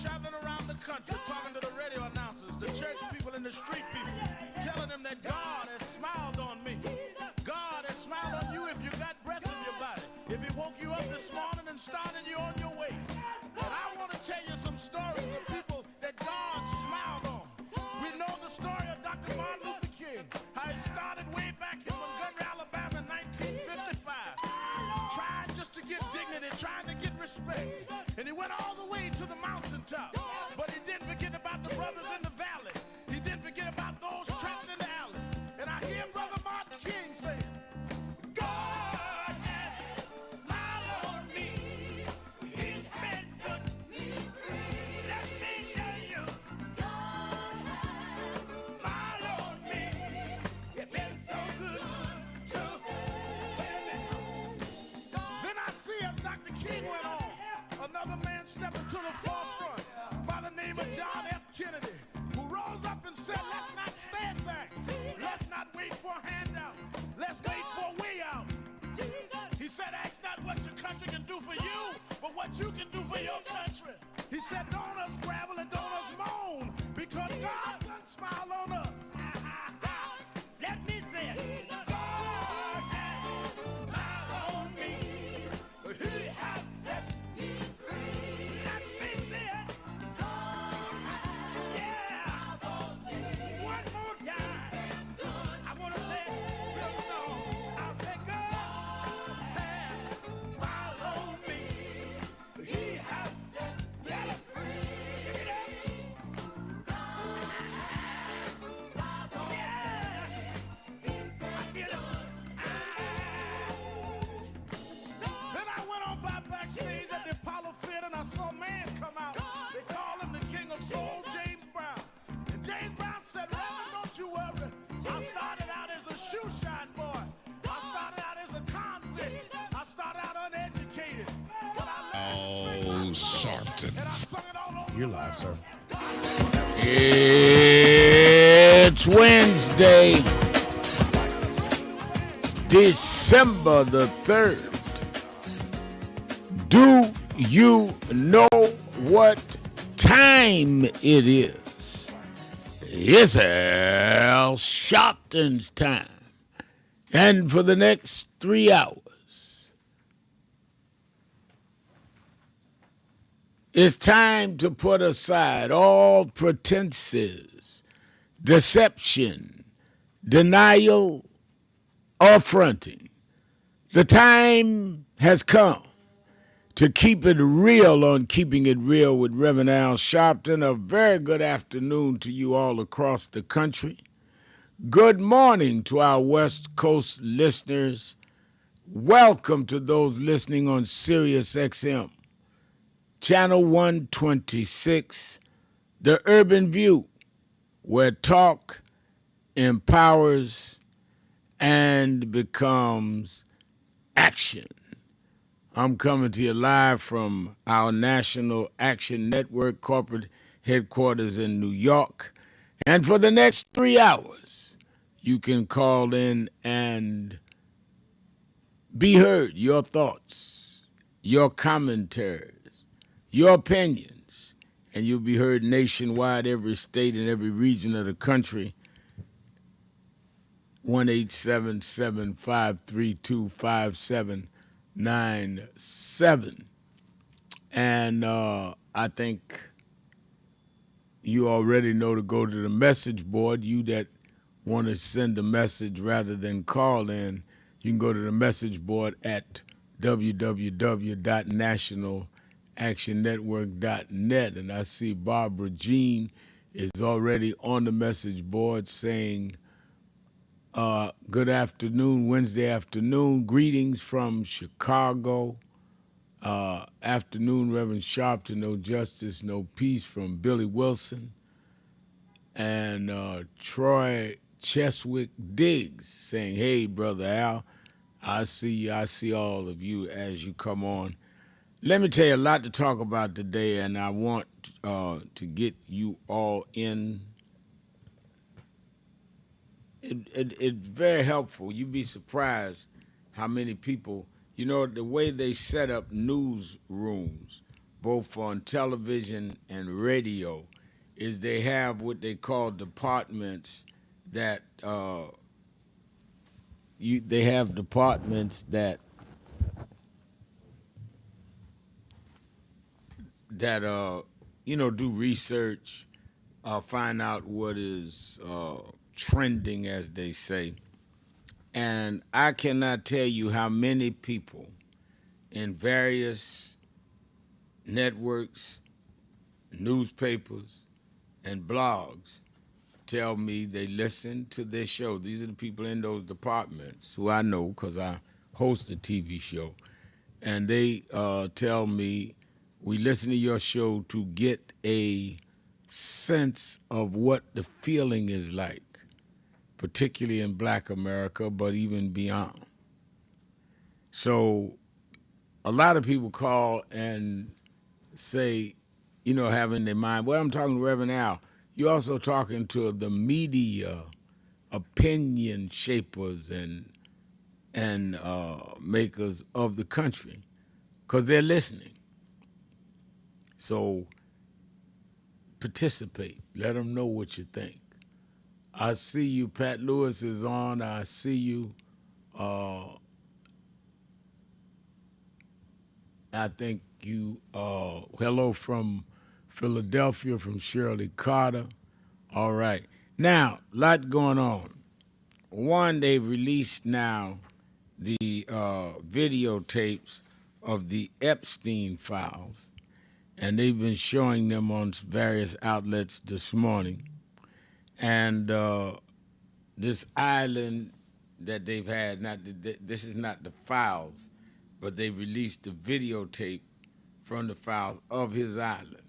Traveling around the country, talking to the radio announcers, the church people and the street people, telling them that God has smiled on me. God has smiled on you if you got breath in your body. If he woke you up this morning and started you on your way. And I want to tell you some stories of people that God smiled on. We know the story of Dr. Martin Luther King, how he started way back in Montgomery, Alabama in 1955, trying just to get dignity, trying to get respect. And he went all the way to the mountaintop. But he didn't forget about the brothers in the valley. He didn't forget about those trapped in the alley. And I hear Brother Martin King say, God has smiled on me. He's been good to me. Let me tell you, God has smiled on me. It's been so good to me. Then I see as Dr. King went on, another man stepped into the forefront by the name of John F. Kennedy, who rose up and said, let's not stand back. Let's not wait for a handout. Let's wait for a way out. He said, ask not what your country can do for you, but what you can do for your country. He said, don't us gravel and don't us moan, because God done smile on us. Let me say it. God has smiled on me. He has set me free. Let me say it. Yeah. One more time. I want to say it real slow. I'll say God has smiled on me. He has set me free. Pick it up. God has smiled on me. I feel it. Then I went on by backstage at the Apollo Theater and I saw a man come out. They call him the King of Soul, James Brown. And James Brown said, Reverend, don't you worry. I started out as a shoe shine boy. I started out as a convict. I started out uneducated. But I learned Sharpton. and I sung it all over. You're live, sir. It's Wednesday, December the 3rd. Do you know what time it is? It's Al Sharpton's time. And for the next 3 hours, it's time to put aside all pretenses, deception, denial, or fronting. The time has come to keep it real on Keeping It Real with Reverend Al Sharpton. A very good afternoon to you all across the country. Good morning to our West Coast listeners. Welcome to those listening on Sirius XM, Channel 126, The Urban View, where talk empowers and becomes action. I'm coming to you live from our National Action Network corporate headquarters in New York. And for the next 3 hours, you can call in and be heard. Your thoughts, your commentaries, your opinions, and you'll be heard nationwide, every state and every region of the country. 1-877-532-5797. And I think you already know to go to the message board. You that want to send a message rather than call in, you can go to the message board at www.nationalactionnetwork.net. And I see Barbara Jean is already on the message board saying, good afternoon, Wednesday afternoon. Greetings from Chicago. Afternoon, Reverend Sharpton. No justice, no peace from Billy Wilson. And Troy Cheswick Diggs saying, hey, Brother Al, I see all of you as you come on. Let me tell you a lot to talk about today, and I want to get you all in. It's very helpful. You'd be surprised how many people, the way they set up newsrooms, both on television and radio, is they have what they call departments that they have departments that do research, find out what is trending, as they say. And I cannot tell you how many people in various networks, newspapers, and blogs tell me they listen to this show. These are the people in those departments who I know because I host a TV show. And they tell me, we listen to your show to get a sense of what the feeling is like, particularly in Black America, but even beyond. So a lot of people call and say, have in their mind, well, I'm talking to Reverend Al. You're also talking to the media opinion shapers and makers of the country, because they're listening. So participate. Let them know what you think. I see you. Pat Lewis is on. I see you. I think you, hello from Philadelphia, from Shirley Carter. All right. Now, a lot going on. One, they've released now the videotapes of the Epstein files, and they've been showing them on various outlets this morning. And this island that they've had, this is not the files, but they released the videotape from the files of his island.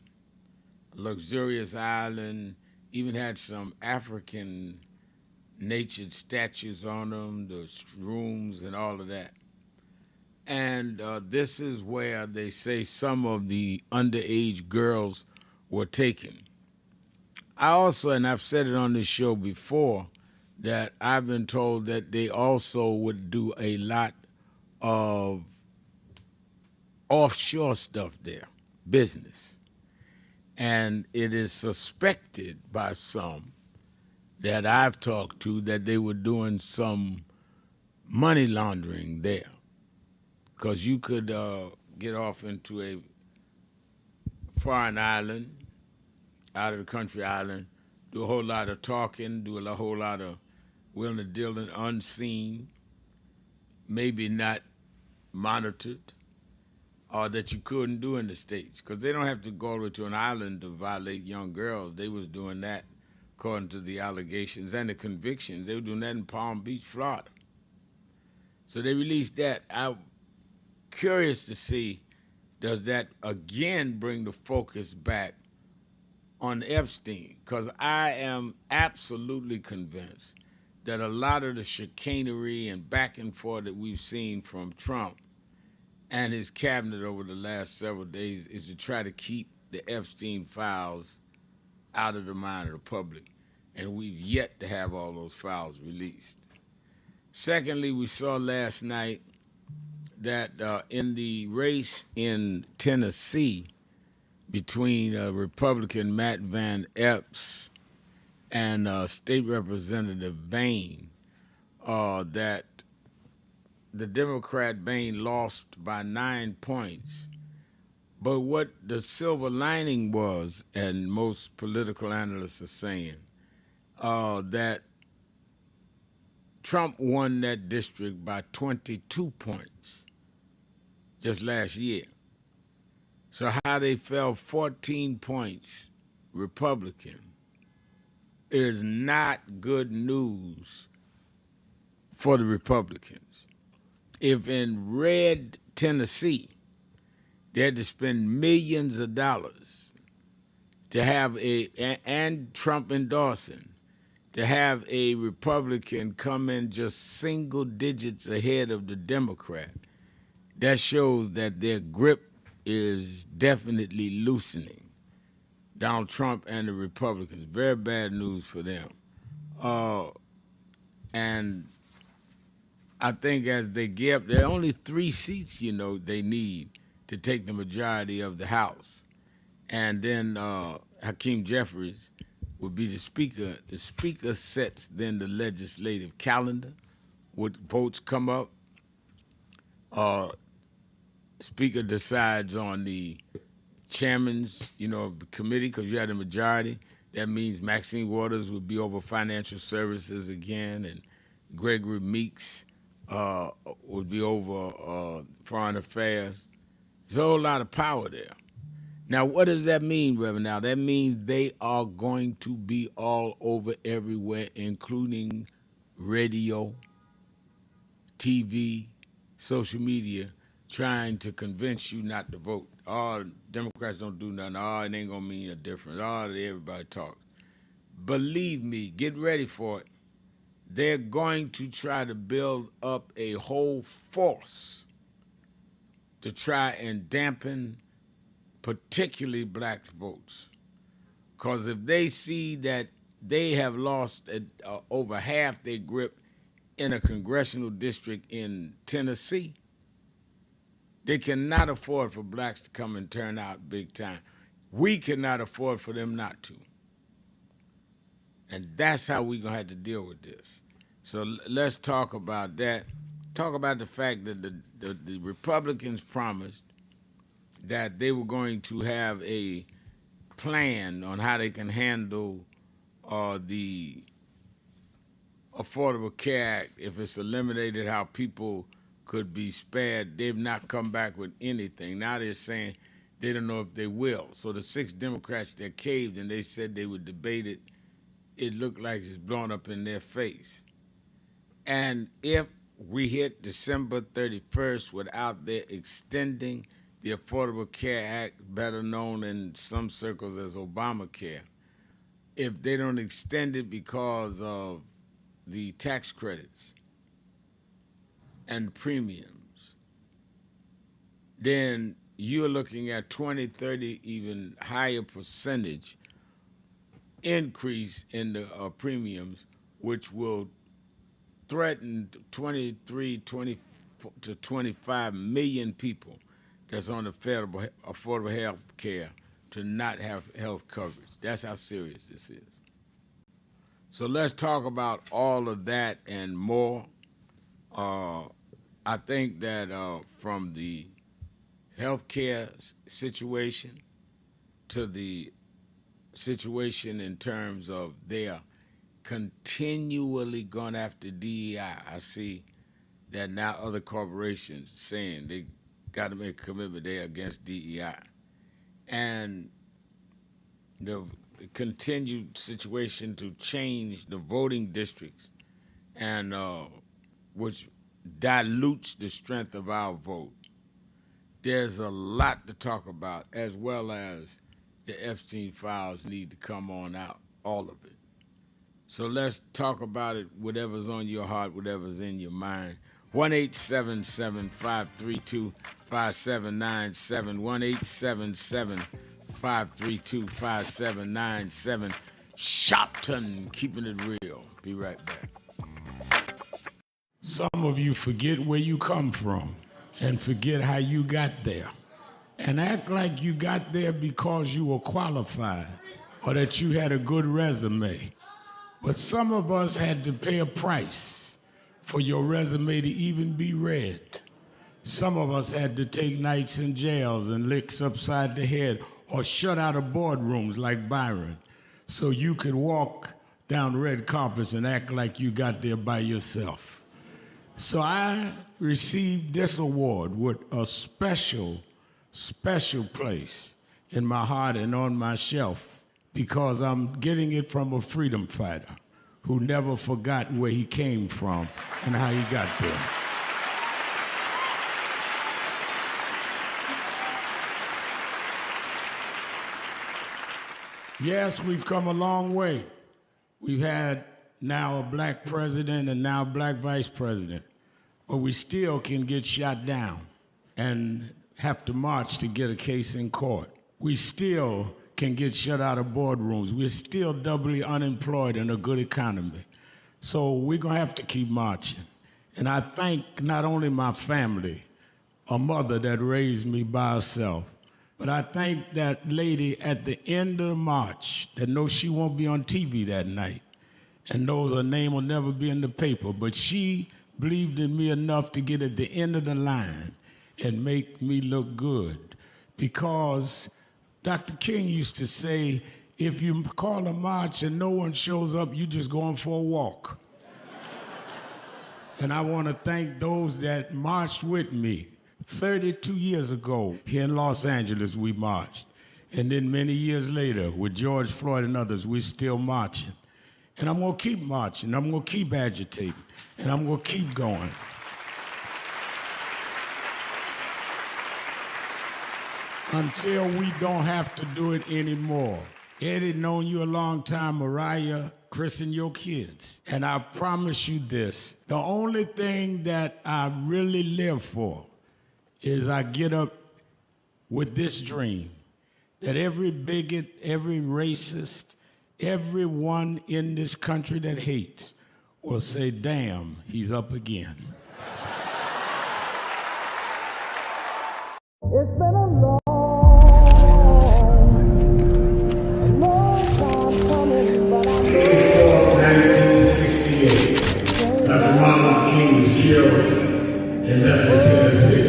A luxurious island, even had some African natured statues on them, the rooms and all of that. And this is where they say some of the underage girls were taken. I also, and I've said it on this show before, that I've been told that they also would do a lot of offshore stuff there, business. And it is suspected by some that I've talked to that they were doing some money laundering there. Because you could get off into a foreign island, out of the country island, do a whole lot of talking, do a whole lot of wheeling and dealing unseen, maybe not monitored, or that you couldn't do in the States. Because they don't have to go over to an island to violate young girls. They was doing that, according to the allegations and the convictions. They were doing that in Palm Beach, Florida. So they released that. I'm curious to see, does that again bring the focus back on Epstein? Because I am absolutely convinced that a lot of the chicanery and back and forth that we've seen from Trump and his cabinet over the last several days is to try to keep the Epstein files out of the mind of the public. And we've yet to have all those files released. Secondly, we saw last night that in the race in Tennessee, between Republican Matt Van Epps and State Representative Bain that the Democrat Bain lost by 9 points. But what the silver lining was, and most political analysts are saying, that Trump won that district by 22 points just last year. So how they fell 14 points Republican is not good news for the Republicans. If in red Tennessee they had to spend millions of dollars to have and Trump endorsing, to have a Republican come in just single digits ahead of the Democrat, that shows that their grip is definitely loosening. Donald Trump and the Republicans, very bad news for them. And I think as they get up, there are only 3 seats, they need to take the majority of the House. And then Hakeem Jeffries would be the Speaker. The Speaker sets then the legislative calendar, what votes come up. Speaker decides on the chairman's, of the committee, because you had a majority. That means Maxine Waters would be over financial services again, and Gregory Meeks would be over foreign affairs. There's a whole lot of power there. Now, what does that mean, Reverend? Now, that means they are going to be all over everywhere, including radio, TV, social media, trying to convince you not to vote. Oh, Democrats don't do nothing. Oh, it ain't going to mean a difference. Oh, everybody talks. Believe me, get ready for it. They're going to try to build up a whole force to try and dampen particularly black votes. Because if they see that they have lost over half their grip in a congressional district in Tennessee, they cannot afford for blacks to come and turn out big time. We cannot afford for them not to. And that's how we're going to have to deal with this. So let's talk about that. Talk about the fact that the Republicans promised that they were going to have a plan on how they can handle the Affordable Care Act if it's eliminated, how people could be spared. They've not come back with anything. Now they're saying they don't know if they will. So the 6 Democrats that caved and they said they would debate it, it looked like it's blown up in their face. And if we hit December 31st without their extending the Affordable Care Act, better known in some circles as Obamacare, if they don't extend it because of the tax credits and premiums, then you're looking at 20, 30, even higher percentage increase in the premiums, which will threaten 23, 20 to 25 million people that's on the federal affordable health care to not have health coverage. That's how serious this is. So let's talk about all of that and more. I think that from the healthcare situation to the situation in terms of their continually going after DEI, I see that now other corporations saying they got to make a commitment they're against DEI. And the continued situation to change the voting districts and which dilutes the strength of our vote. There's a lot to talk about, as well as the Epstein files need to come on out, all of it. So let's talk about it, whatever's on your heart, whatever's in your mind. 1-877-532-5797, 1-877-532-5797. Sharpton, keeping it real. Be right back. Some of you forget where you come from and forget how you got there. and act like you got there because you were qualified or that you had a good resume. But some of us had to pay a price for your resume to even be read. Some of us had to take nights in jails and licks upside the head or shut out of boardrooms like Byron so you could walk down red carpets and act like you got there by yourself. So I received this award with a special place in my heart and on my shelf because I'm getting it from a freedom fighter who never forgot where he came from and how he got there. Yes, we've come a long way. We've had now a black president and now a black vice president, but we still can get shot down and have to march to get a case in court. We still can get shut out of boardrooms. We're still doubly unemployed in a good economy. So we're gonna have to keep marching. And I thank not only my family, a mother that raised me by herself, but I thank that lady at the end of the march that knows she won't be on TV that night and knows her name will never be in the paper, but she believed in me enough to get at the end of the line and make me look good. Because Dr. King used to say, if you call a march and no one shows up, you just going for a walk. And I want to thank those that marched with me. 32 years ago, here in Los Angeles, we marched. And then many years later, with George Floyd and others, we're still marching. And I'm gonna keep marching, I'm gonna keep agitating, and I'm gonna keep going. Until we don't have to do it anymore. Eddie, known you a long time, Mariah, Chris, and your kids. And I promise you this, the only thing that I really live for is I get up with this dream that every bigot, every racist, everyone in this country that hates will say, damn, he's up again. It's been a long time coming, but I'm April 1968, Dr. Martin King was killed in Memphis, Tennessee.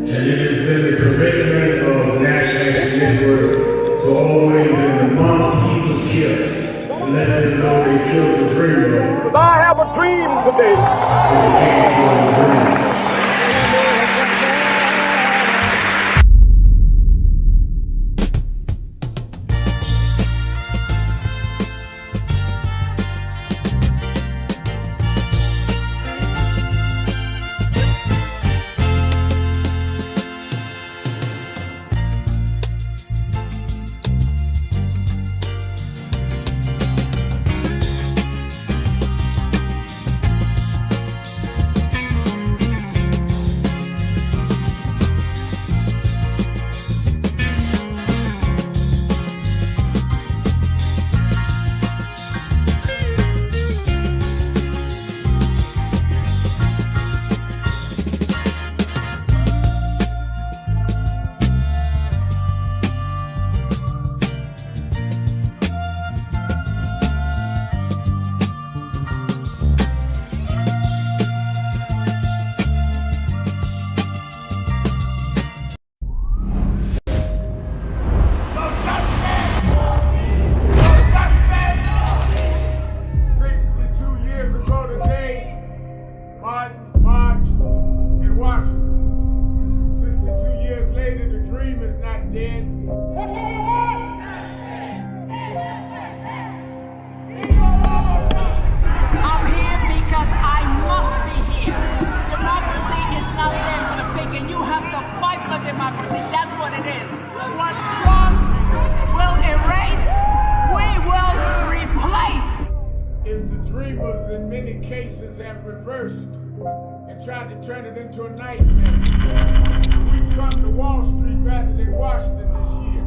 And it has been the commitment of Nash Action Network to always, in the month he was killed, to let them know they killed the dreamer. I have a dream today. They can't kill the dreamer. democracy. That's what it is. What Trump will erase, we will replace. Is the dreamers in many cases have reversed and tried to turn it into a nightmare. We come to Wall Street rather than Washington this year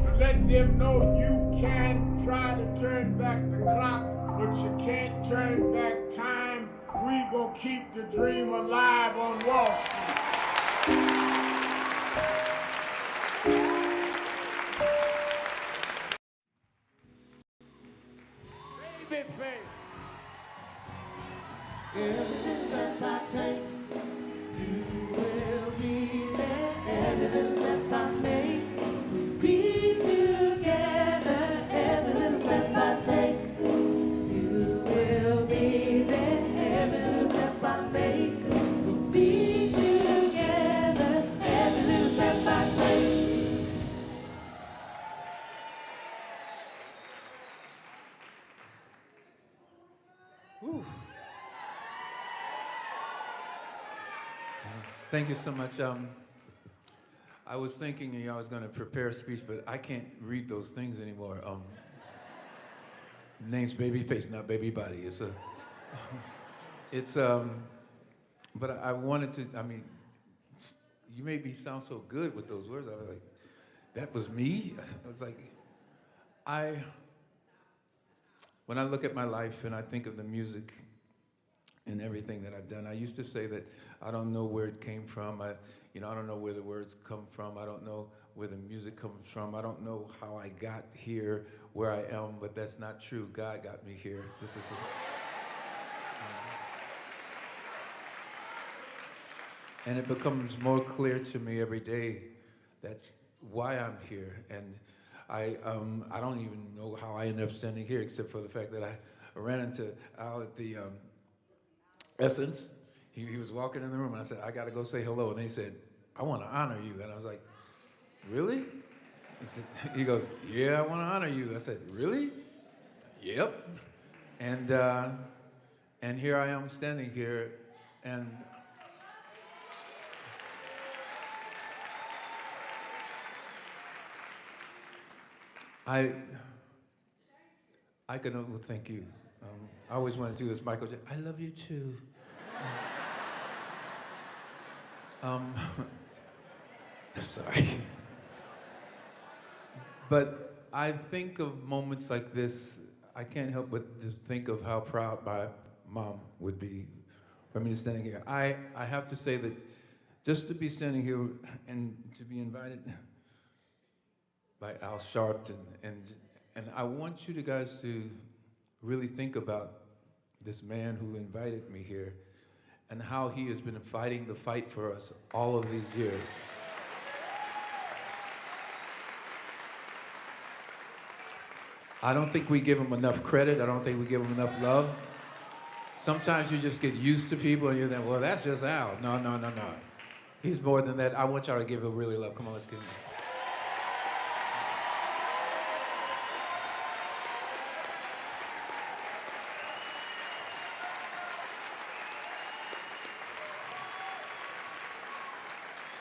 to let them know you can try to turn back the clock, but you can't turn back time. We gonna keep the dream alive on Wall Street. Every step I take, you will be there. Every step I make, we'll be together. Every step I take, you will be there. Every step I make, we'll be together. Every step I take. Thank you so much. I was thinking I was going to prepare a speech, but I can't read those things anymore. Name's Babyface, not Baby Body. But I wanted to. I mean, you made me sound so good with those words. I was like, that was me. I was like, when I look at my life and I think of the music and everything that I've done, I used to say that I don't know where it came from. I don't know where the words come from. I don't know where the music comes from. I don't know how I got here where I am, but that's not true. God got me here. This is and it becomes more clear to me every day that's why I'm here. And I don't even know how I ended up standing here, except for the fact that I ran into Al at the Essence. He was walking in the room, and I said, I got to go say hello. And he said, I want to honor you. And I was like, really? He goes, yeah, I want to honor you. I said, really? Yep. And here I am standing here, and I can only thank you. I always want to do this, Michael Jackson. I love you too. I'm sorry. But I think of moments like this, I can't help but just think of how proud my mom would be for me to standing here. I have to say that just to be standing here and to be invited by Al Sharpton, and I want you guys to really think about this man who invited me here and how he has been fighting the fight for us all of these years. I don't think we give him enough credit. I don't think we give him enough love. Sometimes you just get used to people and you think, well, that's just Al. No. He's more than that. I want y'all to give him really love. Come on, let's give him.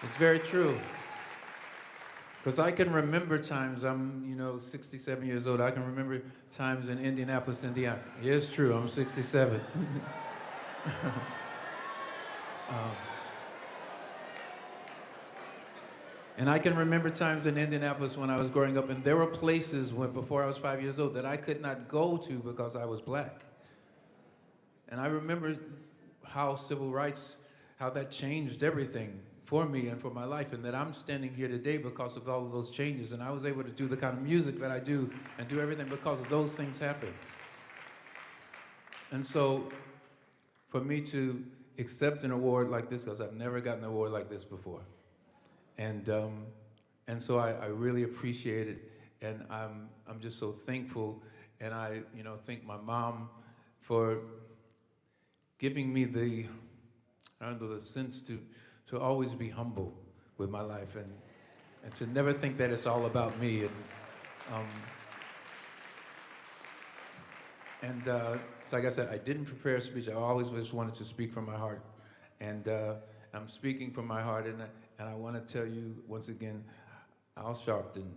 It's very true. Because I can remember times, I'm 67 years old, I can remember times in Indianapolis, Indiana. Yeah, it's true, I'm 67. And I can remember times in Indianapolis when I was growing up, and there were places before I was 5 years old that I could not go to because I was black. And I remember how civil rights, how that changed everything for me and for my life, and that I'm standing here today because of all of those changes, and I was able to do the kind of music that I do and do everything because of those things happened. And so for me to accept an award like this, because I've never gotten an award like this before, and so I really appreciate it, and I'm just so thankful, and I thank my mom for giving me the sense to always be humble with my life and to never think that it's all about me. And so like I said, I didn't prepare a speech. I always just wanted to speak from my heart. And I'm speaking from my heart, and I want to tell you once again, Al Sharpton,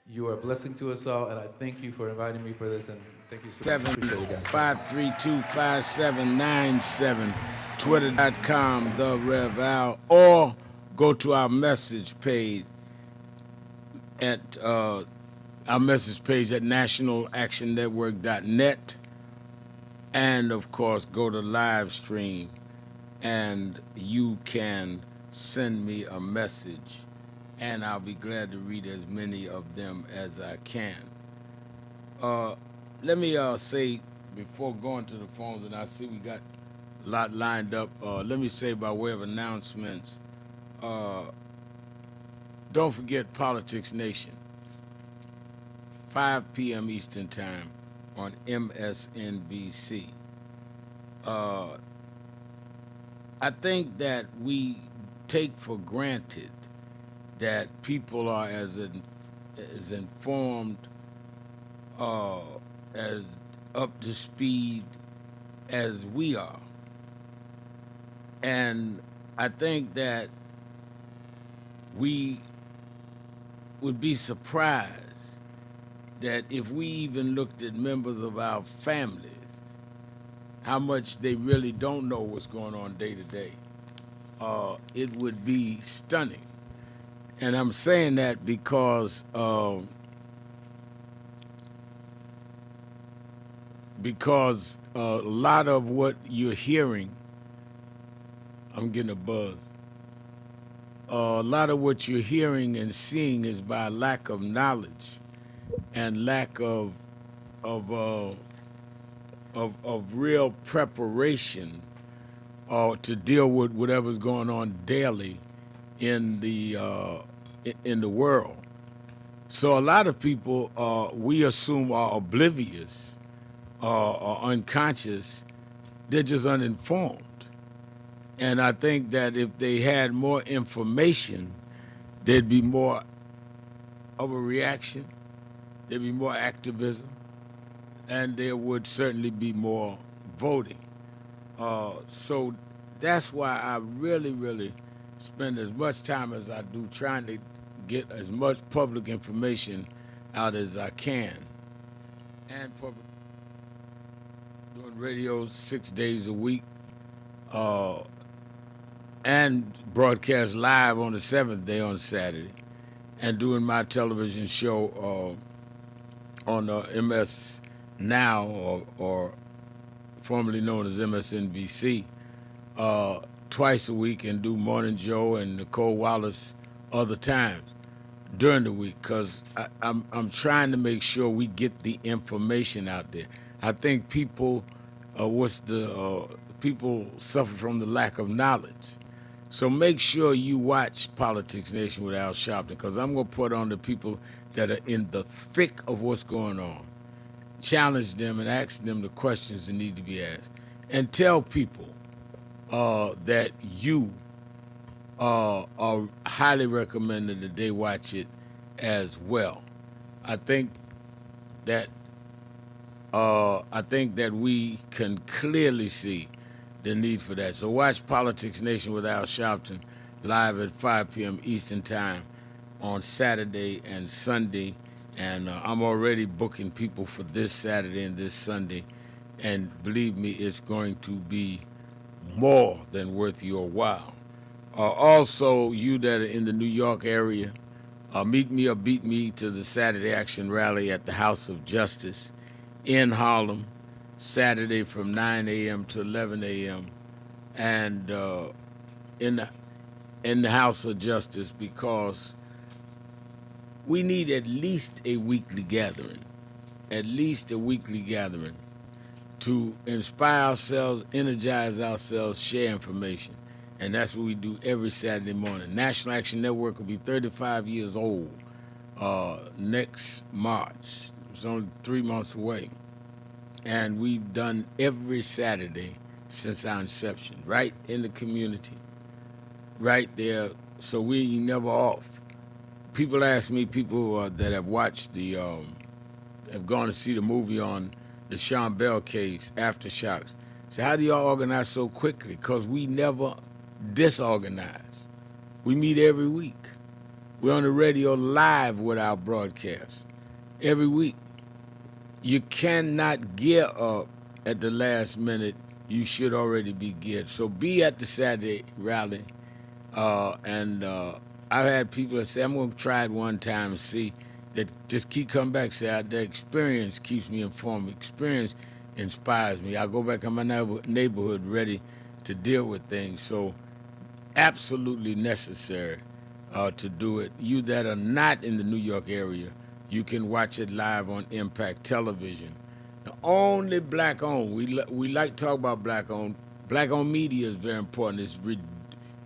you are a blessing to us all, and I thank you for inviting me for this, and thank you so much. 753-257-97, twitter.com, The Rev Al, or go to our message page at nationalactionnetwork.net, and of course go to live stream, and you can send me a message, and I'll be glad to read as many of them as I can. Let me say before going to the phones, and I see we got a lot lined up. Let me say by way of announcements, uh, don't forget Politics Nation, 5 p.m. Eastern Time on MSNBC. Uh, I think that we take for granted that people are as informed, uh, as up to speed as we are. And I think that we would be surprised that if we even looked at members of our families, how much they really don't know what's going on day to day. It would be stunning. And I'm saying that because a lot of what you're hearing, I'm getting a buzz. A lot of what you're hearing and seeing is by lack of knowledge and lack of real preparation to deal with whatever's going on daily in the world. So a lot of people we assume are oblivious or unconscious. They're just uninformed. And I think that if they had more information, there'd be more of a reaction, there'd be more activism, and there would certainly be more voting. So that's why I really, really spend as much time as I do trying to get as much public information out as I can. And doing radio 6 days a week, and broadcast live on the 7th day on Saturday, and doing my television show on MS Now, or formerly known as MSNBC, twice a week, and do Morning Joe and Nicole Wallace other times during the week, because I'm trying to make sure we get the information out there. I think people people suffer from the lack of knowledge. So make sure you watch Politics Nation with Al Sharpton, because I'm going to put on the people that are in the thick of what's going on, challenge them and ask them the questions that need to be asked, and tell people that you are highly recommended that they watch it as well. I think that we can clearly see the need for that. So watch Politics Nation with Al Sharpton live at 5 p.m. Eastern Time on Saturday and Sunday. And I'm already booking people for this Saturday and this Sunday. And believe me, it's going to be more than worth your while. Also, you that are in the New York area, meet me or beat me to the Saturday Action Rally at the House of Justice in Harlem, Saturday from 9 a.m. to 11 a.m. and in the House of Justice, because we need at least a weekly gathering, to inspire ourselves, energize ourselves, share information. And that's what we do every Saturday morning. National Action Network will be 35 years old next March. It's only 3 months away. And we've done every Saturday since our inception, right in the community, right there. So we never off. People ask me, people that have watched have gone to see the movie on the Sean Bell case, Aftershocks. So how do y'all organize so quickly? Because we never disorganize. We meet every week. We're on the radio live with our broadcast every week. You cannot gear up at the last minute. You should already be geared. So be at the Saturday rally. I've had people that say, I'm going to try it one time and see, that just keep coming back, say, the experience keeps me informed. Experience inspires me. I go back in my neighborhood ready to deal with things. So absolutely necessary to do it. You that are not in the New York area, you can watch it live on Impact Television The only black-owned. We like to talk about black-owned. Black-owned media is very important. It's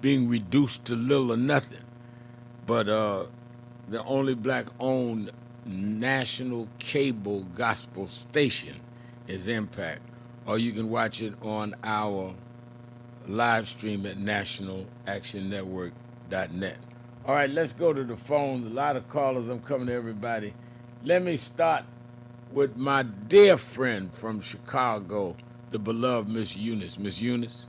being reduced to little or nothing. But the only black-owned national cable gospel station is Impact. Or you can watch it on our live stream at nationalactionnetwork.net. All right, let's go to the phones. A lot of callers. I'm coming to everybody. Let me start with my dear friend from Chicago, the beloved Miss Eunice. Miss Eunice.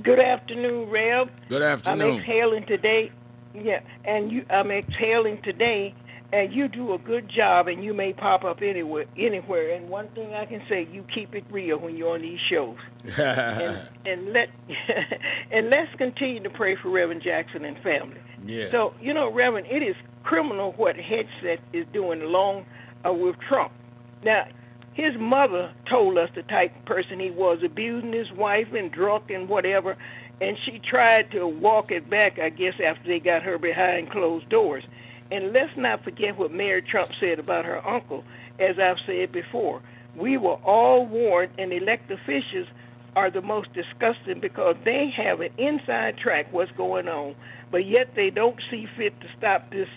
Good afternoon, Rev. Good I'm afternoon. exhaling today. Yeah, and I'm exhaling today, and you do a good job, and you may pop up anywhere. And one thing I can say, you keep it real when you're on these shows. and let's continue to pray for Reverend Jackson and family. Yeah. So, Reverend, it is criminal what Headset is doing along with Trump. Now, his mother told us the type of person he was, abusing his wife and drunk and whatever, and she tried to walk it back, I guess, after they got her behind closed doors. And let's not forget what Mayor Trump said about her uncle, as I've said before. We were all warned, and elected officials are the most disgusting because they have an inside track what's going on, but yet they don't see fit to stop this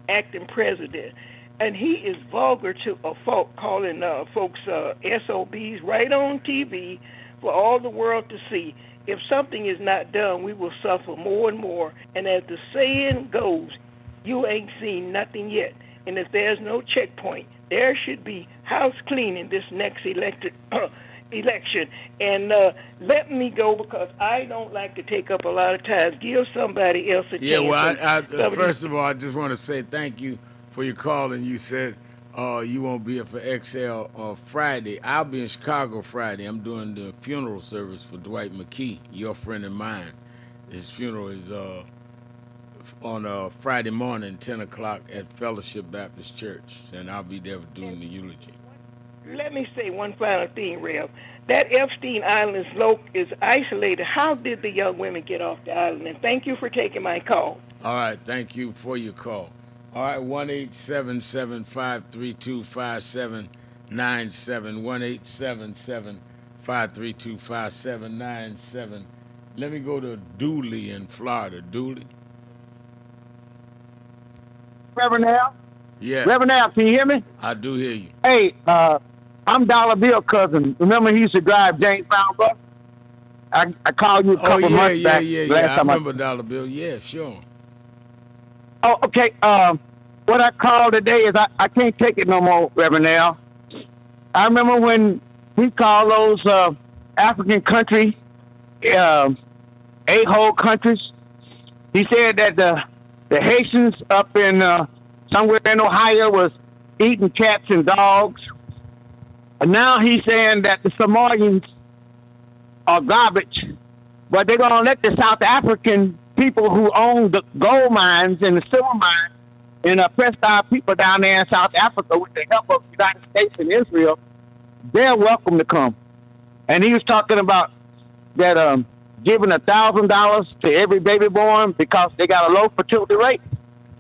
acting president. And he is vulgar to a fault, calling folks SOBs right on TV for all the world to see. If something is not done, we will suffer more and more. And as the saying goes, you ain't seen nothing yet. And if there's no checkpoint, there should be house cleaning this next election. And let me go because I don't like to take up a lot of time. Give somebody else a chance. Yeah, well, first of all, I just want to say thank you for your call. And you said you won't be here for XL on Friday. I'll be in Chicago Friday. I'm doing the funeral service for Dwight McKee, your friend and mine. His funeral is on Friday morning, 10 o'clock at Fellowship Baptist Church, and I'll be there doing the eulogy. Let me say one final thing, Rev. That Epstein Island is isolated. How did the young women get off the island? And thank you for taking my call. All right, thank you for your call. All right, 1-877-532-5797, 1-877-532-5797. Let me go to Dooley in Florida. Dooley? Reverend Al? Yeah. Reverend Al, can you hear me? I do hear you. Hey, I'm Dollar Bill cousin. Remember he used to drive James Brown bus? I called you a couple months back. I remember Dollar Bill. Yeah, sure. Oh, okay. What I called today is I can't take it no more, Reverend Al. I remember when he called those African countries, a-hole countries. He said that the Haitians up in somewhere in Ohio was eating cats and dogs. And now he's saying that the Somalians are garbage, but they're going to let the South African people who own the gold mines and the silver mines and oppress our people down there in South Africa with the help of the United States and Israel, they're welcome to come. And he was talking about that giving $1,000 to every baby born because they got a low fertility rate.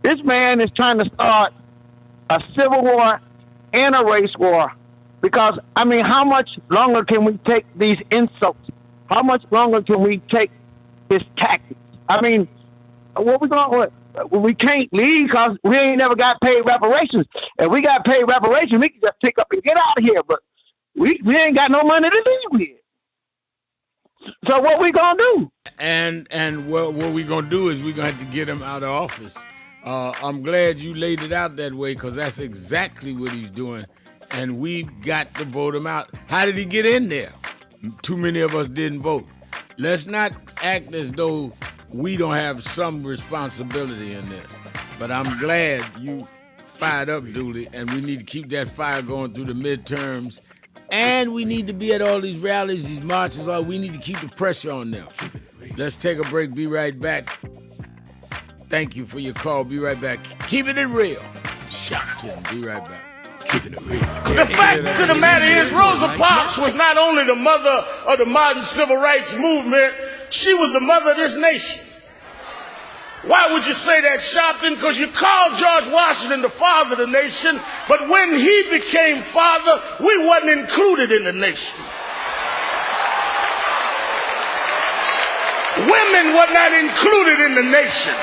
This man is trying to start a civil war and a race war because, I mean, how much longer can we take these insults? How much longer can we take this tactics? I mean, what we going with? We can't leave because we ain't never got paid reparations. If we got paid reparations, we can just pick up and get out of here. But we ain't got no money to leave with. So what we gonna do? And what we gonna do is we gonna have to get him out of office. I'm glad you laid it out that way because that's exactly what he's doing, and we've got to vote him out. How did he get in there? Too many of us didn't vote. Let's not act as though we don't have some responsibility in this. But I'm glad you fired up, Dooley, and we need to keep that fire going through the midterms. And we need to be at all these rallies, these marches. We need to keep the pressure on them. Let's take a break. Be right back. Thank you for your call. Be right back. Keeping it real. Sharpton. Be right back. Keeping it real. The fact of the matter is, Rosa Parks was not only the mother of the modern civil rights movement, she was the mother of this nation. Why would you say that, Sharpton? Because you called George Washington the father of the nation, but when he became father, we wasn't included in the nation. Women were not included in the nation.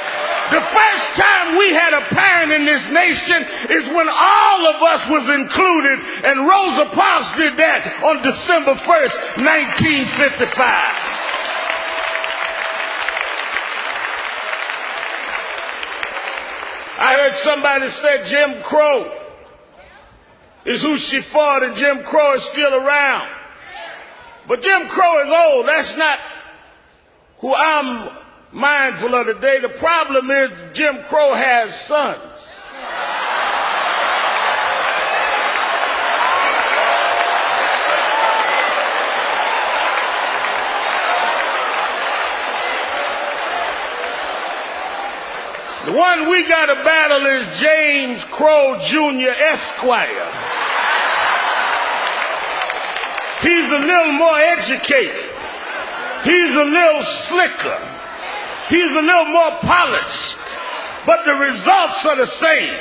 The first time we had a parent in this nation is when all of us was included, and Rosa Parks did that on December 1st, 1955. I heard somebody say Jim Crow is who she fought, and Jim Crow is still around. But Jim Crow is old. That's not who I'm mindful of today. The problem is Jim Crow has sons. The one we got to battle is James Crow Jr. Esquire. He's a little more educated. He's a little slicker. He's a little more polished. But the results are the same.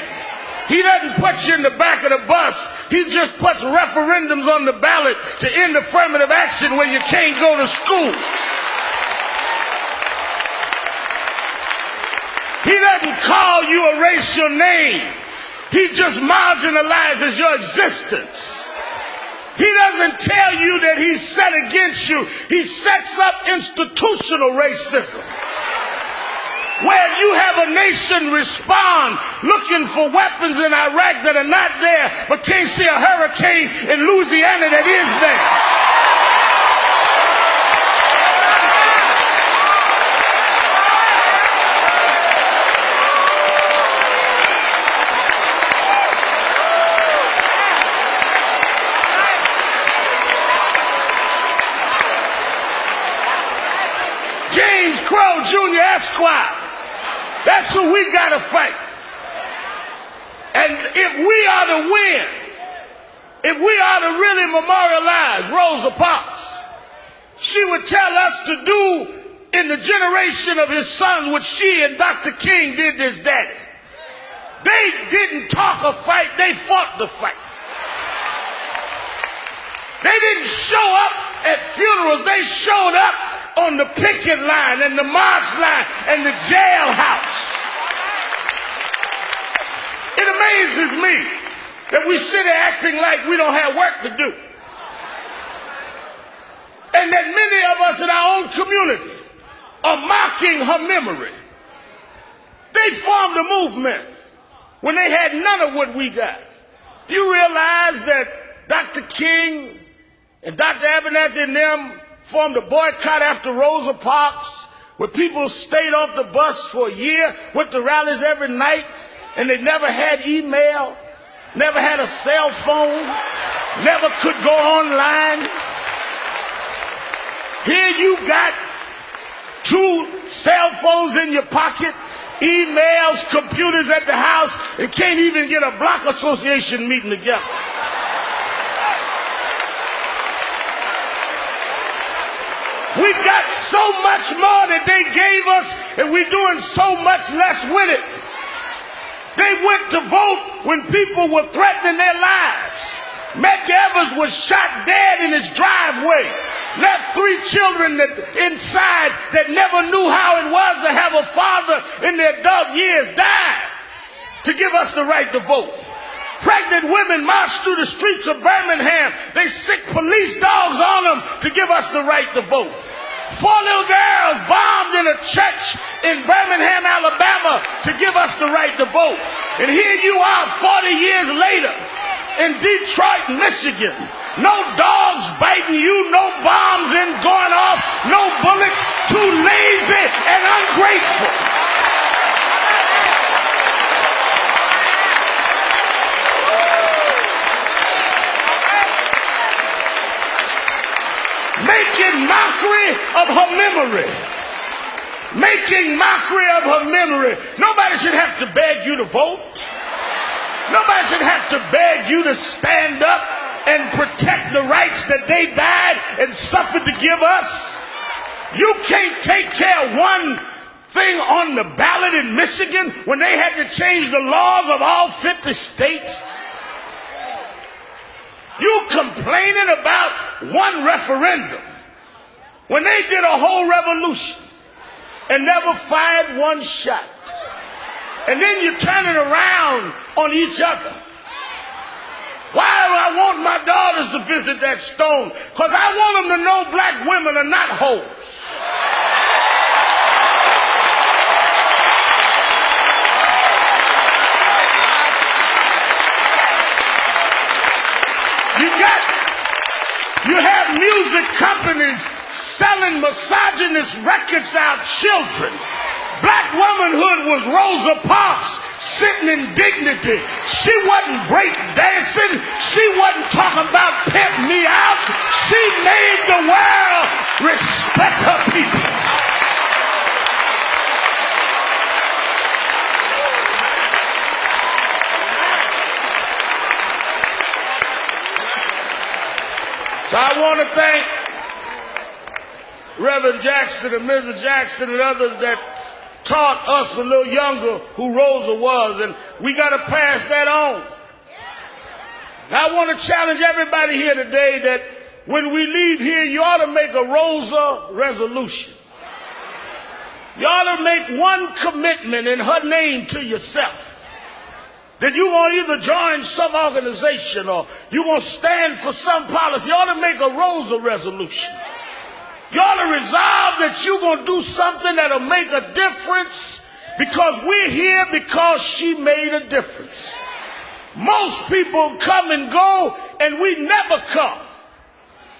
He doesn't put you in the back of the bus. He just puts referendums on the ballot to end affirmative action when you can't go to school. He doesn't call you a racial name. He just marginalizes your existence. He doesn't tell you that he's set against you. He sets up institutional racism, where you have a nation respond looking for weapons in Iraq that are not there, but can't see a hurricane in Louisiana that is there. James Crow Jr. Esquire. That's who we got to fight. And if we are to win, if we are to really memorialize Rosa Parks, she would tell us to do in the generation of his son what she and Dr. King did to his daddy. They didn't talk a fight, they fought the fight. They didn't show up at funerals, they showed up on the picket line and the march line and the jailhouse. It amazes me that we sit there acting like we don't have work to do. And that many of us in our own community are mocking her memory. They formed a movement when they had none of what we got. You realize that Dr. King and Dr. Abernathy and them formed a boycott after Rosa Parks, where people stayed off the bus for a year, went to rallies every night, and they never had email, never had a cell phone, never could go online. Here you got 2 cell phones in your pocket, emails, computers at the house, and can't even get a block association meeting together. We've got so much more that they gave us, and we're doing so much less with it. They went to vote when people were threatening their lives. Medgar Evers was shot dead in his driveway, left 3 children inside that never knew how it was to have a father in their adult years, died to give us the right to vote. Pregnant women marched through the streets of Birmingham. They sick police dogs on them to give us the right to vote. 4 little girls bombed in a church in Birmingham, Alabama to give us the right to vote. And here you are 40 years later in Detroit, Michigan. No dogs biting you, no bombs going off, no bullets, too lazy and ungrateful. Making mockery of her memory. Making mockery of her memory. Nobody should have to beg you to vote. Nobody should have to beg you to stand up and protect the rights that they died and suffered to give us. You can't take care of one thing on the ballot in Michigan when they had to change the laws of all 50 states? You complaining about one referendum when they did a whole revolution and never fired one shot. And then you turn it around on each other. Why do I want my daughters to visit that stone? Because I want them to know black women are not hoes. You have music companies selling misogynist records to our children. Black womanhood was Rosa Parks sitting in dignity. She wasn't break dancing. She wasn't talking about pimp me out. She made the world respect her people. So I want to thank Reverend Jackson and Mrs. Jackson and others that taught us a little younger who Rosa was, and we got to pass that on. I want to challenge everybody here today that when we leave here, you ought to make a Rosa resolution. You ought to make one commitment in her name to yourself. That you're going to either join some organization or you're going to stand for some policy. You ought to make a Rosa resolution. You ought to resolve that you're going to do something that'll make a difference because we're here because she made a difference. Most people come and go and we never come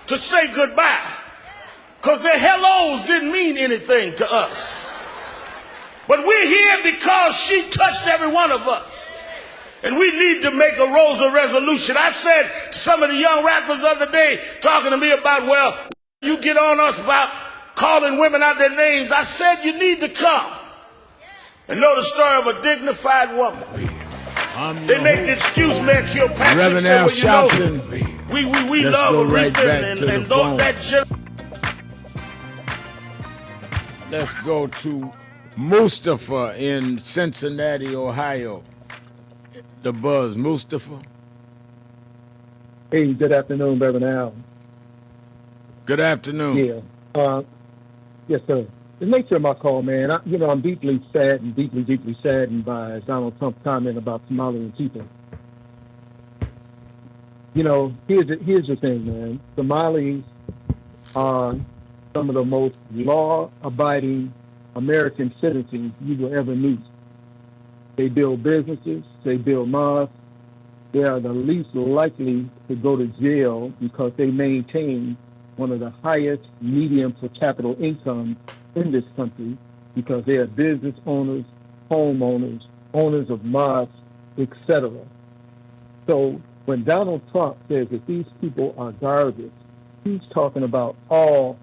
to say goodbye because their hellos didn't mean anything to us. But we're here because she touched every one of us. And we need to make a Rosa resolution. I said to some of the young rappers the other day talking to me about, well, you get on us about calling women out their names. I said you need to come and know the story of a dignified woman. They make the excuse, man, Kilpatrick. Reverend said, Al well, Sharpton. We Let's love go Aretha right back to the and phone. that Let's go to Mustafa in Cincinnati, Ohio. The Buzz, Mustafa. Hey, good afternoon, Reverend Al. Good afternoon. Yeah. Yes, sir. The nature of my call, man, I'm deeply saddened by Donald Trump's comment about Somalian people. Here's the thing, man. Somalis are some of the most law-abiding American citizens you will ever meet. They build businesses, they build mosques. They are the least likely to go to jail because they maintain one of the highest median per capita income in this country because they are business owners, homeowners, owners of mosques, etc. So when Donald Trump says that these people are garbage, he's talking about all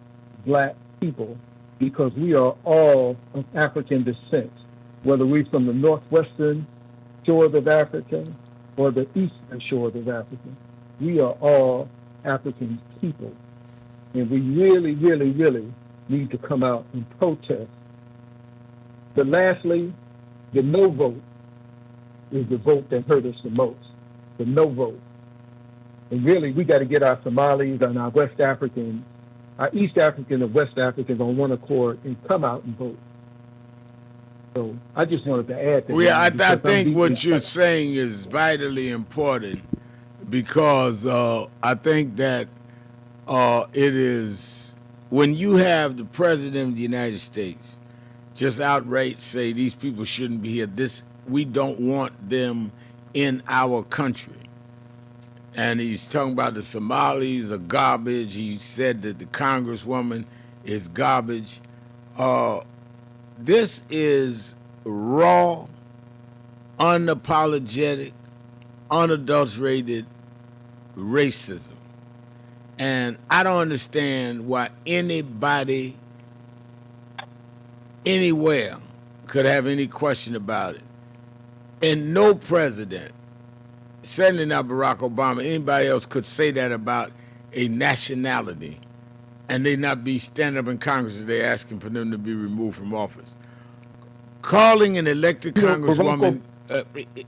black people because we are all of African descent, whether we're from the northwestern shores of Africa or the eastern shores of Africa. We are all African people. And we really, really, really need to come out and protest. But lastly, the no vote is the vote that hurt us the most, the no vote. And really, we got to get our Somalis and our West Africans, our East African and West Africans on one accord and come out and vote. So I just wanted to add that. Well, I think what you're saying is vitally important because I think that it is when you have the President of the United States just outright say these people shouldn't be here. We don't want them in our country. And he's talking about the Somalis are garbage. He said that the Congresswoman is garbage. This is raw, unapologetic, unadulterated racism. And I don't understand why anybody, anywhere, could have any question about it. And no president, certainly not Barack Obama, anybody else could say that about a nationality and they not be standing up in Congress today asking for them to be removed from office. calling an elected You know, Barack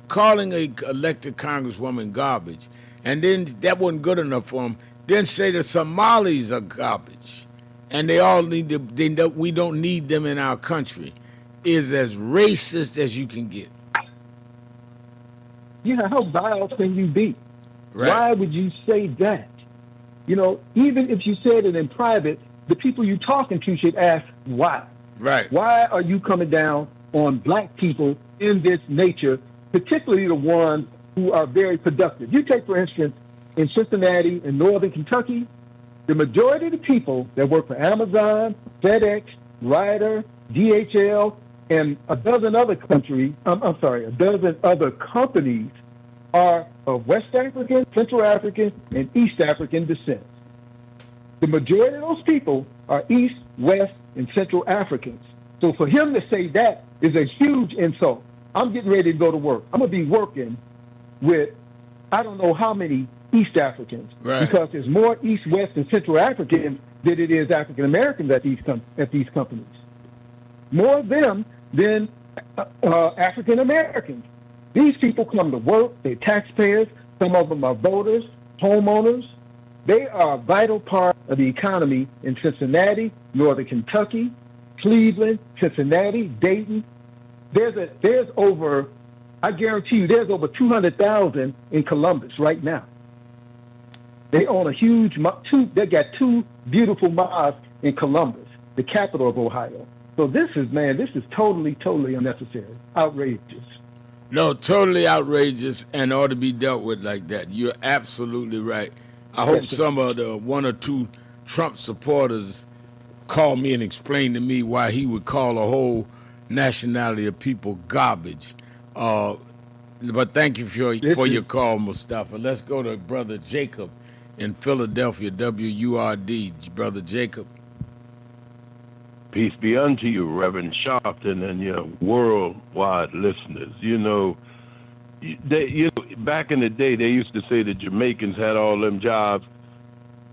calling a elected congresswoman garbage, and then that wasn't good enough for him. Then say the Somalis are garbage, and they all need to. We don't need them in our country. Is as racist as you can get. Yeah, how vile can you be? Right. Why would you say that? You know, even if you said it in private, the people you talking to should ask why. Right. Why are you coming down on black people in this nature, particularly the ones who are very productive? You take, for instance, in Cincinnati in northern Kentucky, the majority of the people that work for Amazon, FedEx, Ryder, DHL, and a dozen other companies are of West African, Central African, and East African descent. The majority of those people are East, West, and Central Africans. So for him to say that is a huge insult. I'm getting ready to go to work. I'm going to be working with I don't know how many East Africans, right, because there's more East, West, and Central Africans than it is African Americans at these companies. More of them than African Americans. These people come to work. They're taxpayers. Some of them are voters, homeowners. They are a vital part of the economy in Cincinnati, northern Kentucky, Cleveland, Cincinnati, Dayton. There's over, I guarantee you, there's over 200,000 in Columbus right now. They own a huge, they got two beautiful mosques in Columbus, the capital of Ohio. So this is totally, totally unnecessary, outrageous. No, totally outrageous and ought to be dealt with like that. You're absolutely right. I hope some of the one or two Trump supporters call me and explain to me why he would call a whole nationality of people garbage. But thank you for your call, Mustafa. Let's go to Brother Jacob in Philadelphia, WURD. Brother Jacob. Peace be unto you, Reverend Sharpton, and your worldwide listeners. Back in the day, they used to say the Jamaicans had all them jobs.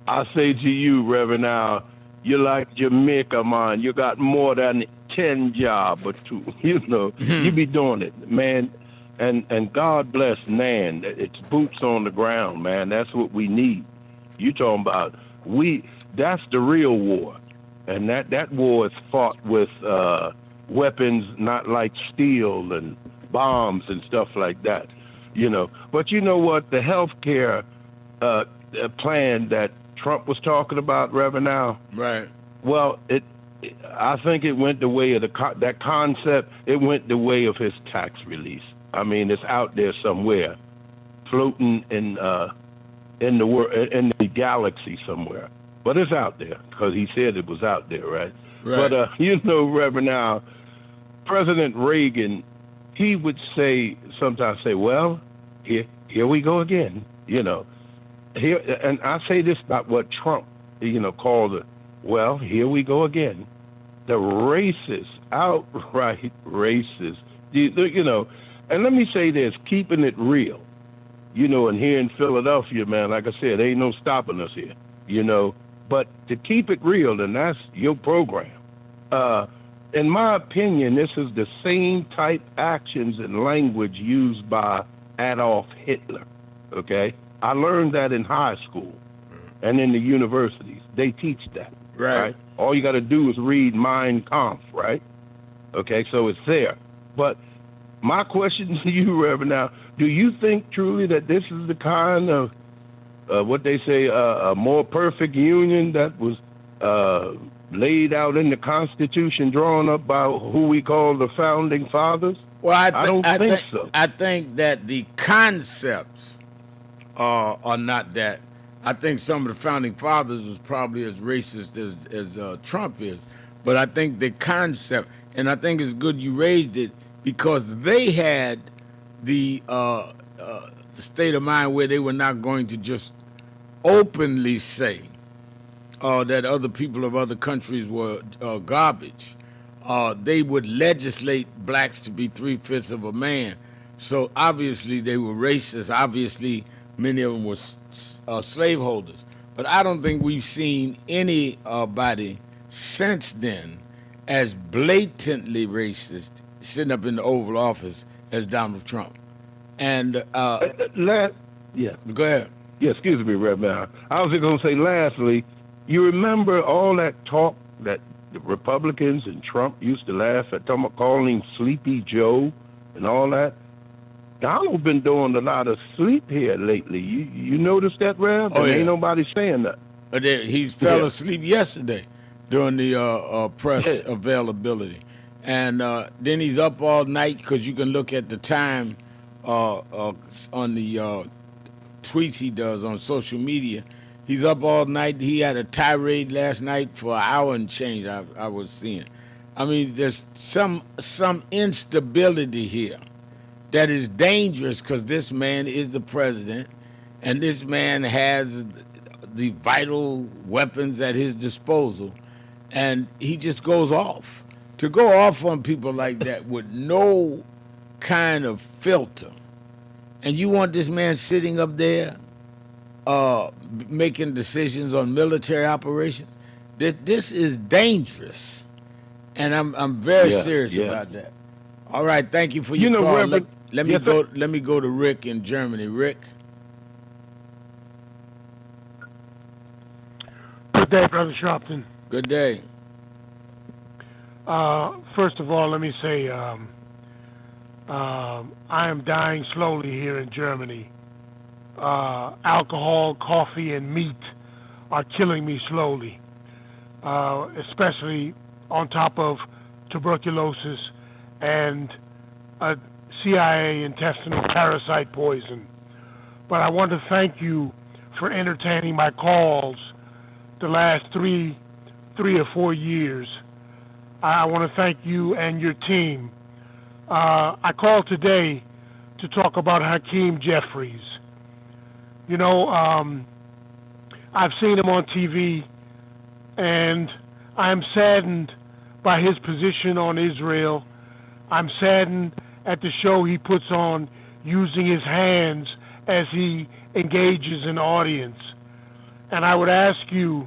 I say to you, Reverend, now, you're like Jamaica, man. You got more than 10 jobs or two. You be doing it, man. And God bless Nan. It's boots on the ground, man. That's what we need. You talking about that's the real war. And that war is fought with weapons not like steel and bombs and stuff like that, But you know what? The health care plan that Trump was talking about, Reverend Al? Right. Well, I think it went the way of that concept. It went the way of his tax release. I mean, it's out there somewhere, floating in the world, in the galaxy somewhere. But it's out there because he said it was out there, right? Right. But Reverend Al, President Reagan, he would sometimes say, "Well, here we go again," Here, and I say this about what Trump, called it. Well, here we go again. The racist, outright racist, And let me say this, keeping it real, and here in Philadelphia, man, like I said, ain't no stopping us here, But to keep it real, and that's your program. In my opinion, this is the same type actions and language used by Adolf Hitler, okay? I learned that in high school and in the universities. They teach that, right? All you got to do is read Mein Kampf, right? Okay, so it's there. But my question to you, Reverend, now, do you think truly that this is the kind of what they say, a more perfect union that was laid out in the Constitution, drawn up by who we call the Founding Fathers? Well, I don't think so. I think that the concepts are not that. I think some of the Founding Fathers was probably as racist as Trump is. But I think the concept, and I think it's good you raised it, because they had the state of mind where they were not going to just openly say that other people of other countries were garbage. They would legislate blacks to be 3/5 of a man. So obviously they were racist. Obviously many of them were slaveholders. But I don't think we've seen anybody since then as blatantly racist sitting up in the Oval Office as Donald Trump. And Yeah. go ahead. Yeah, excuse me, Reverend. I was just going to say, lastly, you remember all that talk that the Republicans and Trump used to laugh at, calling him Sleepy Joe and all that? Donald been doing a lot of sleep here lately. You noticed that, Rev? Oh, yeah. Ain't nobody saying that. He fell asleep yesterday during the press availability. And then he's up all night because you can look at the time on the tweets he does on social media. He's up all night. He had a tirade last night for an hour and change, I was seeing. I mean, there's some instability here that is dangerous because this man is the president and this man has the vital weapons at his disposal, and he just goes off. To go off on people like that with no kind of filter, and you want this man sitting up there making decisions on military operations, this is dangerous, and I'm very serious about that. All right, thank you for your call. Reverend, Let me go to Rick in Germany. Rick. Good day, Brother Sharpton. Good day. First of all, let me say I am dying slowly here in Germany. Alcohol, coffee, and meat are killing me slowly, especially on top of tuberculosis and a CIA intestinal parasite poison. But I want to thank you for entertaining my calls the last three or 4 years. I want to thank you and your team. I called today to talk about Hakeem Jeffries. You know, I've seen him on TV, and I'm saddened by his position on Israel. I'm saddened at the show he puts on using his hands as he engages an audience. And I would ask you,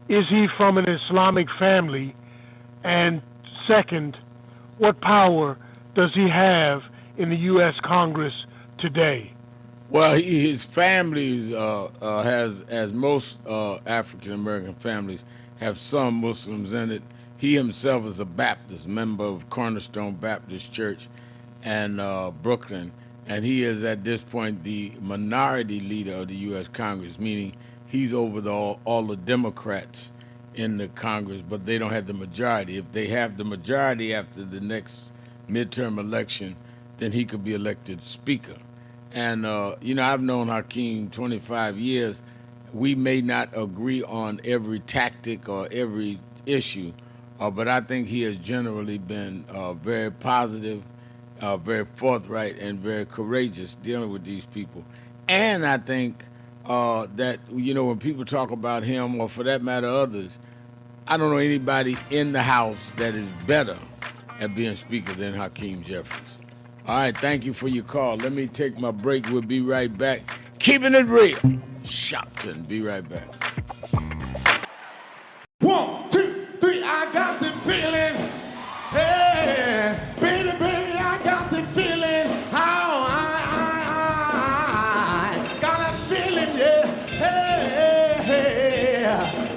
is he from an Islamic family? And second, what power does he have in the U.S. Congress today? Well, his families has, as most African American families, have some Muslims in it. He himself is a Baptist, member of Cornerstone Baptist Church and Brooklyn, and he is at this point the minority leader of the U.S. Congress, meaning he's over all the Democrats in the Congress, but they don't have the majority. If they have the majority after the next midterm election, then he could be elected Speaker. And, I've known Hakeem 25 years. We may not agree on every tactic or every issue, but I think he has generally been very positive, very forthright, and very courageous dealing with these people. And I think that, when people talk about him, or for that matter others, I don't know anybody in the House that is better at being Speaker than Hakeem Jeffries. All right, thank you for your call. Let me take my break. We'll be right back. Keeping it real. Sharpton, be right back. 1, 2, 3, I got the feeling. Hey, baby, baby, I got the feeling. How I got that feeling, yeah. Hey, hey,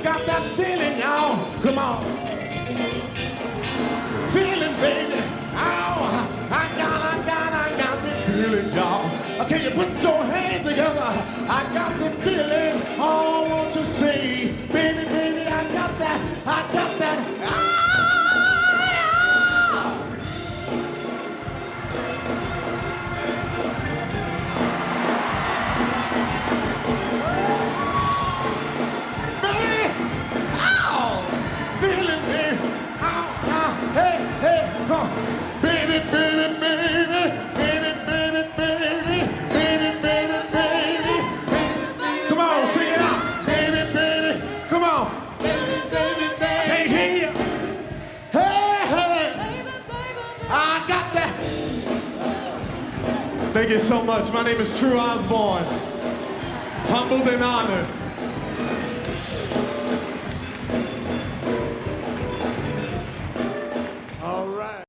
got that feeling, y'all. Come on. Feeling, baby. Oh, I got the feeling, y'all. Can you put your hands together? I got the feeling. Oh, won't you say, baby, baby, I got that. Ah! Baby, oh, feeling, baby. Oh, hey, hey, huh. Baby, baby, baby, baby, baby, baby, baby, baby, baby, baby. Come on, sing it out. Baby, baby, come on. Baby, baby, baby. Can't hear you. Hey, hey. I got that. Thank you so much. My name is True Osborne. Humbled and honored. All right.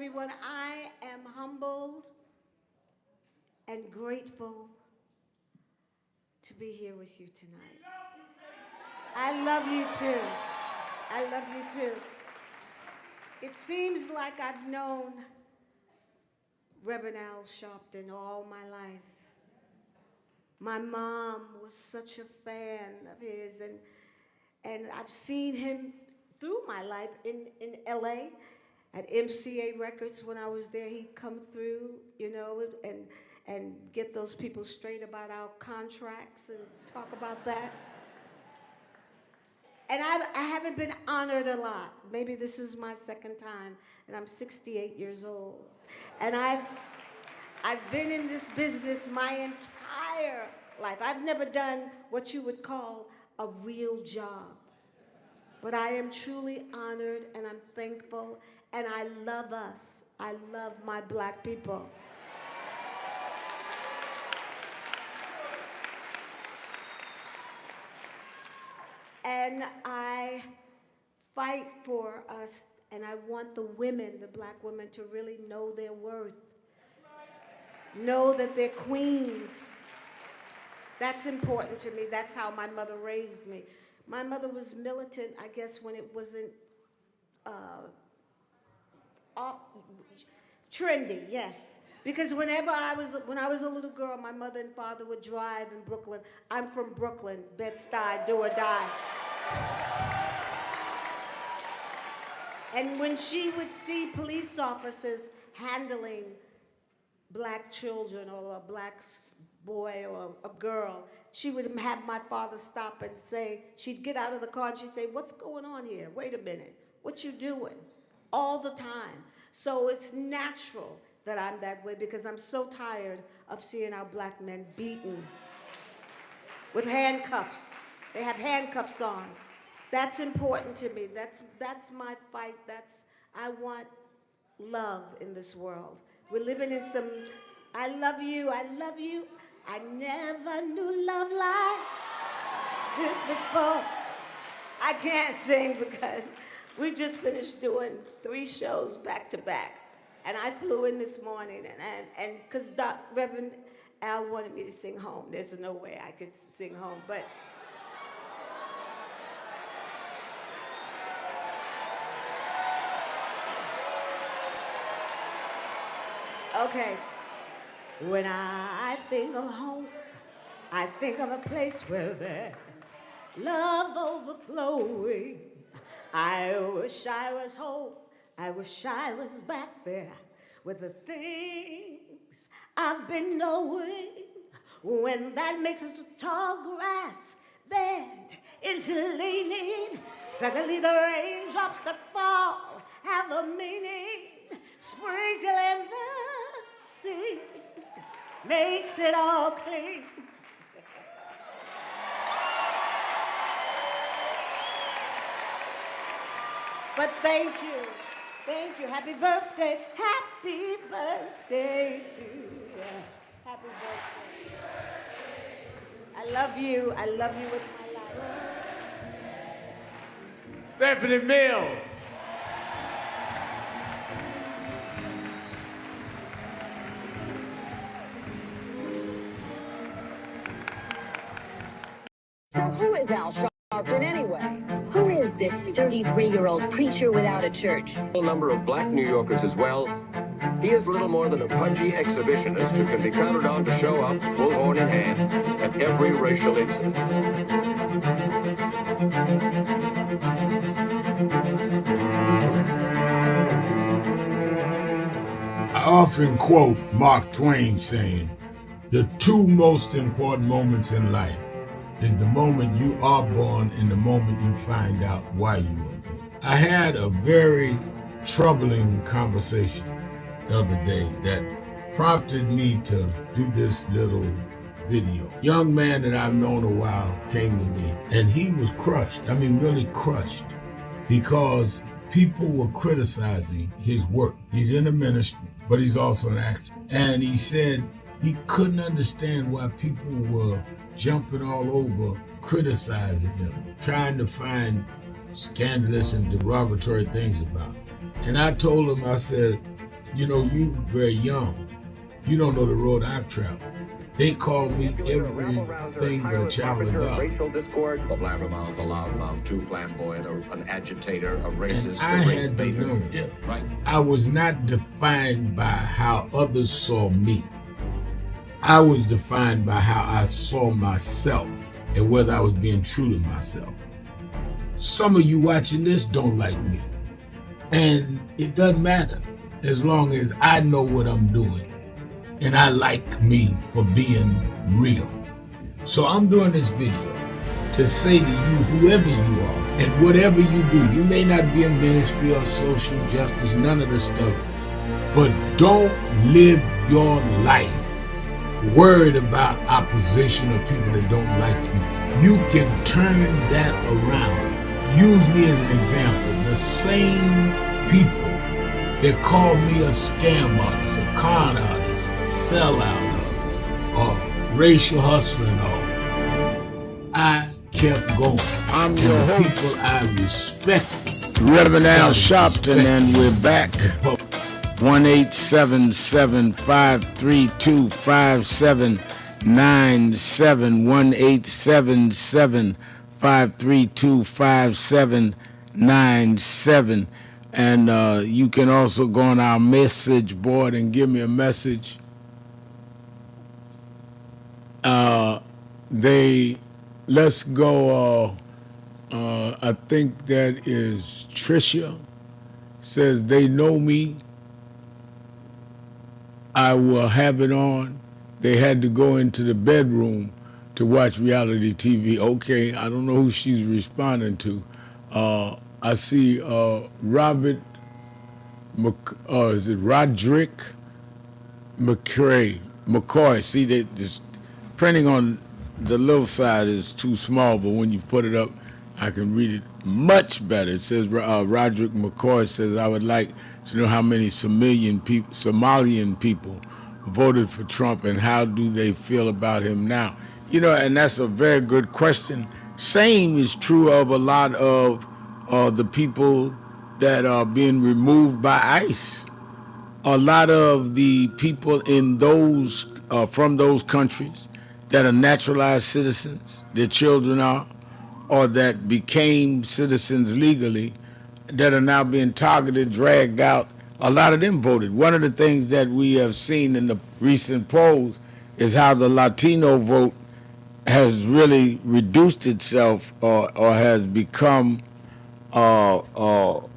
everyone. I am humbled and grateful to be here with you tonight. I love you too. I love you too. It seems like I've known Reverend Al Sharpton all my life. My mom was such a fan of his, and I've seen him through my life in LA at MCA Records. When I was there, he'd come through, you know, and get those people straight about our contracts and talk about that. And I haven't been honored a lot. Maybe this is my second time, and I'm 68 years old. And I've been in this business my entire life. I've never done what you would call a real job. But I am truly honored, and I'm thankful, and I love us. I love my black people. And I fight for us, and I want the women, the black women, to really know their worth. Know that they're queens. That's important to me. That's how my mother raised me. My mother was militant, I guess, when it wasn't trendy, yes. Because when I was a little girl, my mother and father would drive in Brooklyn. I'm from Brooklyn, Bed-Stuy, do or die. And when she would see police officers handling black children or a black boy or a girl, she would have my father stop and say, she'd get out of the car and she'd say, "What's going on here? Wait a minute, what you doing?" All the time. So it's natural that I'm that way, because I'm so tired of seeing our black men beaten with handcuffs. They have handcuffs on. That's important to me. That's my fight. I want love in this world. We're living in some, I love you, I love you. I never knew love like this before. I can't sing because we just finished doing 3 shows back to back. And I flew in this morning, and because Reverend Al wanted me to sing home. There's no way I could sing home, but okay. When I think of home, I think of a place where there's love overflowing. I wish I was home. I wish I was back there with the things I've been knowing. When that makes us tall grass bend into leaning, suddenly the raindrops that fall have a meaning. Sprinkling the sea makes it all clean. But thank you. Thank you. Happy birthday. Happy birthday to you. Happy birthday. I love you. I love you with my life. Stephanie Mills. So who is Al Sharpton anyway? Who is this 33-year-old preacher without a church? A number of black New Yorkers as well. He is little more than a pudgy exhibitionist who can be counted on to show up, bullhorn in hand, at every racial incident. I often quote Mark Twain saying, "The 2 most important moments in life is the moment you are born and the moment you find out why you were born." I had a very troubling conversation the other day that prompted me to do this little video. Young man that I've known a while came to me, and he was crushed. I mean, really crushed, because people were criticizing his work. He's in the ministry, but he's also an actor. And he said he couldn't understand why people were jumping all over, criticizing him, trying to find scandalous and derogatory things about him. And I told him, I said, You know, you very young. You don't know the road I've traveled. They call me everything but a child of God. A blabbermouth, a loudmouth, too flamboyant, an agitator, a racist, I a race had to baiter. learn. Yeah, right. I was not defined by how others saw me. I was defined by how I saw myself and whether I was being true to myself. Some of you watching this don't like me. And it doesn't matter as long as I know what I'm doing. And I like me for being real. So I'm doing this video to say to you, whoever you are, and whatever you do, you may not be in ministry or social justice, none of this stuff, but don't live your life worried about opposition or people that don't like you. You can turn that around. Use me as an example. The same people that call me a scam artist, a con artist, a sellout, or racial hustler and all, I kept going. I'm your people I respect. Reverend Al Sharpton, and we're back. 1-877-532-5797. 1-877-532-5797. And you can also go on our message board and give me a message. Let's go, I think that is Tricia, says they know me. I will have it on. They had to go into the bedroom to watch reality TV. Okay, I don't know who she's responding to. I see Roderick McCoy. See, they just printing on the little side is too small, but when you put it up, I can read it much better. It says Roderick McCoy says, I would like to know how many Somalian people voted for Trump and how do they feel about him now? You know, and that's a very good question. Same is true of a lot of the people that are being removed by ICE. A lot of the people in those from those countries that are naturalized citizens, their children are, or that became citizens legally, that are now being targeted, dragged out, a lot of them voted. One of the things that we have seen in the recent polls is how the Latino vote has really reduced itself or has become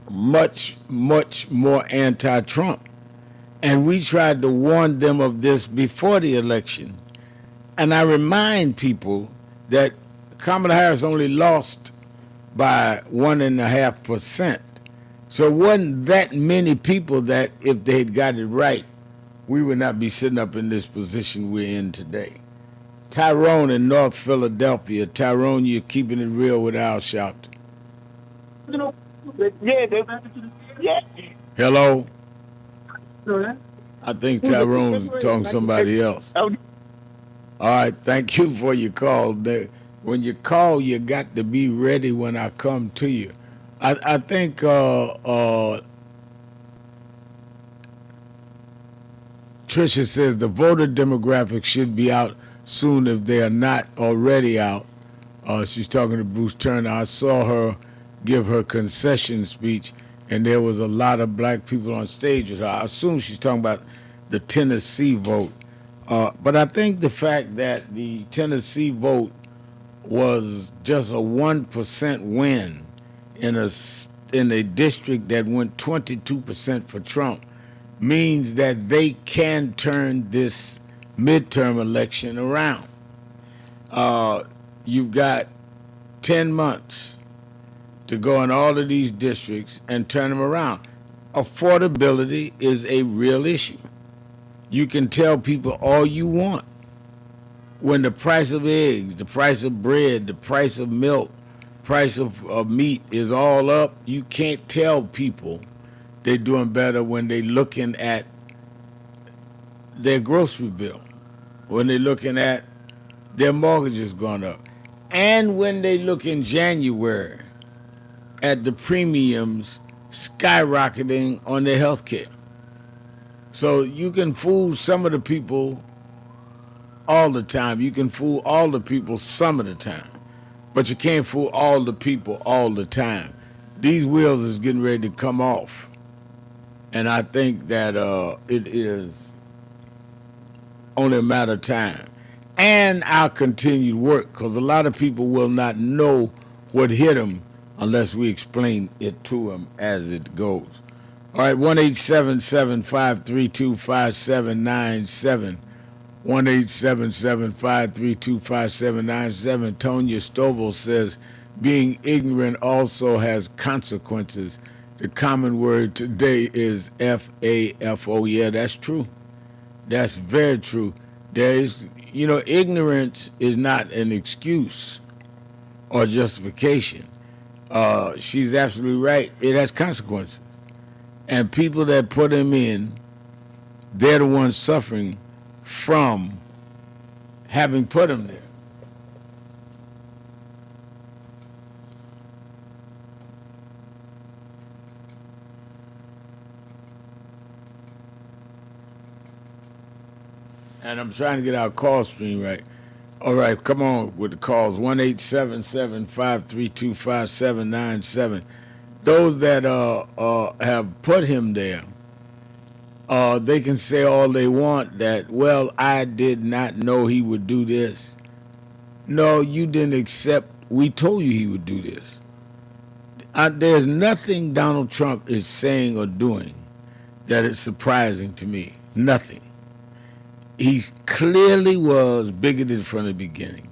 much, much more anti-Trump. And we tried to warn them of this before the election. And I remind people that Kamala Harris only lost by 1.5%. So it wasn't that many people that if they had got it right, we would not be sitting up in this position we're in today. Tyrone in North Philadelphia. Tyrone, you're keeping it real with Al Sharpton. Yeah. Hello? I think Tyrone's talking to somebody else. All right, thank you for your call. When you call, you got to be ready when I come to you. I think Tricia says the voter demographics should be out soon if they are not already out. She's talking to Bruce Turner. I saw her give her concession speech, and there was a lot of black people on stage with her. I assume she's talking about the Tennessee vote. But I think the fact that the Tennessee vote was just a 1% win in a district that went 22% for Trump means that they can turn this midterm election around. You've got 10 months to go in all of these districts and turn them around. Affordability is a real issue. You can tell people all you want. When the price of eggs, the price of bread, the price of milk, price of meat is all up, you can't tell people they're doing better when they're looking at their grocery bill, when they're looking at their mortgages going up, and when they look in January at the premiums skyrocketing on their health care. So you can fool some of the people all the time. You can fool all the people some of the time. But you can't fool all the people all the time. These wheels is getting ready to come off. And I think that it is only a matter of time. And our continued work, because a lot of people will not know what hit them unless we explain it to them as it goes. All right, 1-877-532-5797. 1-877-532-5797. Tonya Stovall says, being ignorant also has consequences. The common word today is FAFO. Yeah, that's true. That's very true. There is, ignorance is not an excuse or justification. She's absolutely right. It has consequences. And people that put them in, they're the ones suffering from having put them there. And I'm trying to get our call stream right. All right, come on with the calls. 1-877-532-5797. Those that have put him there, they can say all they want that, well, I did not know he would do this. No, you didn't accept. We told you he would do this. There's nothing Donald Trump is saying or doing that is surprising to me. Nothing. He clearly was bigoted from the beginning.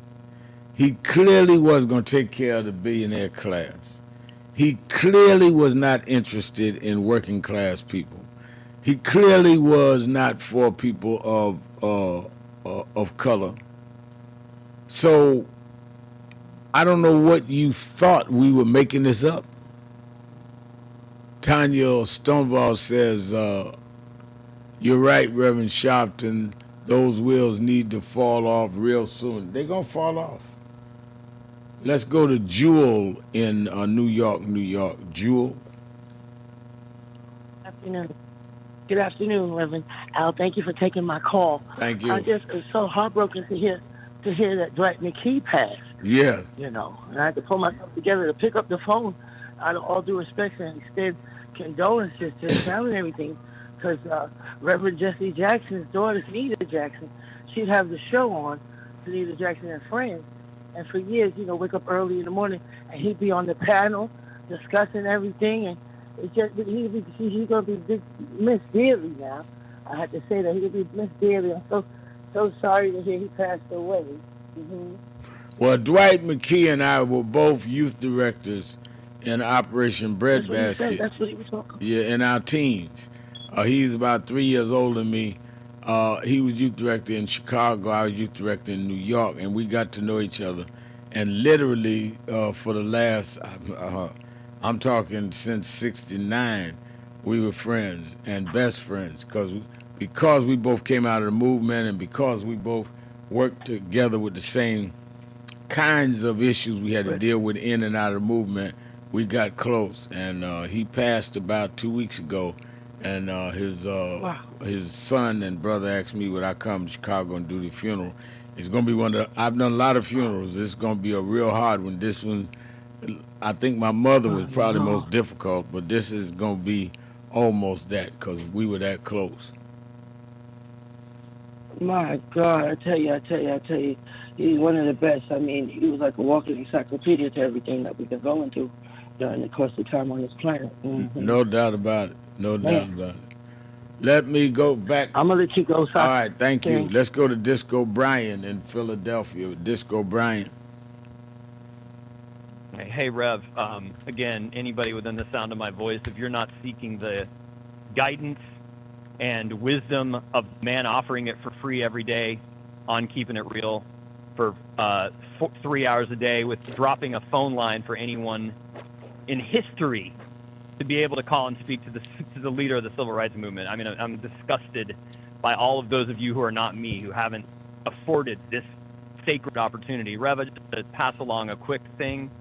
He clearly was going to take care of the billionaire class. He clearly was not interested in working class people. He clearly was not for people of color. So I don't know what you thought we were making this up. Tanya Stonewall says, you're right, Reverend Sharpton. Those wheels need to fall off real soon. They're going to fall off. Let's go to Jewel in New York, New York. Jewel. Afternoon. Good afternoon, Reverend Al. Thank you for taking my call. Thank you. I just was so heartbroken to hear that Dwight McKee passed. Yeah. And I had to pull myself together to pick up the phone out of all due respect and extend condolences to his family and everything. Because Reverend Jesse Jackson's daughter, Nita Jackson, she'd have the show on, Nita Jackson and Friends. And for years, wake up early in the morning and he'd be on the panel discussing everything. And it's just, he's going to be missed dearly now. I had to say that he'll be missed dearly. I'm so sorry to hear he passed away. Mm-hmm. Well, Dwight McKee and I were both youth directors in Operation Breadbasket. That's what he was talking about. Yeah, in our teens. He's about 3 years older than me. He was youth director in Chicago. I was youth director in New York, and we got to know each other. And literally, for the last, I'm talking since '69, we were friends and best friends because we both came out of the movement and because we both worked together with the same kinds of issues we had to deal with in and out of the movement. We got close, and he passed about 2 weeks ago. And his son and brother asked me would I come to Chicago and do the funeral. It's going to be I've done a lot of funerals. This is going to be a real hard one. This one, I think my mother was probably most difficult, but this is going to be almost that because we were that close. My God, I tell you, he's one of the best. I mean, he was like a walking encyclopedia to everything that we've been going through during the course of time on this planet. Mm-hmm. No doubt about it. No doubt about it. Let me go back. I'm going to let you go. All right, thank you. Let's go to Disco Brian in Philadelphia. Disco Brian. Hey, Rev. Again, anybody within the sound of my voice, if you're not seeking the guidance and wisdom of man offering it for free every day on Keeping It Real for 3 hours a day with dropping a phone line for anyone in history to be able to call and speak to the leader of the civil rights movement. I mean, I'm disgusted by all of those of you who are not me, who haven't afforded this sacred opportunity. Rev, just to pass along a quick thing.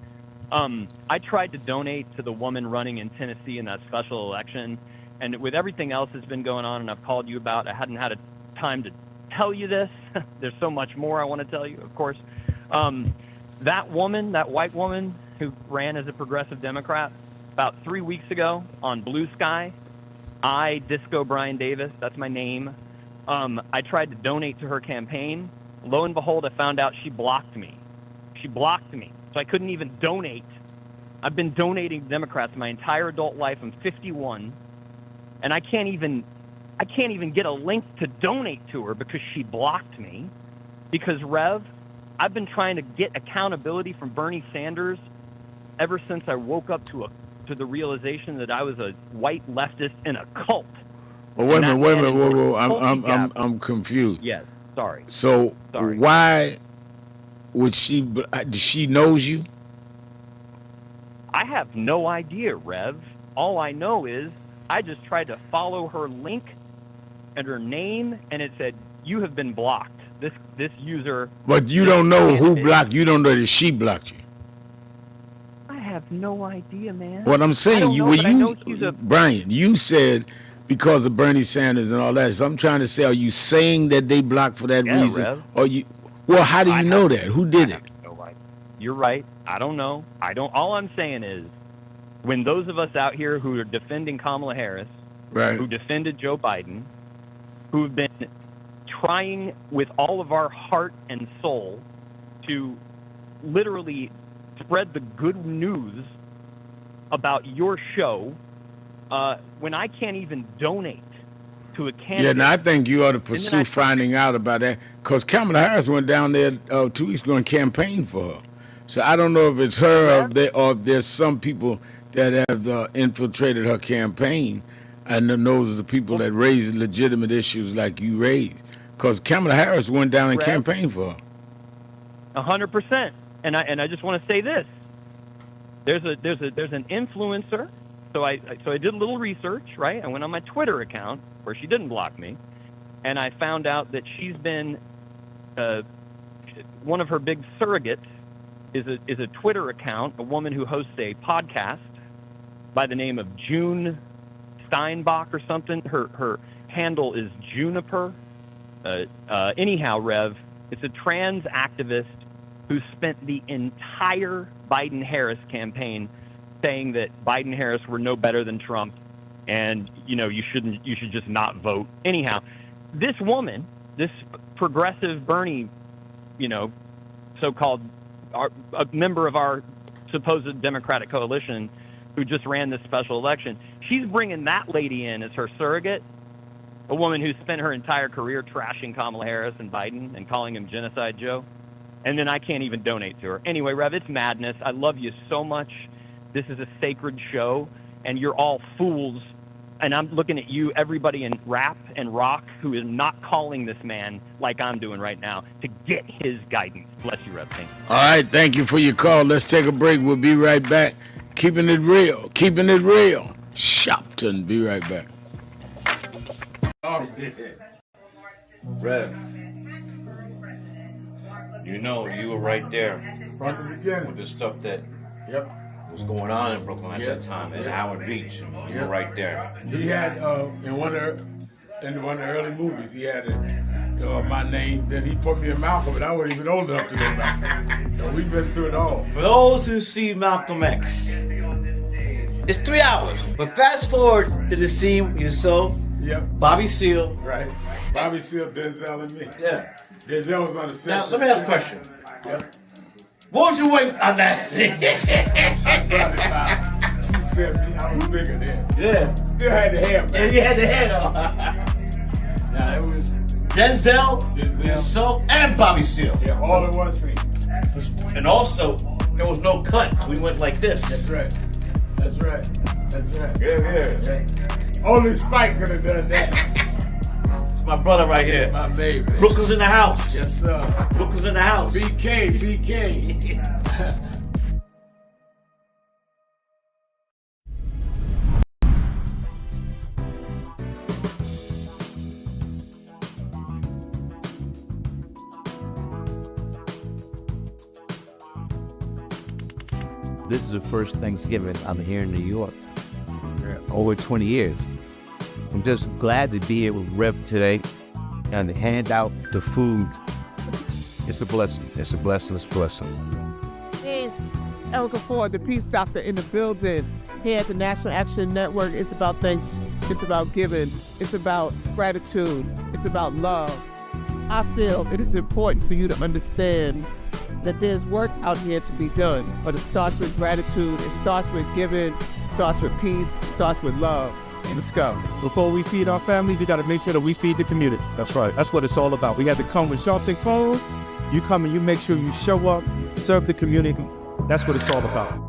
I tried to donate to the woman running in Tennessee in that special election, and with everything else that's been going on and I've called you about, I hadn't had a time to tell you this. There's so much more I want to tell you, of course. That woman, that white woman who ran as a progressive Democrat about 3 weeks ago on Blue Sky, Disco Brian Davis, that's my name. I tried to donate to her campaign. Lo and behold, I found out she blocked me. She blocked me, so I couldn't even donate. I've been donating to Democrats my entire adult life. I'm 51, and I can't even get a link to donate to her because she blocked me. Because, Rev, I've been trying to get accountability from Bernie Sanders ever since I woke up to the realization that I was a white leftist in a cult. Well, wait a minute, whoa. I'm confused. Yes, sorry. So why would she knows you? I have no idea, Rev. All I know is I just tried to follow her link and her name, and it said, you have been blocked. This user... But you don't know who blocked you. Don't know that she blocked you. I have no idea, man. What I'm saying, Brian, you said because of Bernie Sanders and all that. So I'm trying to say, are you saying that they blocked for that reason? Rev. Or you? Well, how do you know that? Who did it? You're right. I don't know. All I'm saying is, when those of us out here who are defending Kamala Harris, right, who defended Joe Biden, who've been trying with all of our heart and soul to literally spread the good news about your show, when I can't even donate to a candidate. Yeah, now I think you ought to pursue finding out about that, because Kamala Harris went down there 2 weeks ago and campaigned for her. So I don't know if it's her or if there's some people that have infiltrated her campaign, and then those are the people that raise legitimate issues like you raised. Because Kamala Harris went down and campaigned for her. 100%. And I just want to say this: there's an influencer. So I did a little research, right? I went on my Twitter account where she didn't block me, and I found out that she's been one of her big surrogates is a Twitter account, a woman who hosts a podcast by the name of June Steinbach or something. Her handle is Juniper. Anyhow, Rev, it's a trans activist who spent the entire Biden-Harris campaign saying that Biden-Harris were no better than Trump, and you should just not vote. Anyhow, this woman, this progressive Bernie, so-called a member of our supposed Democratic coalition who just ran this special election, she's bringing that lady in as her surrogate, a woman who spent her entire career trashing Kamala Harris and Biden and calling him Genocide Joe. And then I can't even donate to her. Anyway, Rev, it's madness. I love you so much. This is a sacred show, and you're all fools. And I'm looking at you, everybody in rap and rock, who is not calling this man like I'm doing right now to get his guidance. Bless you, Rev. Thank you. All right, thank you for your call. Let's take a break. We'll be right back. Keeping it real. Keeping it real. Sharpton. Be right back. Rev, you were right there from the beginning with the stuff that was going on in Brooklyn at that time, at Howard Beach. You were right there. He had in one of the early movies, he had my name. Then he put me in Malcolm, and I wasn't even old enough to know Malcolm. We've been through it all. For those who see Malcolm X, it's 3 hours. But fast forward to the scene yourself. Yep. Bobby Seale. Right. Bobby Seale, Denzel, and me. Yeah. Denzel was on the set. Now, let me ask a question. Yep. What was your weight on that scene? I probably about 270. I was bigger then. Yeah. Still had the hair, man. Yeah, you had the hair on. Now, it was Denzel, yourself, and Bobby Seale. Yeah, all in one scene. And also, there was no cut, so we went like this. That's right. That's right. That's right. Yeah. Only Spike could have done that. It's my brother right here. My baby. Brooklyn's in the house. Yes, sir. Brooklyn's in the house. BK. This is the first Thanksgiving I'm here in New York. Over 20 years. I'm just glad to be here with Rev today and to hand out the food. It's a blessing. It's a blessing. It's a blessing. It's Erica Ford, the Peace Doctor in the building. Here at the National Action Network, it's about thanks, it's about giving, it's about gratitude, it's about love. I feel it is important for you to understand that there's work out here to be done, but it starts with gratitude, it starts with giving, it starts with peace, it starts with love. Let's go. Before we feed our family, we got to make sure that we feed the community. That's right. That's what it's all about. We have to come with Sharpton phones. You come and you make sure you show up, serve the community. That's what it's all about.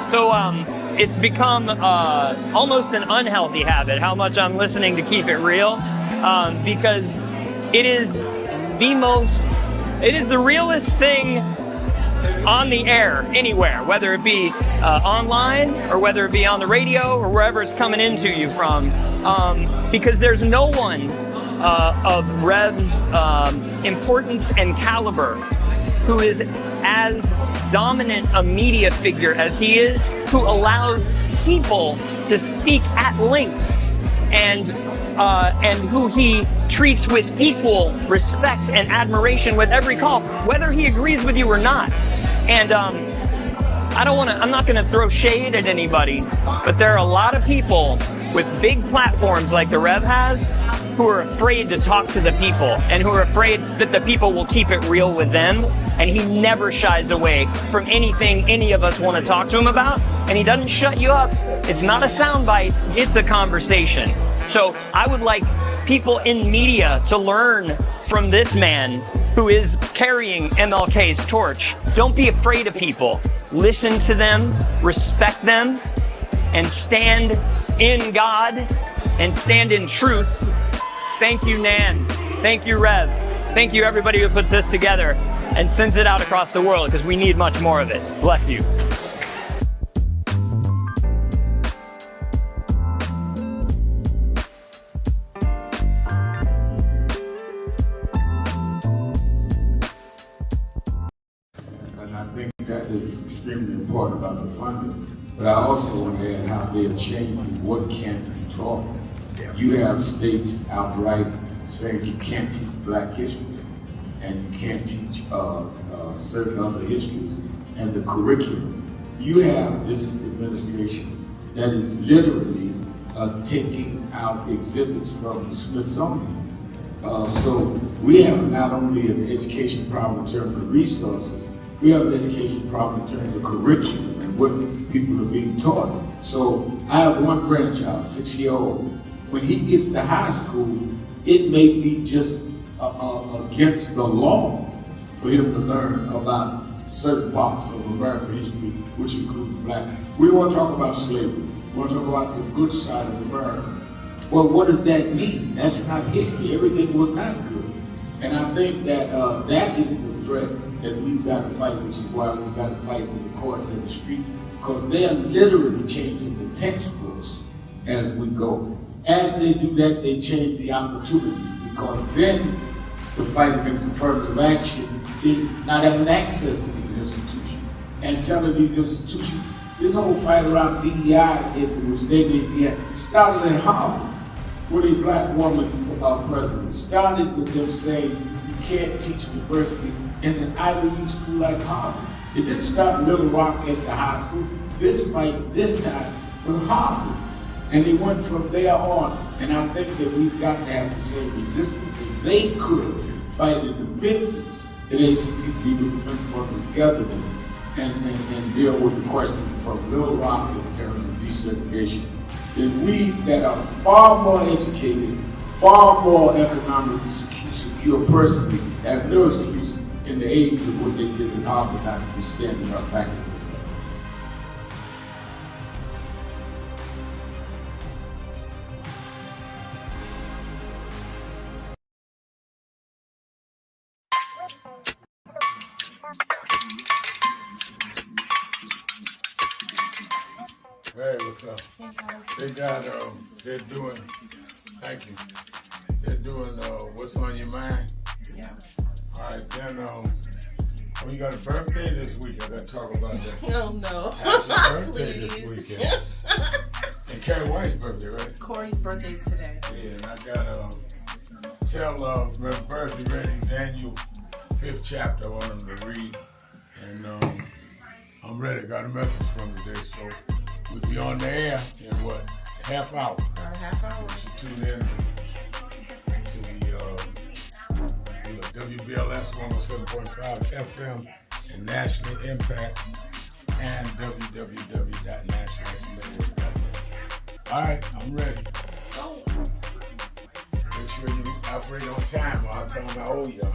So it's become almost an unhealthy habit how much I'm listening to Keep It Real, because it is the realest thing on the air anywhere, whether it be online or whether it be on the radio or wherever it's coming into you from, because there's no one of Rev's importance and caliber who is as dominant a media figure as he is, who allows people to speak at length, and who he treats with equal respect and admiration with every call, whether he agrees with you or not. And I'm not gonna throw shade at anybody, but there are a lot of people with big platforms like the Rev has who are afraid to talk to the people and who are afraid that the people will keep it real with them. And he never shies away from anything any of us want to talk to him about. And he doesn't shut you up. It's not a soundbite, it's a conversation. So I would like people in media to learn from this man who is carrying MLK's torch. Don't be afraid of people. Listen to them, respect them, and stand in God and stand in truth. Thank you, Nan. Thank you, Rev. Thank you, everybody who puts this together and sends it out across the world, because we need much more of it. Bless you. And I think that is extremely important about the funding. But I also want to add how they're changing what can be taught. You have states outright saying you can't teach Black history and you can't teach certain other histories and the curriculum. You have this administration that is literally taking out exhibits from the Smithsonian. So we have not only an education problem in terms of resources, we have an education problem in terms of curriculum and what people are being taught. So I have one grandchild, 6-year-old. When he gets to high school, it may be just against the law for him to learn about certain parts of American history, which includes Blacks. We don't want to talk about slavery. We want to talk about the good side of America. Well, what does that mean? That's not history. Everything was not good. And I think that that is the threat that we've got to fight, which is why we've got to fight with the courts and the streets, because they're literally changing the textbooks as we go. As they do that, they change the opportunities, because then the fight against affirmative action is not having access to these institutions and telling these institutions, this whole fight around DEI, which they did, started in Harvard with a Black woman president. Started with them saying you can't teach diversity in an Ivy League school like Harvard. It didn't start in Little Rock at the high school. This fight, this time, was Harvard. And they went from there on. And I think that we've got to have the same resistance. If they could fight in the 50s, the ACP Defense Fund together and deal with the question from Little Rock in terms of desegregation, then we that are far more educated, far more economically secure personally, have no excuse in the age of what they did in Harvard not to be standing up back in the South. Hey, what's up? They got, they're doing, thank you. They're doing, what's on your mind? Yeah. All right, then, Oh, you got a birthday this week. I got to talk about that. Oh, no. Happy birthday this Please. weekend. And Carrie White's birthday, right? Corey's birthday is today. Yeah, and I got to tell Reverend Bird to read Daniel 5th chapter. I want him to read. And I'm ready. Got a message from today, so we'll be on the air in what? Half hour. About a half hour. You should tune in to the WBLS 107.5 FM and National Impact and www.nationalnetwork.net. All right, I'm ready. Go. Make sure you operate on time or I'll tell them how old you are.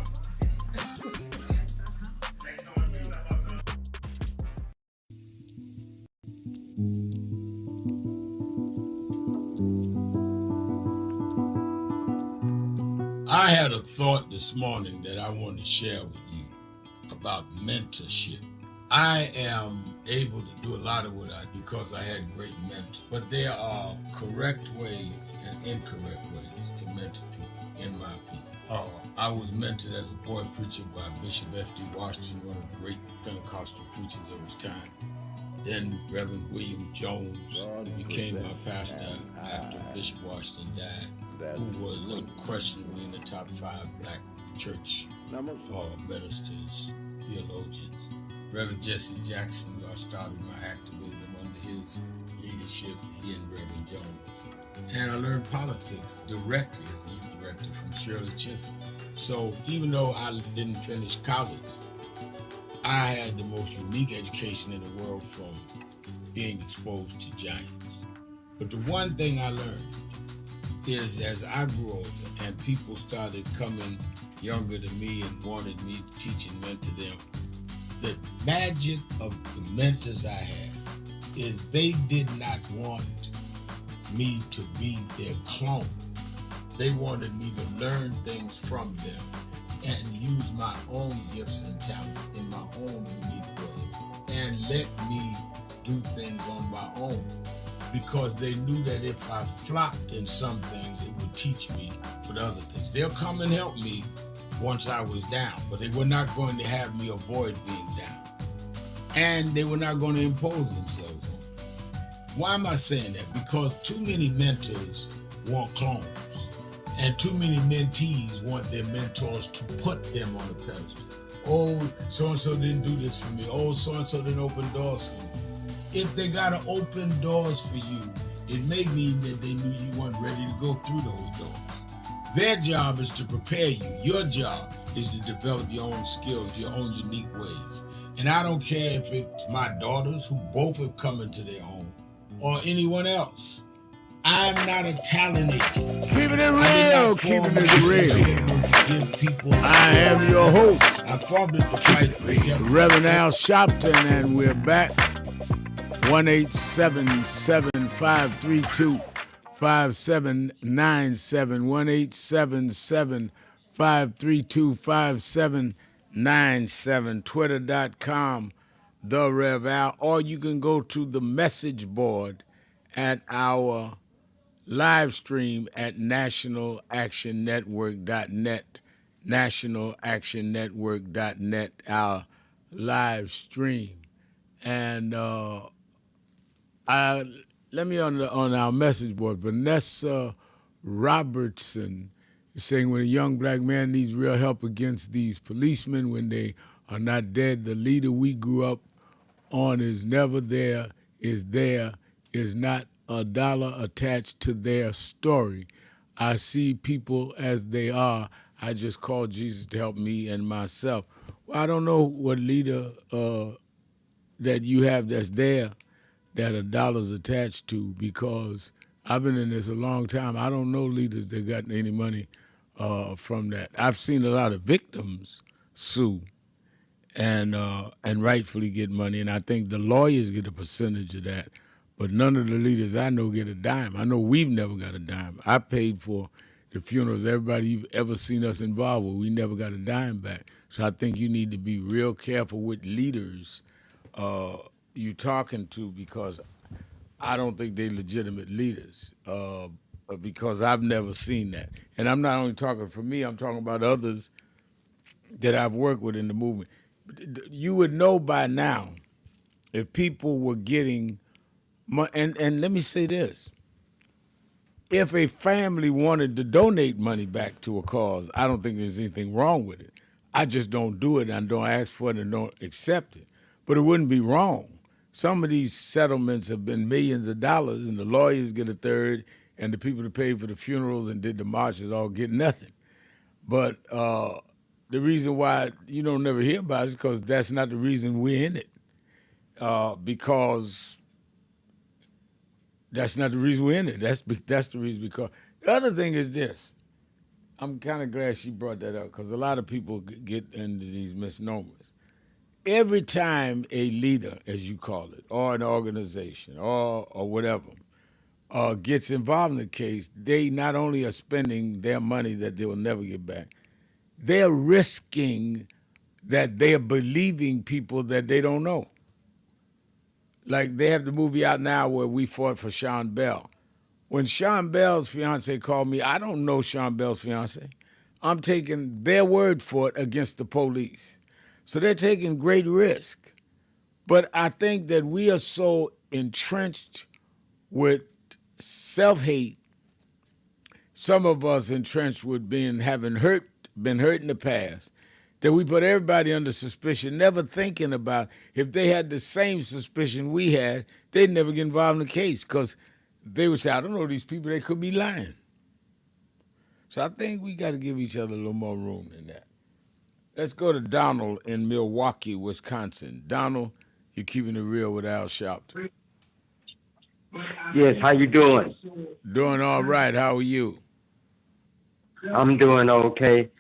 I had a thought this morning that I wanted to share with you about mentorship. I am able to do a lot of what I do because I had great mentors, but there are correct ways and incorrect ways to mentor people, in my opinion. I was mentored as a boy preacher by Bishop F.D. Washington, one of the great Pentecostal preachers of his time. Then Reverend William Jones, who became my pastor after Bishop Washington died, who was unquestionably in the top 5 black church ministers, theologians. Reverend Jesse Jackson, who I started my activism under his leadership, he and Reverend Jones. And I learned politics directly as a youth director from Shirley Chisholm. So even though I didn't finish college, I had the most unique education in the world from being exposed to giants. But the one thing I learned is as I grew older and people started coming younger than me and wanted me to teach and mentor them, the magic of the mentors I had is they did not want me to be their clone. They wanted me to learn things from them and use my own gifts and talent in my own unique way and let me do things on my own, because they knew that if I flopped in some things, it would teach me for the other things. They'll come and help me once I was down, but they were not going to have me avoid being down. And they were not going to impose themselves on me. Why am I saying that? Because too many mentors want clones, and too many mentees want their mentors to put them on a pedestal. Oh, so-and-so didn't do this for me. Oh, so-and-so didn't open doors for me. If they got to open doors for you, it may mean that they knew you weren't ready to go through those doors. Their job is to prepare you. Your job is to develop your own skills, your own unique ways. And I don't care if it's my daughters, who both have come into their own, or anyone else. I'm not a talent agent. Keeping it real, keeping it real. I am your host, I formed it to fight for justice. Reverend Al Sharpton, and we're back. 1-877-532-5797. 1-877-532-5797. Twitter.com, The Rev Al. Or you can go to the message board at our live stream at nationalactionnetwork.net. Nationalactionnetwork.net, our live stream. And let me on our message board. Vanessa Robertson is saying, when a young black man needs real help against these policemen when they are not dead, the leader we grew up on is never there, is not a dollar attached to their story. I see people as they are. I just call Jesus to help me and myself. Well, I don't know what leader that you have that's there that a dollar's attached to, because I've been in this a long time. I don't know leaders that got any money from that. I've seen a lot of victims sue and rightfully get money, and I think the lawyers get a percentage of that, but none of the leaders I know get a dime. I know we've never got a dime. I paid for the funerals everybody you've ever seen us involved with. We never got a dime back. So I think you need to be real careful with leaders you talking to, because I don't think they're legitimate leaders, because I've never seen that. And I'm not only talking for me, I'm talking about others that I've worked with in the movement. you would know by now if people were getting money. And let me say this. If a family wanted to donate money back to a cause, I don't think there's anything wrong with it. I just don't do it and don't ask for it and don't accept it. But it wouldn't be wrong. Some of these settlements have been millions of dollars, and the lawyers get a third, and the people that paid for the funerals and did the marches all get nothing. But the reason why you don't never hear about it is because that's not the reason we're in it. Because that's not the reason we're in it. That's the reason. Because the other thing is this. I'm kind of glad she brought that up because a lot of people get into these misnomers. Every time a leader, as you call it, or an organization or whatever, gets involved in the case, they not only are spending their money that they will never get back, they're risking that they're believing people that they don't know. Like they have the movie out now where we fought for Sean Bell. When Sean Bell's fiance called me, I don't know Sean Bell's fiance. I'm taking their word for it against the police. So they're taking great risk. But I think that we are so entrenched with self-hate, some of us entrenched with been hurt in the past, that we put everybody under suspicion, never thinking about if they had the same suspicion we had, they'd never get involved in the case because they would say, I don't know these people, they could be lying. So I think we got to give each other a little more room than that. Let's go to Donald in Milwaukee, Wisconsin. Donald, you're keeping it real with Al Sharpton. Yes, how you doing? Doing all right. How are you? I'm doing okay.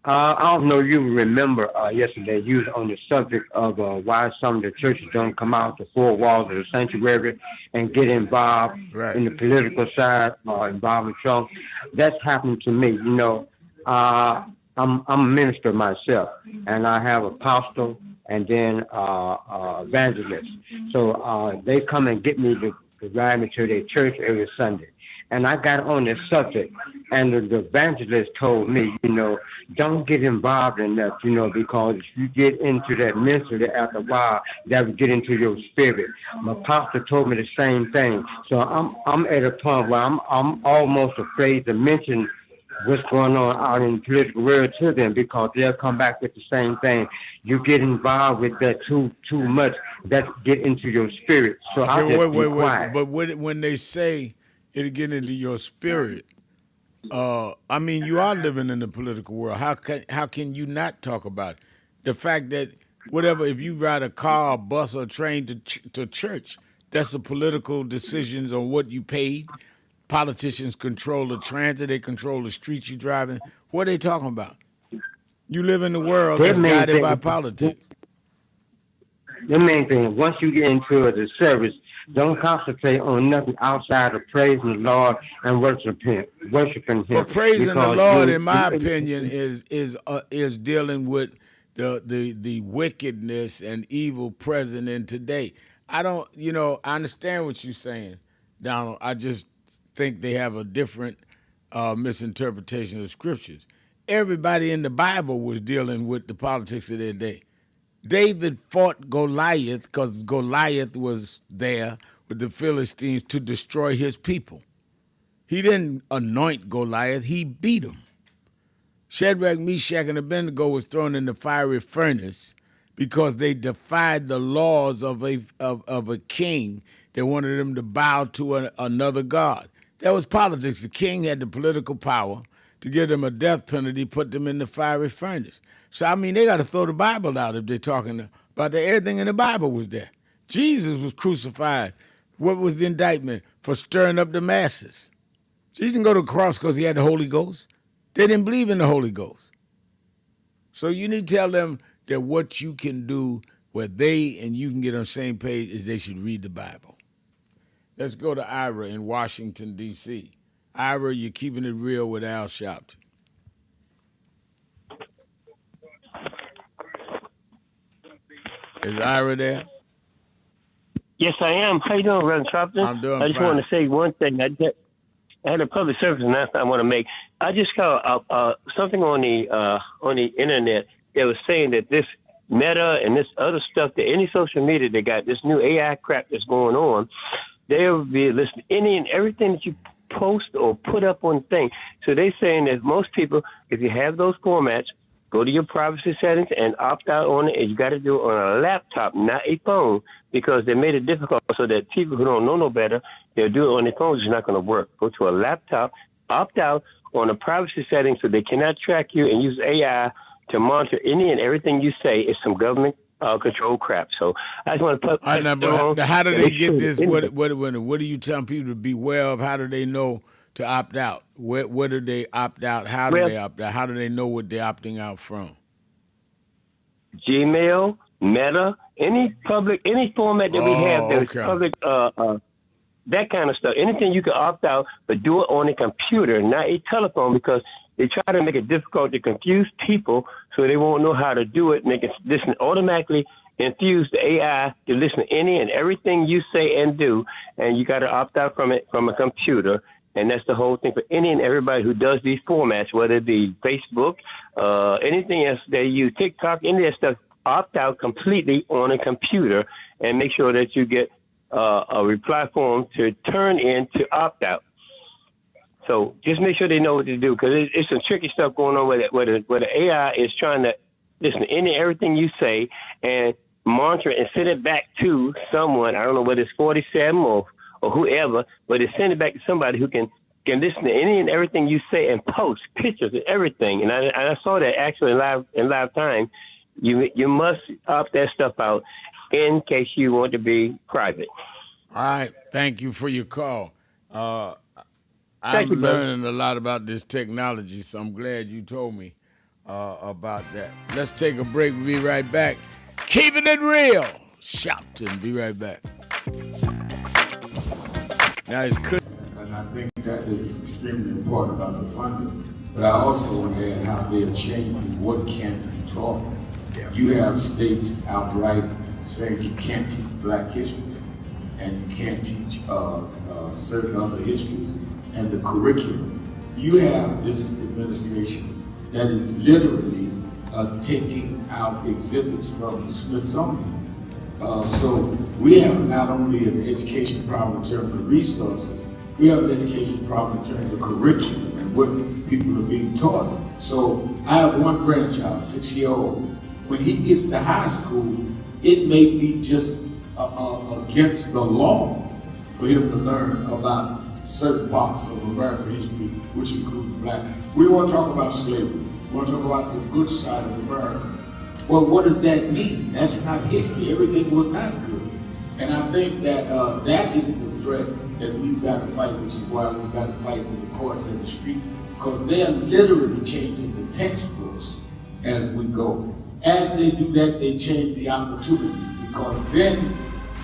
I don't know if you remember yesterday, you was on the subject of why some of the churches don't come out the four walls of the sanctuary and get involved in the political side, involved with Trump. That's happened to me. You know, I'm a minister myself, and I have apostle and then evangelist. So they come and get me to ride me to their church every Sunday. And I got on this subject, and the evangelist told me, you know, don't get involved in that, you know, because if you get into that mentally after a while, that will get into your spirit. My pastor told me the same thing. So I'm at a point where I'm almost afraid to mention what's going on out in the political world to them because they'll come back with the same thing. You get involved with that too much, that get into your spirit. So I just be quiet. But when they say it'll get into your spirit, I mean, you are living in the political world. How can you not talk about it? The fact that whatever, if you ride a car, a bus, or a train to church, that's the political decisions on what you paid. Politicians control the transit. They control the streets you drive in. What are they talking about? You live in the world that's guided by politics. The main thing, once you get into the service, don't concentrate on nothing outside of praising the Lord and worshiping Him. Well, praising the Lord, in my opinion, is dealing with the wickedness and evil present in today. I understand what you're saying, Donald. I just think they have a different misinterpretation of scriptures. Everybody in the Bible was dealing with the politics of their day. David fought Goliath because Goliath was there with the Philistines to destroy his people. He didn't anoint Goliath, he beat him. Shadrach, Meshach, and Abednego was thrown in the fiery furnace because they defied the laws of a king that wanted them to bow to another god. That was politics. The king had the political power to give them a death penalty, put them in the fiery furnace. So, I mean, they got to throw the Bible out if they're talking about everything in the Bible was there. Jesus was crucified. What was the indictment? For stirring up the masses. Jesus didn't go to the cross because he had the Holy Ghost. They didn't believe in the Holy Ghost. So you need to tell them that what you can do where they and you can get on the same page is they should read the Bible. Let's go to Ira in Washington, D.C. Ira, you're keeping it real with Al Sharpton. Is Ira there? Yes, I am. How you doing, Reverend Sharpton? I'm doing I just fine. want to say one thing. I had a public service announcement I want to make. I just got something on the internet that was saying that this Meta and this other stuff, that any social media, they got this new AI crap that's going on. They'll be listening to any and everything that you post or put up on thing. So they're saying that most people, if you have those formats, go to your privacy settings and opt out on it. And you got to do it on a laptop, not a phone, because they made it difficult so that people who don't know no better, they'll do it on their phones. It's not going to work. Go to a laptop, opt out on the privacy settings so they cannot track you, and use AI to monitor any and everything you say. Is some government control crap. So I just want to put. How do they get this? What are you telling people to beware of? How do they know to opt out? What do they opt out? How do they opt out? How do they know what they're opting out from? Gmail, Meta, any format that we have that is public, that kind of stuff. Anything you can opt out, but do it on a computer, not a telephone, because they try to make it difficult to confuse people so they won't know how to do it. Make it listen automatically, infuse the AI to listen to any and everything you say and do, and you got to opt out from it from a computer. And that's the whole thing for any and everybody who does these formats, whether it be Facebook, anything else they use, TikTok, any of that stuff. Opt out completely on a computer and make sure that you get a reply form to turn in to opt out. So just make sure they know what to do, because it's some tricky stuff going on where the AI is trying to listen to any everything you say and monitor it and send it back to someone. I don't know whether it's 47 or whoever, but it's send it back to somebody who can listen to any and everything you say and post pictures and everything. And I saw that actually in live time. You must opt that stuff out in case you want to be private. All right. Thank you for your call. I'm learning a lot about this technology, so I'm glad you told me about that. Let's take a break. We'll be right back. Keeping it real. Sharpton. Be right back. Now it's clear. And I think that is extremely important about the funding. But I also want to add how they're changing what can be taught. You have states outright saying you can't teach Black history and you can't teach certain other histories and the curriculum. You have this administration that is literally taking out exhibits from the Smithsonian. So we have not only an education problem in terms of resources, we have an education problem in terms of curriculum and what people are being taught. So I have one grandchild, 6-year-old. When he gets to high school, it may be just against the law for him to learn about certain parts of American history, which includes Blacks. We don't want to talk about slavery. We want to talk about the good side of America. Well, what does that mean? That's not history. Everything was not good. And I think that that is the threat that we've got to fight, which is why we've got to fight with the courts and the streets, because they're literally changing the textbooks as we go. As they do that, they change the opportunities, because then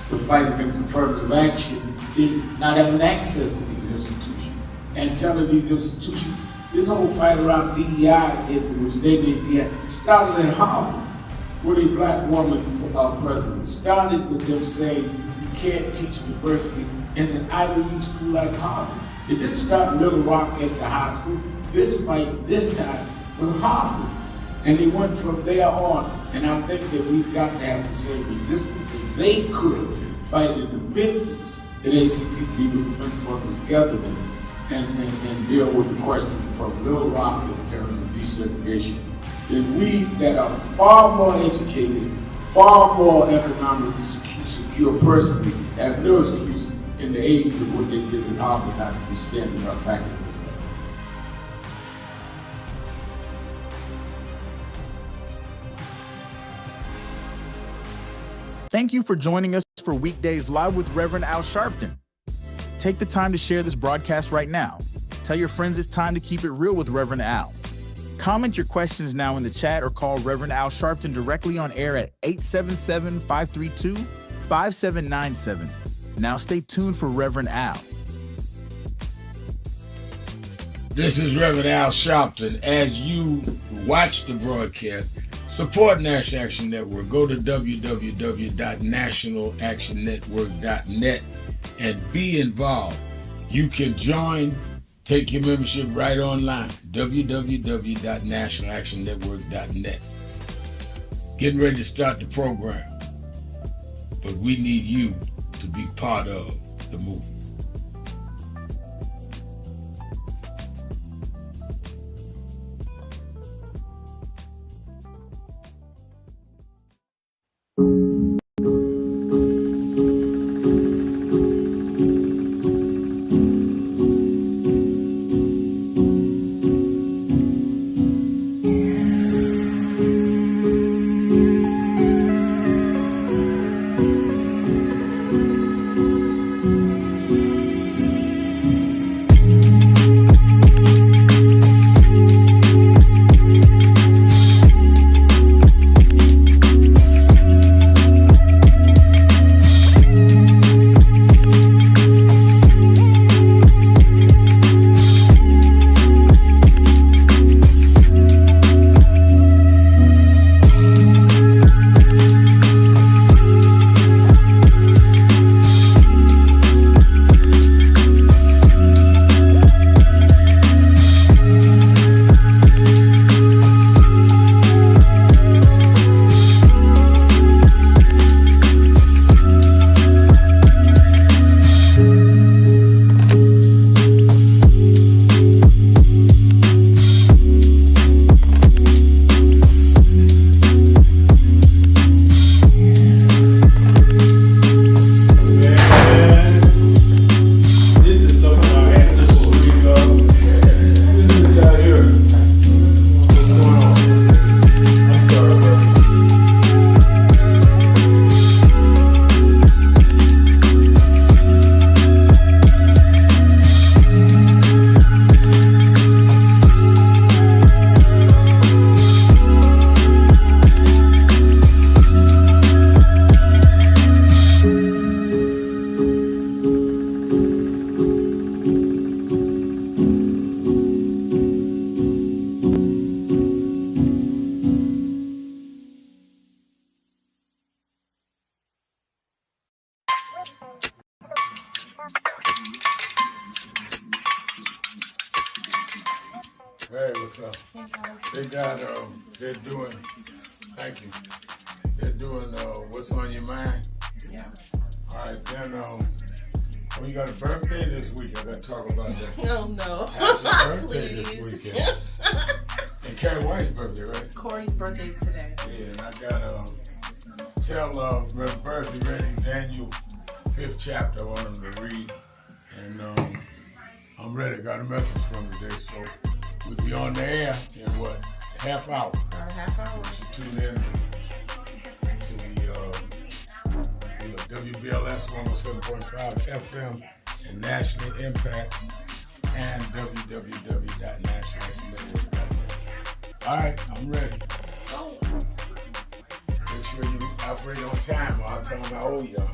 the fight against affirmative action is not having access to these institutions and telling these institutions, this whole fight around DEI, which they did, started at Harvard with a Black woman president. Started with them saying you can't teach diversity in an Ivy League school like Harvard. It didn't start in Little Rock at the high school. This fight, this time, was Harvard. And they went from there on. And I think that we've got to have the same resistance. If they could fight in the 50s, the ACP would put them together and deal with the question from Little Rock in terms of desegregation. Then we that are far more educated, far more economically secure personally, have no excuse in the age of what they did in Harvard not to be standing up back in this. Thank you for joining us for Weekdays Live with Reverend Al Sharpton. Take the time to share this broadcast right now. Tell your friends it's time to keep it real with Reverend Al. Comment your questions now in the chat or call Reverend Al Sharpton directly on air at 877-532-5797. Now stay tuned for Reverend Al. This is Reverend Al Sharpton. As you watch the broadcast, support National Action Network. Go to www.nationalactionnetwork.net and be involved. You can join, take your membership right online, www.nationalactionnetwork.net. getting ready to start the program. But we need you to be part of the movement. Hey, what's up? They're doing, thank you. They're doing What's on Your Mind? Yeah. All right, then, we got a birthday this week. I got to talk about that. Oh, no. Happy birthday this weekend. And Carrie White's birthday, right? Corey's birthday is today. Yeah, and I got to tell Reverend Bird be ready Daniel 5th chapter I want him to read. And I'm ready. Got a message from today, so we'll be on the air in what? Half hour. About a half hour. You should tune in to the WBLS 107.5 FM and National Impact and www.nationalnetwork.net. All right, I'm ready. Oh. Make sure you operate on time or I'll tell them how old you are.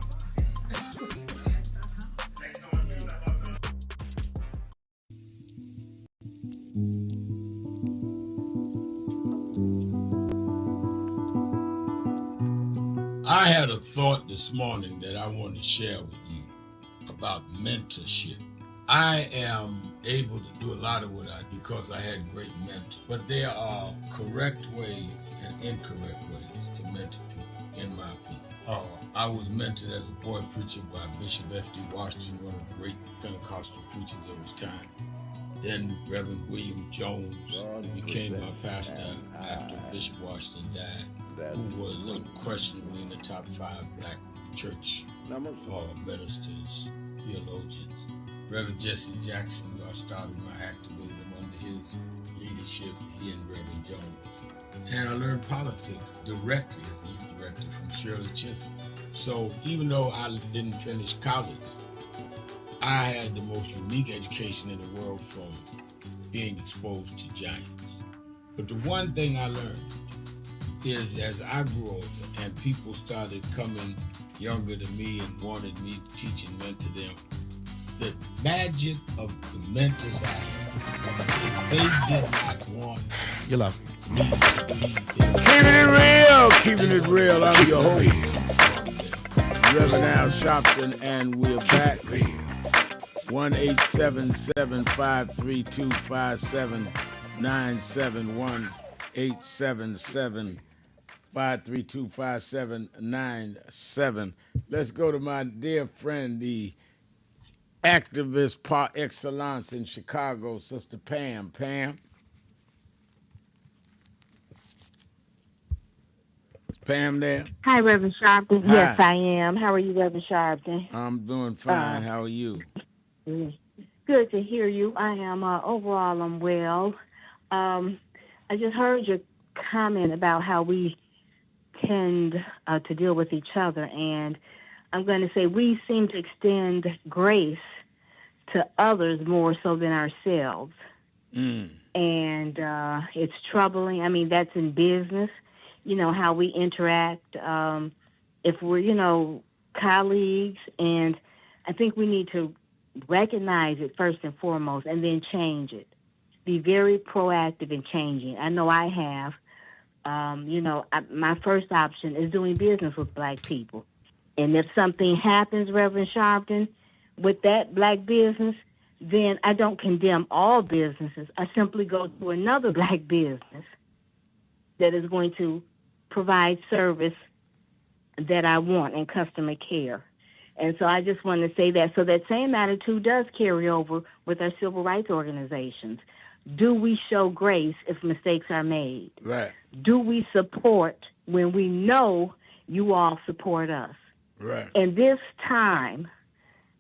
I had a thought this morning that I wanted to share with you about mentorship. I am able to do a lot of what I do because I had great mentors, but there are correct ways and incorrect ways to mentor people, in my opinion. I was mentored as a boy preacher by Bishop F.D. Washington, one of the great Pentecostal preachers of his time. Then Reverend William Jones, who became my pastor after Bishop Washington died, who was unquestionably in the top 5 black church ministers, theologians. Reverend Jesse Jackson, who I started my activism under his leadership, he and Reverend Jones. And I learned politics directly as a youth director from Shirley Chisholm. So even though I didn't finish college, I had the most unique education in the world from being exposed to giants. But the one thing I learned is as I grew older and people started coming younger than me and wanted me to teach and mentor them, the magic of the mentors I had, if they did not want you love me to keeping it real. I'm your host, Reverend Al Sharpton, and we're back. 1-877-532-5797, 1-877 532-5797. Let's go to my dear friend, the activist par excellence in Chicago, Sister Pam. Pam? Is Pam there? Hi, Reverend Sharpton. Hi. Yes, I am. How are you, Reverend Sharpton? I'm doing fine. How are you? Good to hear you. I am, overall, I'm well. I just heard your comment about how we tend to deal with each other, and I'm going to say we seem to extend grace to others more so than ourselves. And it's troubling. I mean, that's in business, you know, how we interact. If we're, you know, colleagues, and I think we need to recognize it first and foremost and then change it. Be very proactive in changing. I know I have. You know, my first option is doing business with black people. And if something happens, Reverend Sharpton, with that black business, then I don't condemn all businesses. I simply go to another black business that is going to provide service that I want and customer care. And so I just want to say that. So that same attitude does carry over with our civil rights organizations. Do we show grace if mistakes are made? Right. Do we support when we know you all support us? Right. And this time,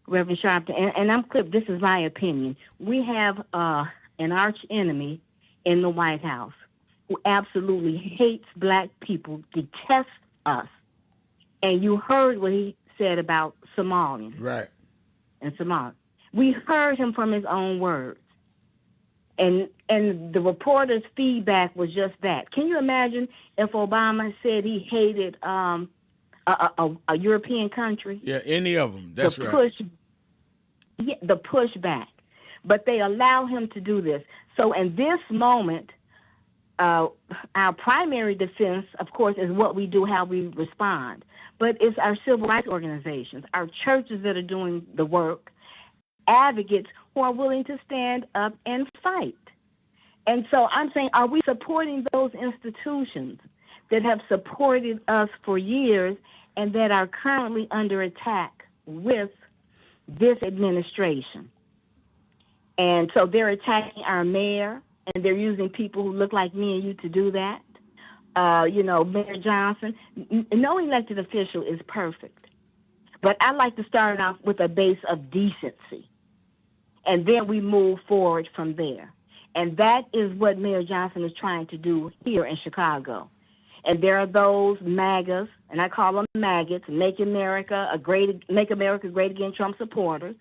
Reverend Sharpton, and I'm clear, this is my opinion, we have an arch enemy in the White House who absolutely hates black people, detests us. And you heard what he said about Somalians. Right. And Somalia. We heard him from his own words. And the reporter's feedback was just that. Can you imagine if Obama said he hated a European country? Yeah, any of them. That's the right. The pushback. But they allow him to do this. So in this moment, our primary defense, of course, is what we do, how we respond. But it's our civil rights organizations, our churches that are doing the work, advocates who are willing to stand up and fight. And so I'm saying, are we supporting those institutions that have supported us for years and that are currently under attack with this administration? And so they're attacking our mayor, and they're using people who look like me and you to do that. You know, Mayor Johnson, no elected official is perfect. But I like to start off with a base of decency. And then we move forward from there. And that is what Mayor Johnson is trying to do here in Chicago. And there are those MAGAs, and I call them maggots, Make America Great Again Trump supporters.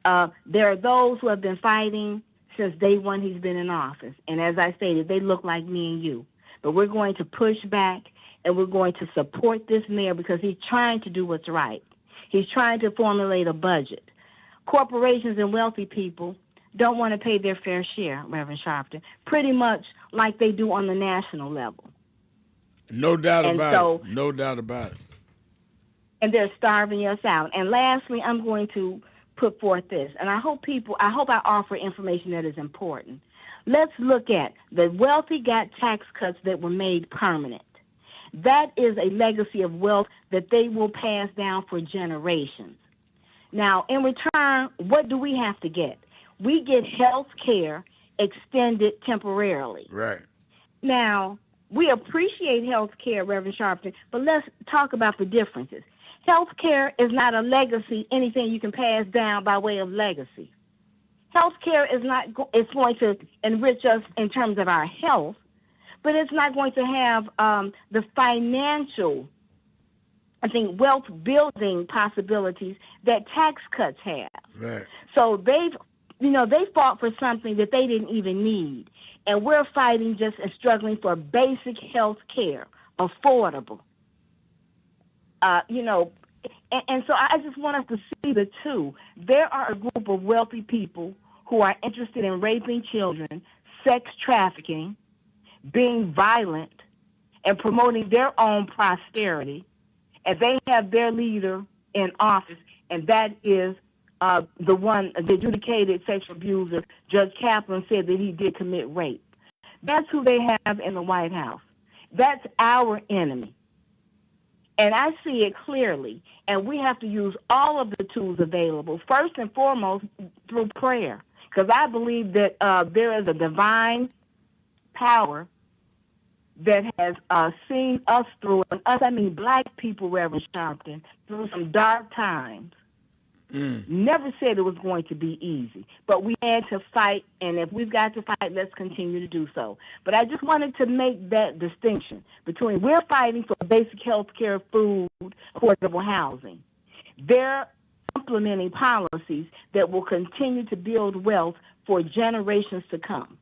There are those who have been fighting since day one he's been in office. And as I stated, they look like me and you. But we're going to push back, and we're going to support this mayor because he's trying to do what's right. He's trying to formulate a budget. Corporations and wealthy people don't want to pay their fair share, Reverend Sharpton, pretty much like they do on the national level. No doubt about it. No doubt about it. And they're starving us out. And lastly, I'm going to put forth this, and I hope I offer information that is important. Let's look at the wealthy got tax cuts that were made permanent. That is a legacy of wealth that they will pass down for generations. Now, in return, what do we have to get? We get health care extended temporarily. Right. Now, we appreciate health care, Reverend Sharpton, but let's talk about the differences. Health care is not a legacy, anything you can pass down by way of legacy. Health care is it's going to enrich us in terms of our health, but it's not going to have the financial, I think, wealth building possibilities that tax cuts have. Right. So they fought for something that they didn't even need. And we're fighting just and struggling for basic health care, affordable. And so I just want us to see the two. There are a group of wealthy people who are interested in raping children, sex trafficking, being violent, and promoting their own prosperity. And they have their leader in office, and that is the adjudicated sexual abuser. Judge Kaplan said that he did commit rape. That's who they have in the White House. That's our enemy. And I see it clearly. And we have to use all of the tools available, first and foremost through prayer. Because I believe that there is a divine power that has seen us through, and us, I mean black people, Reverend Sharpton, through some dark times. Never said it was going to be easy, but we had to fight, and if we've got to fight, let's continue to do so. But I just wanted to make that distinction between we're fighting for basic health care, food, affordable housing. They're implementing policies that will continue to build wealth for generations to come.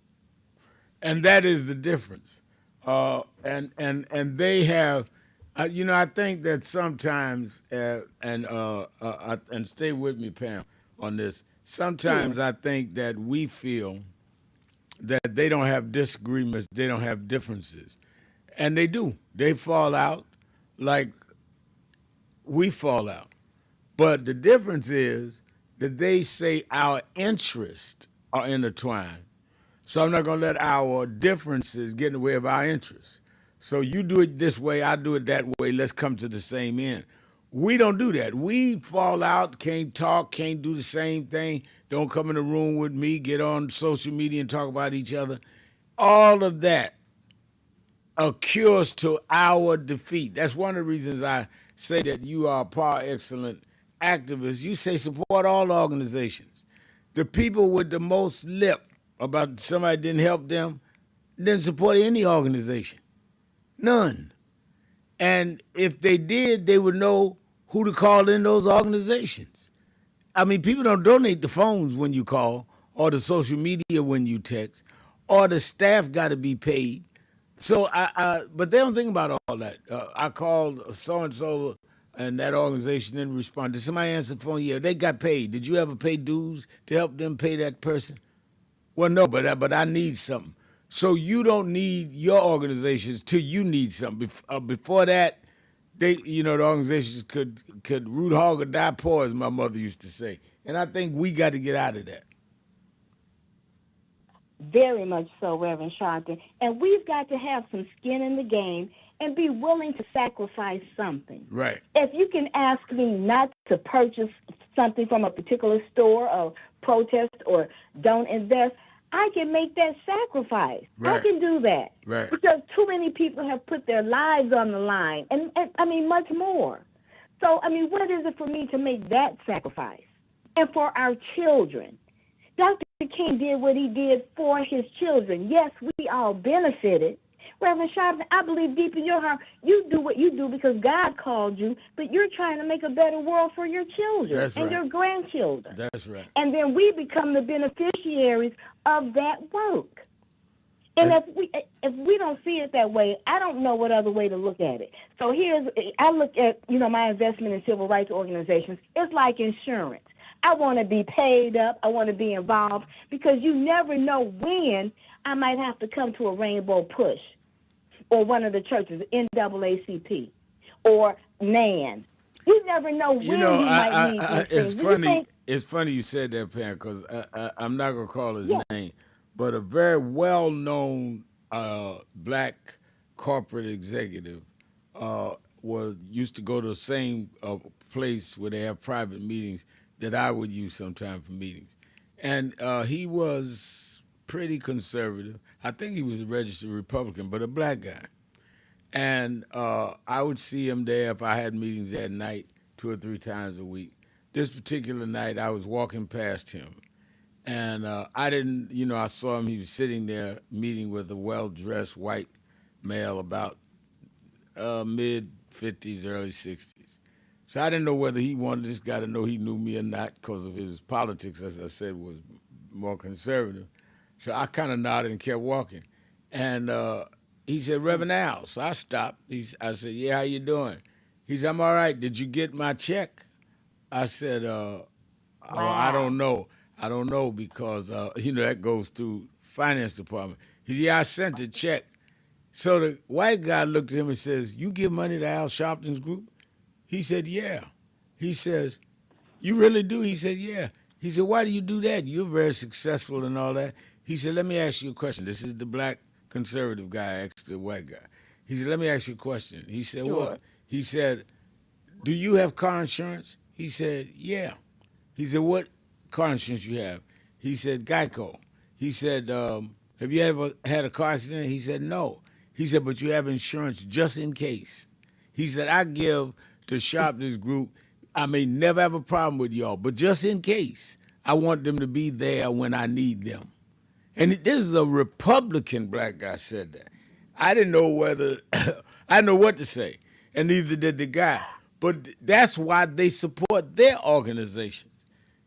And that is the difference. And they have, I think that sometimes, and stay with me, Pam, on this. Sometimes I think that we feel that they don't have disagreements, they don't have differences, and they do. They fall out like we fall out. But the difference is that they say our interests are intertwined. So I'm not going to let our differences get in the way of our interests. So you do it this way, I do it that way, let's come to the same end. We don't do that. We fall out, can't talk, can't do the same thing, don't come in the room with me, get on social media and talk about each other. All of that accrues to our defeat. That's one of the reasons I say that you are a par excellent activist. You say support all organizations. The people with the most lip about somebody didn't help them, didn't support any organization. None. And if they did, they would know who to call in those organizations. I mean, people don't donate the phones when you call, or the social media when you text, or the staff got to be paid. So, but they don't think about all that. I called so-and-so, and that organization didn't respond. Did somebody answer the phone? Yeah, they got paid. Did you ever pay dues to help them pay that person? Well, no, but I need something. So you don't need your organizations till you need something. Before that, the organizations could root hog or die poor, as my mother used to say. And I think we got to get out of that. Very much so, Reverend Sharpton. And we've got to have some skin in the game and be willing to sacrifice something. Right. If you can ask me not to purchase something from a particular store or protest or don't invest, I can make that sacrifice. Right. I can do that. Right. Because too many people have put their lives on the line, and I mean, much more. So, I mean, what is it for me to make that sacrifice? And for our children. Dr. King did what he did for his children. Yes, we all benefited. Reverend Sharpton, I believe deep in your heart, you do what you do because God called you, but you're trying to make a better world for your children and your grandchildren. That's right. And then we become the beneficiaries of that work. And if we don't see it that way, I don't know what other way to look at it. So I look at, my investment in civil rights organizations. It's like insurance. I want to be paid up. I want to be involved because you never know when I might have to come to a Rainbow Push or one of the churches, NAACP or NAN. You never know when you might need these things. It's funny you said that, Pam, because I'm not going to call his name, but a very well-known black corporate executive used to go to the same place where they have private meetings that I would use sometime for meetings. And he was pretty conservative. I think he was a registered Republican, but a black guy. And I would see him there if I had meetings that night 2 or 3 times a week. This particular night, I was walking past him. And I didn't, I saw him. He was sitting there meeting with a well-dressed white male about mid-50s, early 60s. So I didn't know whether he wanted this guy to know he knew me or not because of his politics, as I said, was more conservative. So I kind of nodded and kept walking. And he said, Reverend Al. So I stopped. I said, yeah, how you doing? He said, I'm all right. Did you get my check? I said, oh, I don't know. I don't know because, that goes through finance department. He said, yeah, I sent the check. So the white guy looked at him and says, you give money to Al Sharpton's group? He said, yeah. He says, you really do? He said, yeah. He said, why do you do that? You're very successful and all that. He said, let me ask you a question. This is the black conservative guy asked the white guy. He said, let me ask you a question. He said, Sure. what? He said, do you have car insurance? He said, yeah. He said, what car insurance you have? He said, Geico. He said, have you ever had a car accident? He said, no. He said, but you have insurance just in case. He said, I give to shop this group. I may never have a problem with y'all, but just in case, I want them to be there when I need them. And this is a Republican black guy said that. I didn't know whether, I didn't know what to say, and neither did the guy. But that's why they support their organizations.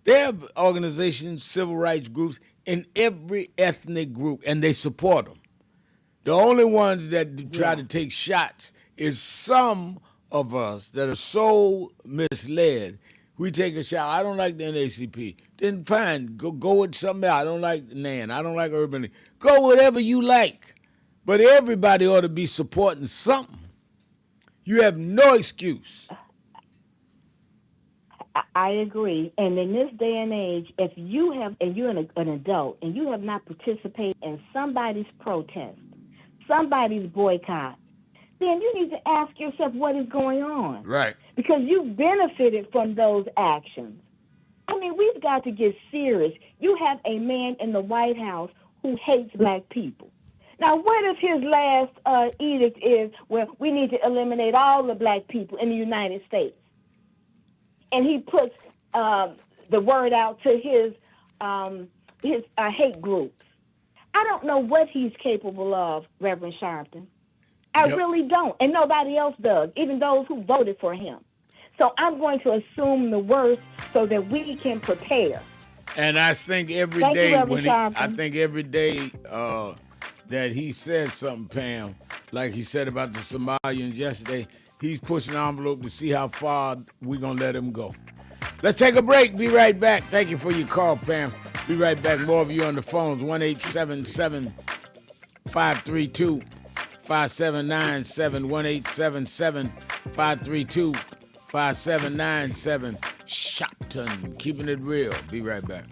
They have organizations, civil rights groups in every ethnic group, and they support them. The only ones that try to take shots is some of us that are so misled. We take a shot. I don't like the NAACP. Then fine, go with something else. I don't like NAN. I don't like Urban League. Go whatever you like. But everybody ought to be supporting something. You have no excuse. I agree. And in this day and age, if you have, and you're an adult, and you have not participated in somebody's protest, somebody's boycott, then you need to ask yourself what is going on. Right. Because you benefited from those actions. I mean, we've got to get serious. You have a man in the White House who hates black people. Now, what if his last edict is, well, we need to eliminate all the black people in the United States? And he puts the word out to his hate groups. I don't know what he's capable of, Reverend Sharpton. I really don't, and nobody else does, even those who voted for him. So I'm going to assume the worst so that we can prepare. And I think every day that he says something, Pam, like he said about the Somalians yesterday, he's pushing the envelope to see how far we're going to let him go. Let's take a break. Be right back. Thank you for your call, Pam. Be right back. More of you on the phones, 1-877-532-5797, 1-877-532-5797. Sharpton, keeping it real. Be right back.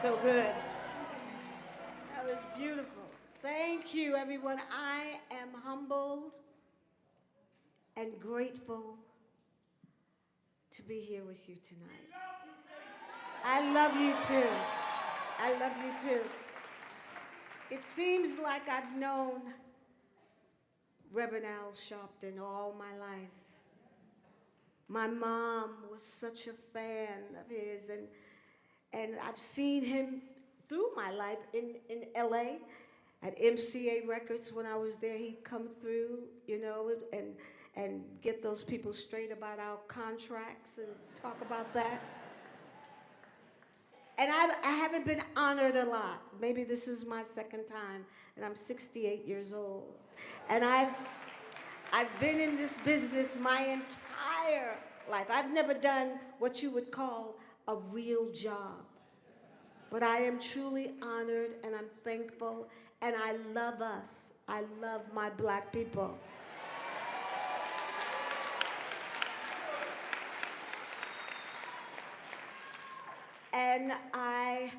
So good. That was beautiful. Thank you, everyone. I am humbled and grateful to be here with you tonight. I love you too. I love you too. It seems like I've known Reverend Al Sharpton all my life. My mom was such a fan of his, and I've seen him through my life in LA at MCA Records. When I was there, he'd come through, you know, and get those people straight about our contracts and talk about that. And I haven't been honored a lot. Maybe this is my second time, and I'm 68 years old. And I've been in this business my entire life. I've never done what you would call a real job. But I am truly honored, and I'm thankful, and I love us. I love my black people. And I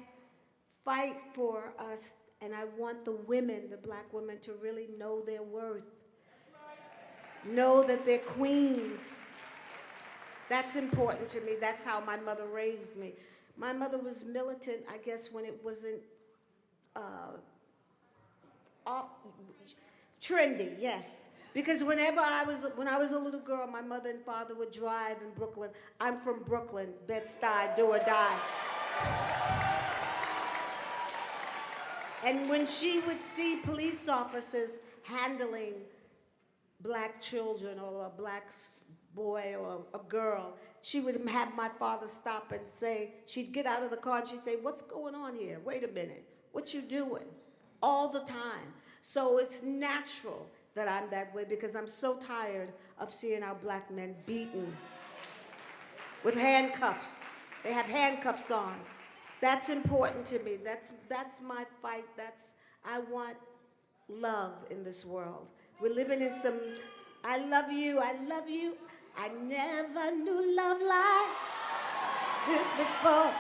fight for us, and I want the women, the black women, to really know their worth. Know that they're queens. That's important to me. That's how my mother raised me. My mother was militant, I guess, when it wasn't trendy, yes. Because when I was a little girl, my mother and father would drive in Brooklyn. I'm from Brooklyn, Bed-Stuy, do or die. And when she would see police officers handling black children or a black boy or a girl, she would have my father stop and say, she'd get out of the car and she'd say, "What's going on here? Wait a minute, what you doing?" All the time. So it's natural that I'm that way because I'm so tired of seeing our black men beaten with handcuffs. They have handcuffs on. That's important to me. That's my fight. I want love in this world. We're living in some, I love you, I love you. I never knew love like this before.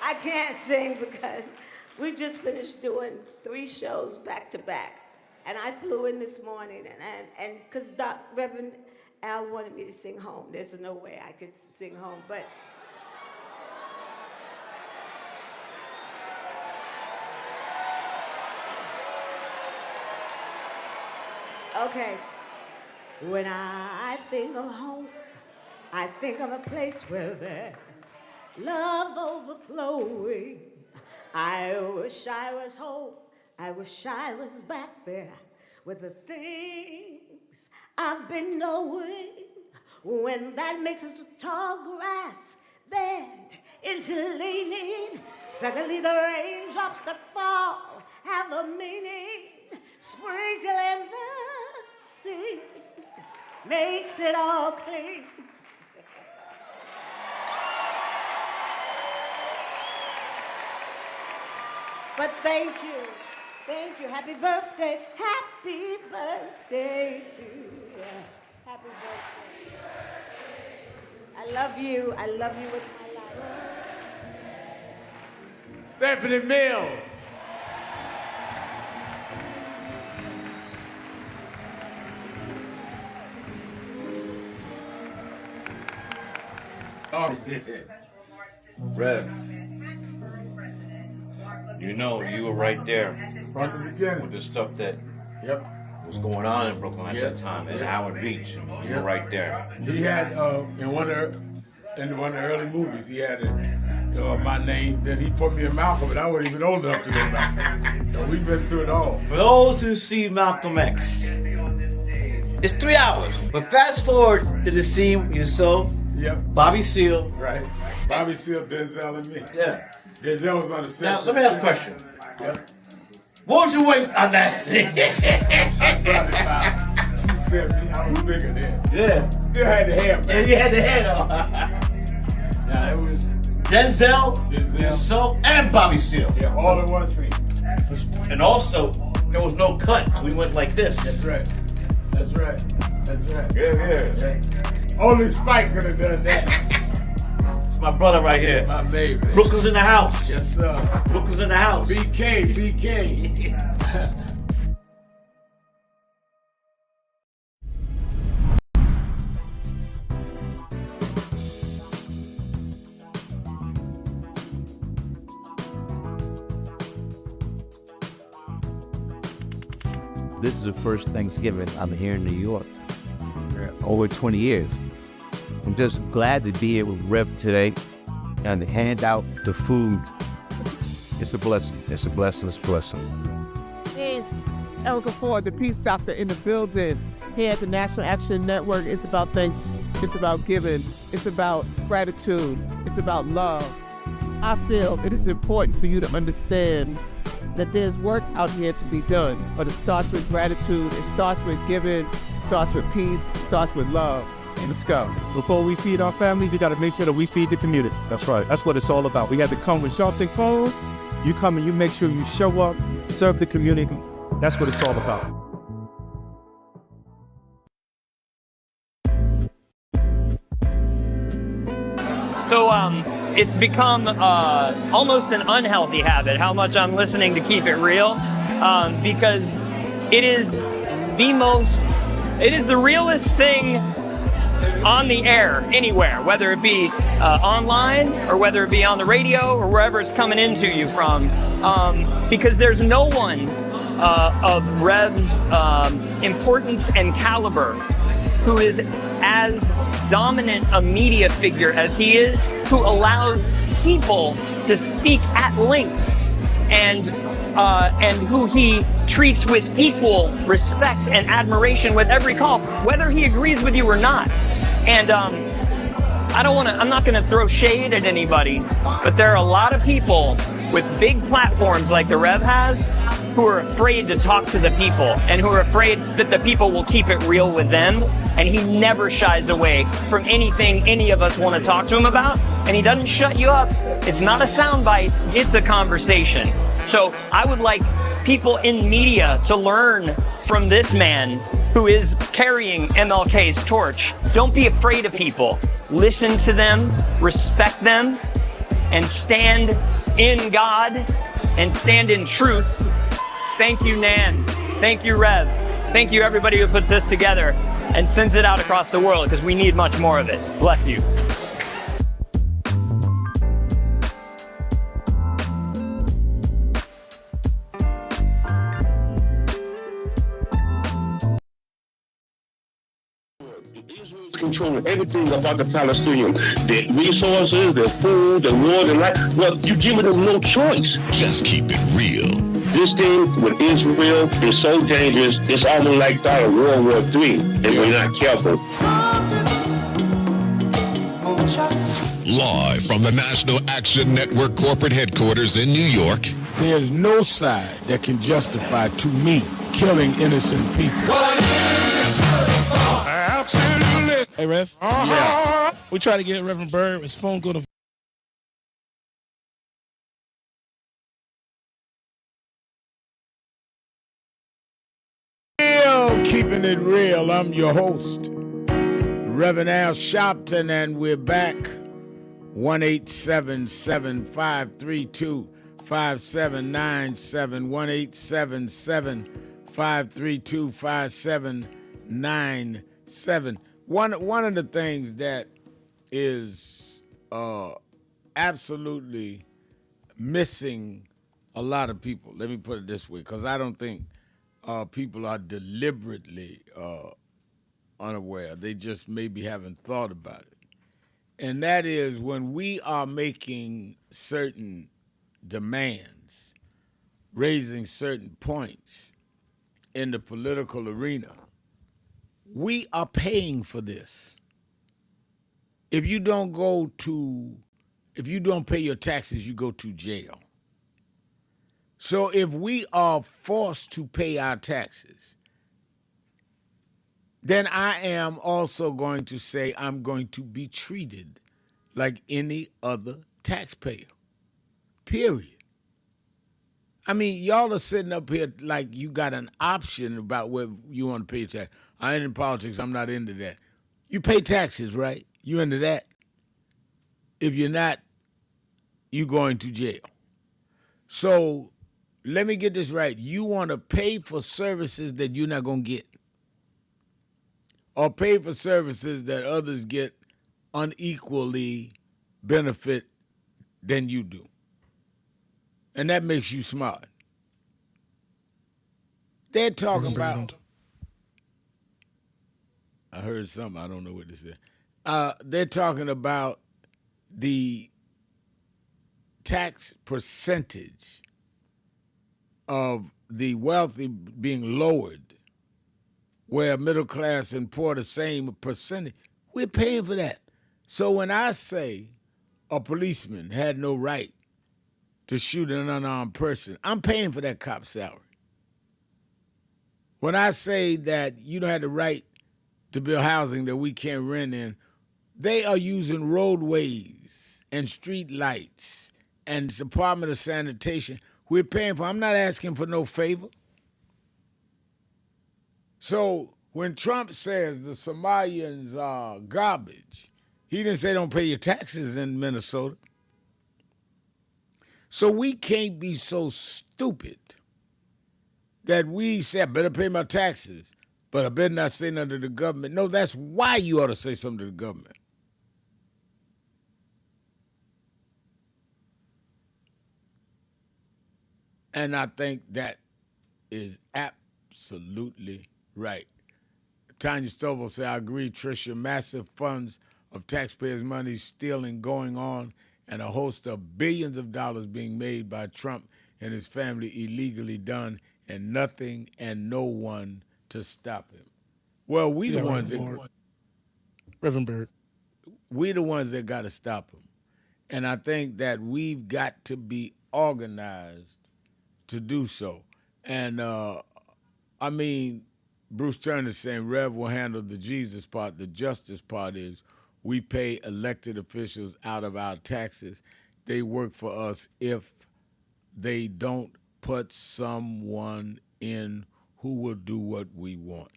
I can't sing because we just finished doing 3 shows back to back. And I flew in this morning and because Reverend Al wanted me to sing home. There's no way I could sing home, but okay. When I think of home, I think of a place where there's love overflowing. I wish I was home. I wish I was back there with the things I've been knowing. When that makes us tall grass bend into leaning. Suddenly the raindrops that fall have a meaning. Sprinkling the sea makes it all clean. But thank you. Thank you. Happy birthday. Happy birthday to you. Happy birthday. I love you. I love you with my life. Stephanie Mills. Oh, Rev, you know you were right there from the beginning with the stuff that was going on in Brooklyn at that time, at Howard Beach. You were right there. He had in one of the early movies, he had my name. Then he put me in Malcolm, and I wasn't even old enough to know Malcolm. So we've been through it all. For those who see Malcolm X, it's 3 hours. But fast forward to the scene yourself. Yep. Bobby Seale. Right. Bobby Seale, Denzel, and me. Yeah. Denzel was on the set. Now, let me ask a question. Yep. What was your weight on that scene? I probably about 270. I was bigger then. Yeah. Still had the hair, man. Yeah, you had the hair on. Yeah, it was Denzel, yourself, and Bobby Seale. Yeah, all in one scene. And also, there was no cut. We went like this. That's right. That's right. That's right. Yeah. Only Spike could have done that. It's my brother right here. My baby. Brooklyn's in the house. Yes, sir. Brooklyn's in the house. BK. This is the first Thanksgiving I'm here in New York. Over 20 years. I'm just glad to be here with Rev today and to hand out the food. It's a blessing. It's a blessing. It's a blessing. It's Erica Ford, the Peace Doctor in the building. Here at the National Action Network, it's about thanks, it's about giving, it's about gratitude, it's about love. I feel it is important for you to understand that there's work out here to be done, but it starts with gratitude, it starts with giving, it starts with peace, it starts with love. Let's go. Before we feed our family, we got to make sure that we feed the community. That's right. That's what it's all about. We have to come with Sharpton phones. You come and you make sure you show up, serve the community. That's what it's all about. So it's become almost an unhealthy habit how much I'm listening to Keep It Real, because it is the realest thing on the air anywhere, whether it be online or whether it be on the radio or wherever it's coming into you from, because there's no one of Rev's importance and caliber who is as dominant a media figure as he is, who allows people to speak at length, and who he treats with equal respect and admiration with every call, whether he agrees with you or not. And I'm not going to throw shade at anybody, but there are a lot of people with big platforms like the Rev has who are afraid to talk to the people and who are afraid that the people will keep it real with them. And he never shies away from anything any of us want to talk to him about. And he doesn't shut you up. It's not a soundbite, it's a conversation. So I would like people in media to learn from this man who is carrying MLK's torch. Don't be afraid of people. Listen to them, respect them, and stand in God and stand in truth. Thank you, Nan. Thank you, Rev. Thank you, everybody who puts this together and sends it out across the world, because we need much more of it. Bless you. Controlling everything about the Palestinians, their resources, their food, their water, and life. Well, you're giving them no choice. Just keep it real. This thing with Israel is so dangerous. It's almost like that of World War III, if we're not careful. Live from the National Action Network corporate headquarters in New York. There's no side that can justify, to me, killing innocent people. Absolutely. Hey, Rev. Yeah. We try to get Reverend Bird. His phone go to. Keeping it real. I'm your host, Reverend Al Sharpton, and we're back. 1-877-532-5797. 1-877-532-5797. One of the things that is absolutely missing a lot of people, let me put it this way, because I don't think people are deliberately unaware. They just maybe haven't thought about it. And that is when we are making certain demands, raising certain points in the political arena, we are paying for this. If you don't pay your taxes, you go to jail. So if we are forced to pay our taxes, then I am also going to say I'm going to be treated like any other taxpayer, period. I mean, y'all are sitting up here like you got an option about whether you want to pay your tax. I ain't in politics. I'm not into that. You pay taxes, right? You into that? If you're not, you going to jail. So let me get this right. You want to pay for services that you're not going to get, or pay for services that others get unequally benefit than you do. And that makes you smart. They're talking about, I heard something, I don't know what this is. They're talking about the tax percentage of the wealthy being lowered, where middle class and poor the same percentage. We're paying for that. So when I say a policeman had no right to shoot an unarmed person, I'm paying for that cop's salary. When I say that you don't have the right to build housing that we can't rent in, they are using roadways and street lights and Department of Sanitation. We're paying for. I'm not asking for no favor. So when Trump says the Somalians are garbage, he didn't say don't pay your taxes in Minnesota. So we can't be so stupid that we say, I better pay my taxes, but I better not say nothing to the government. No, that's why you ought to say something to the government. And I think that is absolutely right. Tanya Stovall said, I agree, Tricia, massive funds of taxpayers' money stealing going on and a host of billions of dollars being made by Trump and his family illegally done, and nothing and no one to stop him. Well, we the ones that Reverend Bird. We the ones that got to stop him. And I think that we've got to be organized to do so. And I mean, Bruce Turner saying Rev will handle the Jesus part. The justice part is we pay elected officials out of our taxes. They work for us if they don't put someone in who will do what we want.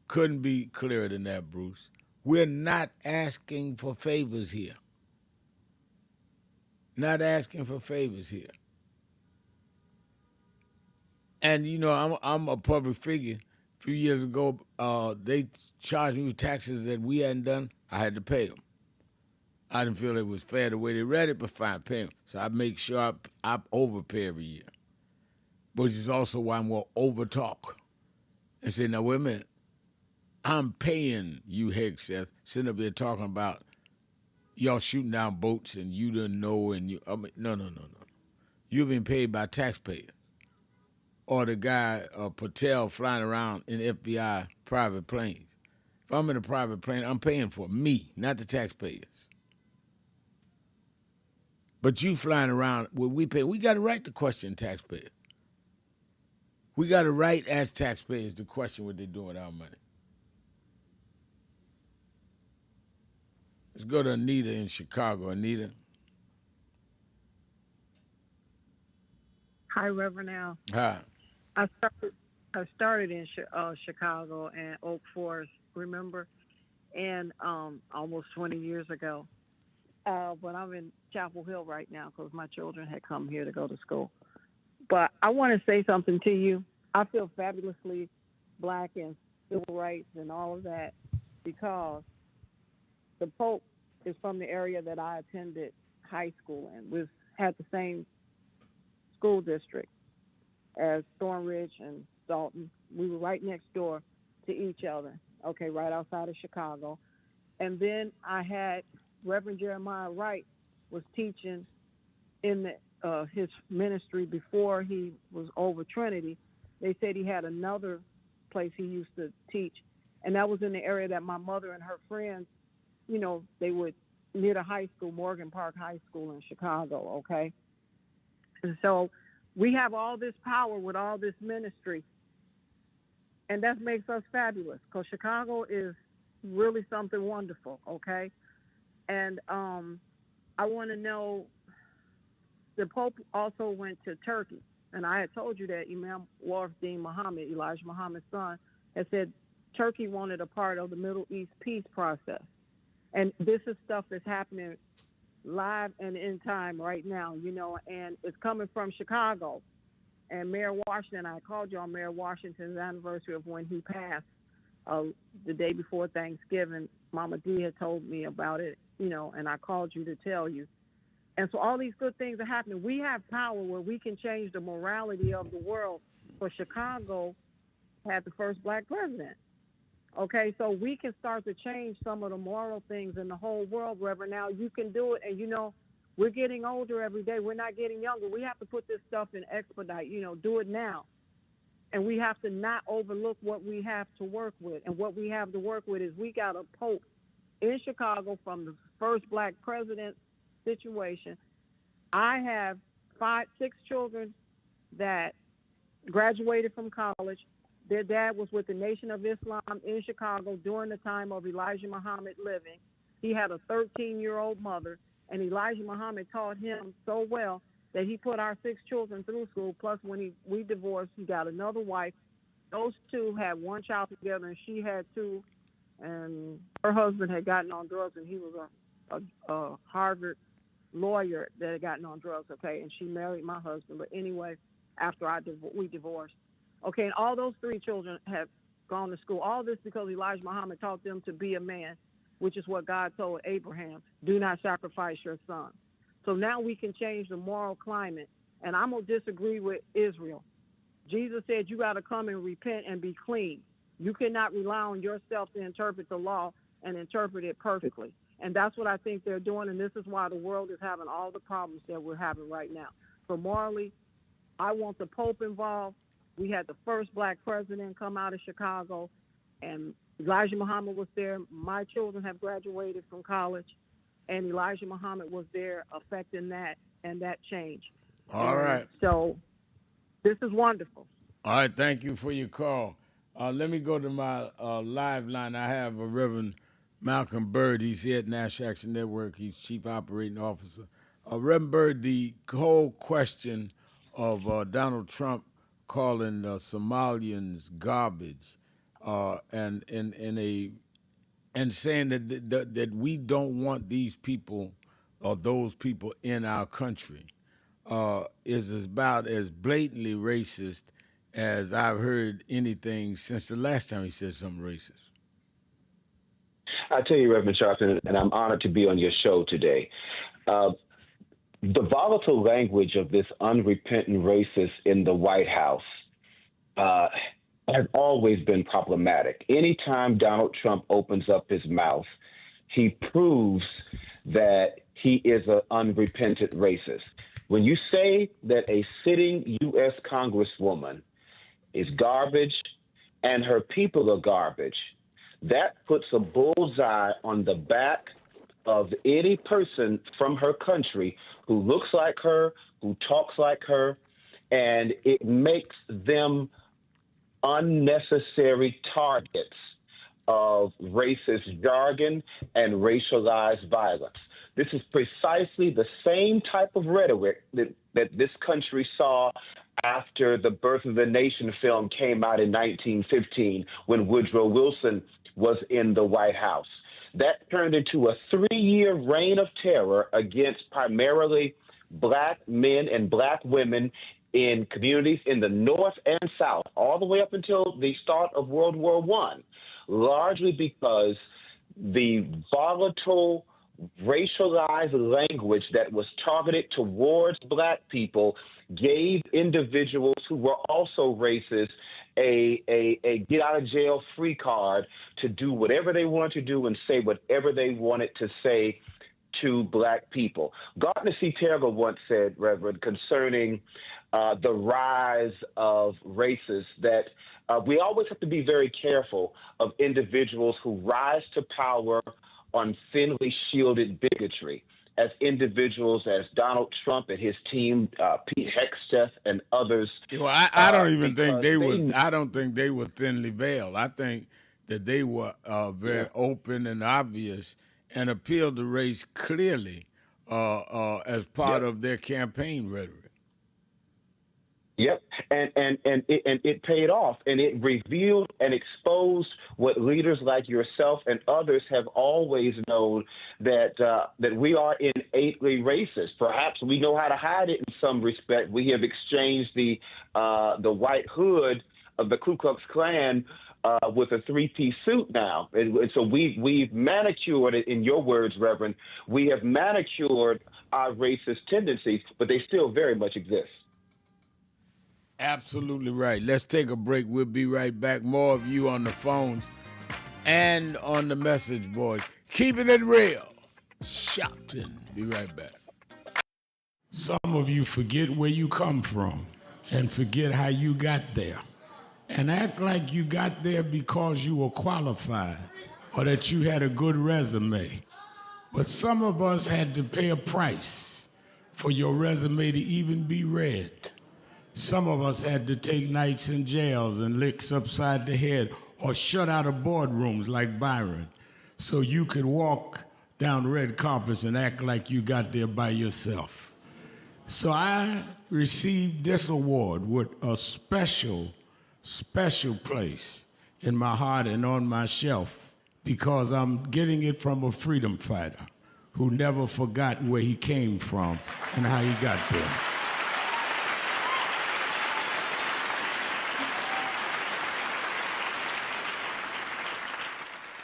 Couldn't be clearer than that, Bruce. We're not asking for favors here. Not asking for favors here. And, you know, I'm a public figure. A few years ago, they charged me with taxes that we hadn't done. I had to pay them. I didn't feel it was fair the way they read it, but fine, pay them. So I make sure I overpay every year, which is also why I'm going to overtalk and say, now, wait a minute. I'm paying you, Hegseth, sitting up there talking about y'all shooting down boats and you didn't know. And you, I mean, no. You've been paid by taxpayers. Or the guy, Patel, flying around in FBI private planes. If I'm in a private plane, I'm paying for me, not the taxpayers. But you flying around, well, we pay. We got a right to question taxpayers. We got a right as taxpayers to question what they're doing with our money. Let's go to Anita in Chicago. Anita. Hi, Reverend Al. Hi. I started in Chicago and Oak Forest, remember? And almost 20 years ago. But I'm in Chapel Hill right now because my children had come here to go to school. But I want to say something to you. I feel fabulously black and civil rights and all of that because the Pope is from the area that I attended high school in. We had the same school district as Thornridge and Dalton. We were right next door to each other, okay, right outside of Chicago. And then I had Reverend Jeremiah Wright was teaching in his ministry before he was over Trinity. They said he had another place he used to teach, and that was in the area that my mother and her friends, you know, they would near the high school, Morgan Park High School in Chicago, okay? And so we have all this power with all this ministry, and that makes us fabulous because Chicago is really something wonderful, okay? And I want to know, the Pope also went to Turkey, and I had told you that Imam Warfdeen Muhammad, Elijah Muhammad's son, had said Turkey wanted a part of the Middle East peace process. And this is stuff that's happening live and in time right now, you know, and it's coming from Chicago. And Mayor Washington, I called you on Mayor Washington's anniversary of when he passed the day before Thanksgiving. Mama D had told me about it, you know, and I called you to tell you. And so all these good things are happening. We have power where we can change the morality of the world. For Chicago had the first black president. Okay, so we can start to change some of the moral things in the whole world, Reverend. Now you can do it, and you know, we're getting older every day. We're not getting younger. We have to put this stuff in expedite, you know, do it now. And we have to not overlook what we have to work with. And what we have to work with is we got a Pope in Chicago from the first black president situation. I have 6 children that graduated from college. Their dad was with the Nation of Islam in Chicago during the time of Elijah Muhammad living. He had a 13-year-old mother, and Elijah Muhammad taught him so well that he put our 6 children through school. Plus, when we divorced, he got another wife. those two had one child together, and she had two. And her husband had gotten on drugs, and he was a Harvard lawyer that had gotten on drugs. Okay, and she married my husband. But anyway, after we divorced. Okay, and all those three children have gone to school. All this because Elijah Muhammad taught them to be a man, which is what God told Abraham: do not sacrifice your son. So now we can change the moral climate. And I'm going to disagree with Israel. Jesus said you got to come and repent and be clean. You cannot rely on yourself to interpret the law and interpret it perfectly. And that's what I think they're doing. And this is why the world is having all the problems that we're having right now. So morally, I want the Pope involved. We had the first black president come out of Chicago, and Elijah Muhammad was there. My children have graduated from college, and Elijah Muhammad was there affecting that and that change. All right. So this is wonderful. All right, thank you for your call. Let me go to my live line. I have a Reverend Malcolm Byrd. He's here at National Action Network. He's Chief Operating Officer. Reverend Byrd, the whole question of Donald Trump calling Somalians garbage and saying that we don't want these people or those people in our country is about as blatantly racist as I've heard anything since the last time he said something racist. I tell you, Reverend Sharpton, and I'm honored to be on your show today. The volatile language of this unrepentant racist in the White House has always been problematic. Anytime Donald Trump opens up his mouth, he proves that he is an unrepentant racist. When you say that a sitting U.S. Congresswoman is garbage and her people are garbage, that puts a bullseye on the back of any person from her country who looks like her, who talks like her, and it makes them unnecessary targets of racist jargon and racialized violence. This is precisely the same type of rhetoric that this country saw after the Birth of the Nation film came out in 1915 when Woodrow Wilson was in the White House. That turned into a 3-year reign of terror against primarily black men and black women in communities in the North and South, all the way up until the start of World War I, largely because the volatile, racialized language that was targeted towards black people gave individuals who were also racist a get out of jail free card to do whatever they wanted to do and say whatever they wanted to say to black people. Gardner C. Terrell once said, Reverend, concerning the rise of racists, that we always have to be very careful of individuals who rise to power on thinly shielded bigotry, as individuals as Donald Trump and his team, Pete Hegseth and others. Well, I don't even think they were. I don't think they were thinly veiled. I think that they were very open and obvious and appealed to race clearly as part of their campaign rhetoric. Yep, and it paid off, and it revealed and exposed what leaders like yourself and others have always known, that that we are innately racist. Perhaps we know how to hide it in some respect. We have exchanged the white hood of the Ku Klux Klan with a 3-piece suit now, and so we've manicured it. In your words, Reverend, we have manicured our racist tendencies, but they still very much exist. Absolutely right. Let's take a break. We'll be right back. More of you on the phones and on the message board. Keeping it real. Sharpton. Be right back. Some of you forget where you come from and forget how you got there and act like you got there because you were qualified or that you had a good resume. But some of us had to pay a price for your resume to even be read. Some of us had to take nights in jails and licks upside the head or shut out of boardrooms like Byron so you could walk down red carpets and act like you got there by yourself. So I received this award with a special special place in my heart and on my shelf because I'm getting it from a freedom fighter who never forgot where he came from and how he got there.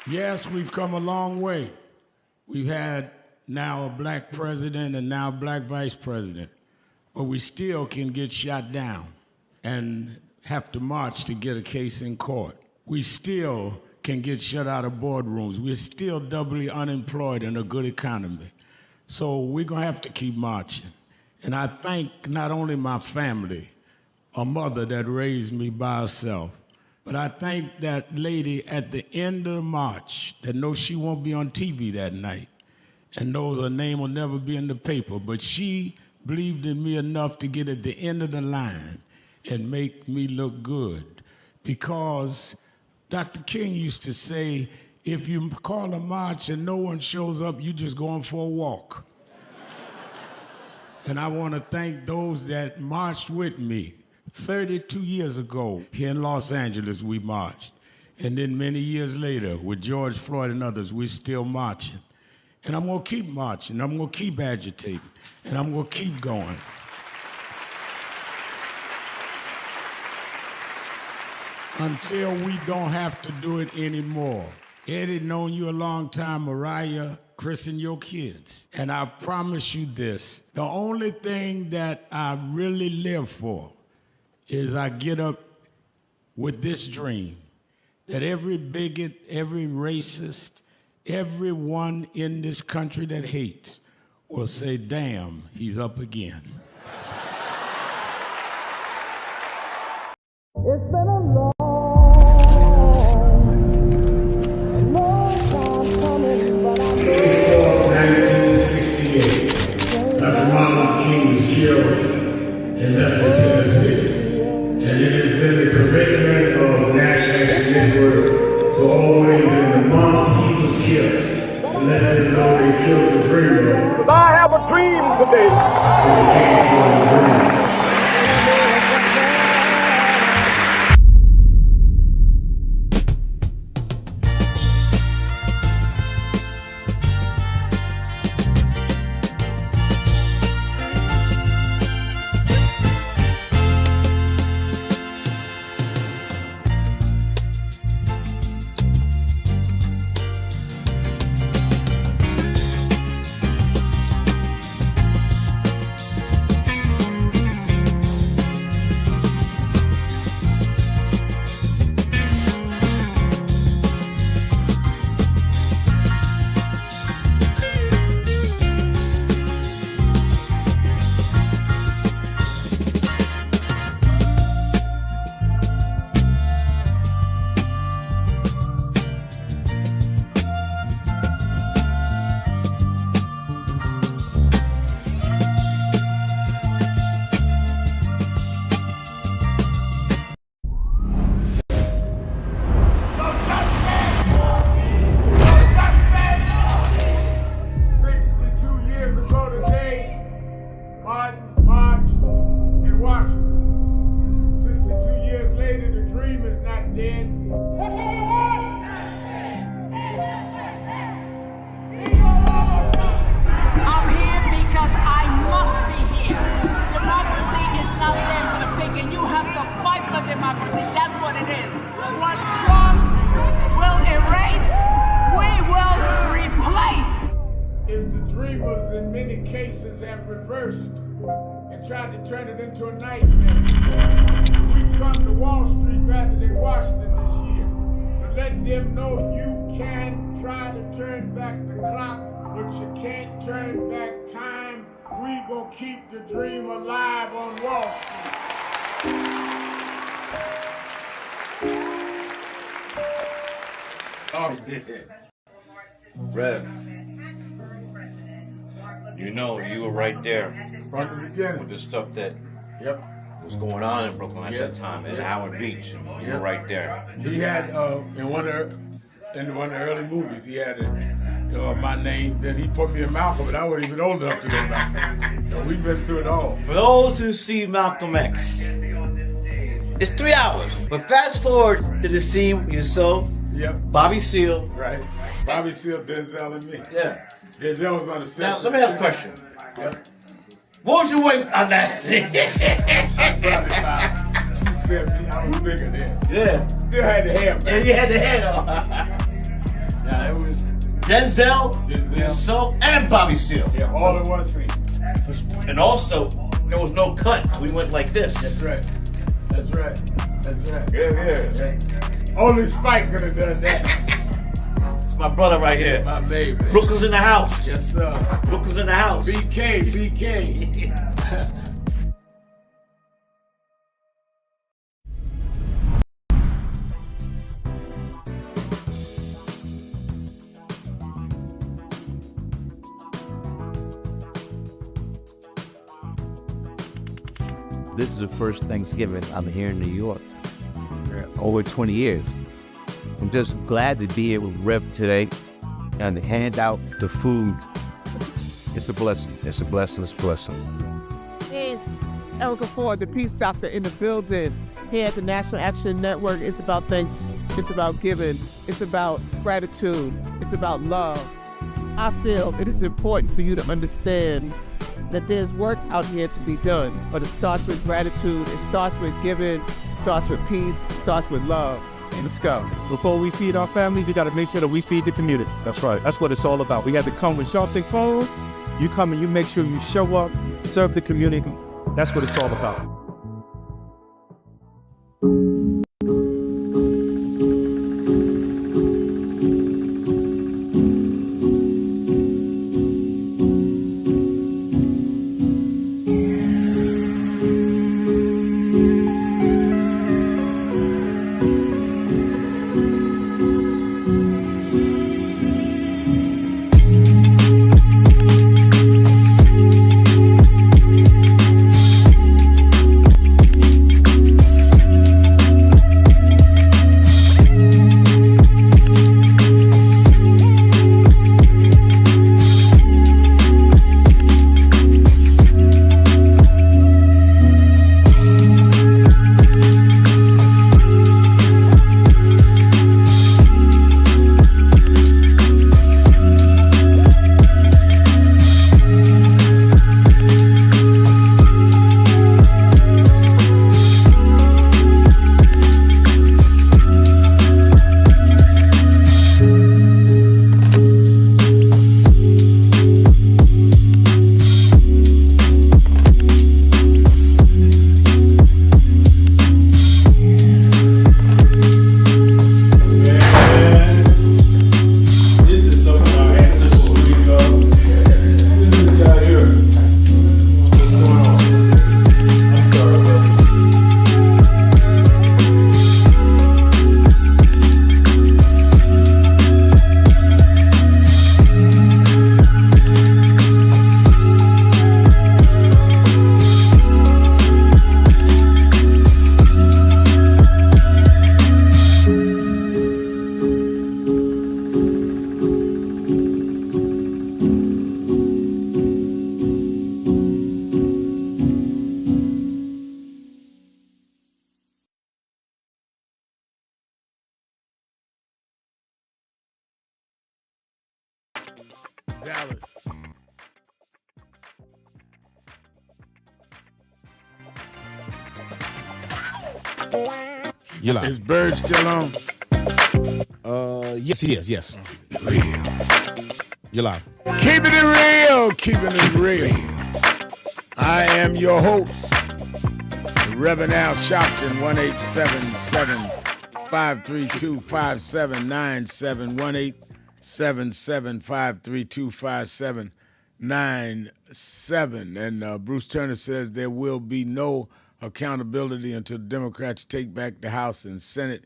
Yes, we've come a long way. We've had now a black president and now a black vice president, but we still can get shot down and have to march to get a case in court. We still can get shut out of boardrooms. We're still doubly unemployed in a good economy. So we're gonna have to keep marching. And I thank not only my family, a mother that raised me by herself, but I thank that lady at the end of the march that knows she won't be on TV that night and knows her name will never be in the paper, but she believed in me enough to get at the end of the line and make me look good. Because Dr. King used to say, if you call a march and no one shows up, you just going for a walk. And I want to thank those that marched with me. 32 years ago, here in Los Angeles, we marched. And then many years later, with George Floyd and others, we're still marching. And I'm gonna keep marching, I'm gonna keep agitating, and I'm gonna keep going. Until we don't have to do it anymore. Eddie, known you a long time, Mariah, Chris and your kids. And I promise you this, the only thing that I really live for is I get up with this dream that every bigot, every racist, everyone in this country that hates will say, damn, he's up again. It's been a long time coming, but I'm 1968, Dr. Martin Luther King was killed in Memphis, Tennessee. And it has been the commitment of National Action Network to always, in the month he was killed, to let them know they killed the dreamer. I have a dream today. They can't kill the dreamer. Keep the dream alive on Wall Street. Oh, Rev, you know, you were right there from the beginning with the stuff that was going on in Brooklyn at that time, at Howard Beach. You were right there. He had in one of the early movies, he had my name. Then he put me in Malcolm, but I wasn't even old enough to know Malcolm. We've been through it all. For those who see Malcolm X It's 3 hours. But fast forward to the scene you saw Bobby Seale. Right. Bobby Seale, Denzel, and me. Yeah. Denzel was on the set. Now, let me ask a question. What was your weight on that scene? I probably about 270. I was bigger then. Yeah. Still had the hair, man. Yeah, you had the head on. Yeah, it was Denzel, so and Bobby Seale. Yeah, all in one scene. And also, there was no cut. So we went like this. That's right. That's right. That's right. Yeah. Only Spike could have done that. It's my brother right here. My baby. Brooklyn's in the house. Yes, sir. Brooklyn's in the house. BK. This is the first Thanksgiving I'm here in New York. Over 20 years. I'm just glad to be here with Rev today and to hand out the food. It's a blessing. It's a blessing. It's a blessing. It's Erica Ford, the Peace Doctor in the building. Here at the National Action Network, it's about thanks, it's about giving, it's about gratitude, it's about love. I feel it is important for you to understand that there's work out here to be done, but it starts with gratitude, it starts with giving, it starts with peace, it starts with love. Let's go. Before we feed our family, we got to make sure that we feed the community. That's right. That's what it's all about. We got to come with Sharpton phones. You come and you make sure you show up, serve the community. That's what it's all about. Dallas. You live. Is Bird still on? Yes, he is. Yes. You live. Keeping it real. Keeping it real. I am your host, Reverend Al Sharpton, 1-877-532-5797, 1-877-532-5797. And Bruce Turner says there will be no accountability until the Democrats take back the House and Senate.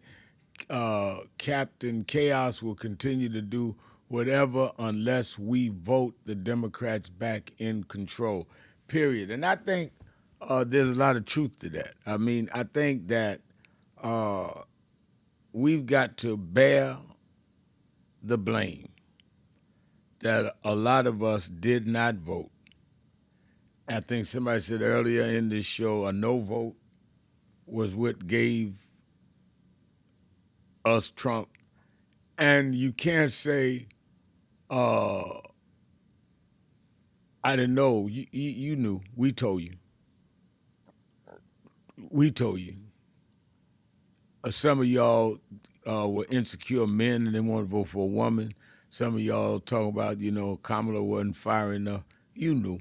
Captain Chaos will continue to do whatever unless we vote the Democrats back in control, period. And I think there's a lot of truth to that. I mean, I think that we've got to bear the blame that a lot of us did not vote. I think somebody said earlier in this show, a no vote was what gave us Trump. And you can't say, I didn't know. You knew. We told you. We told you. Some of y'all were insecure men and they wanted to vote for a woman. Some of y'all talking about, Kamala wasn't firing enough. You knew.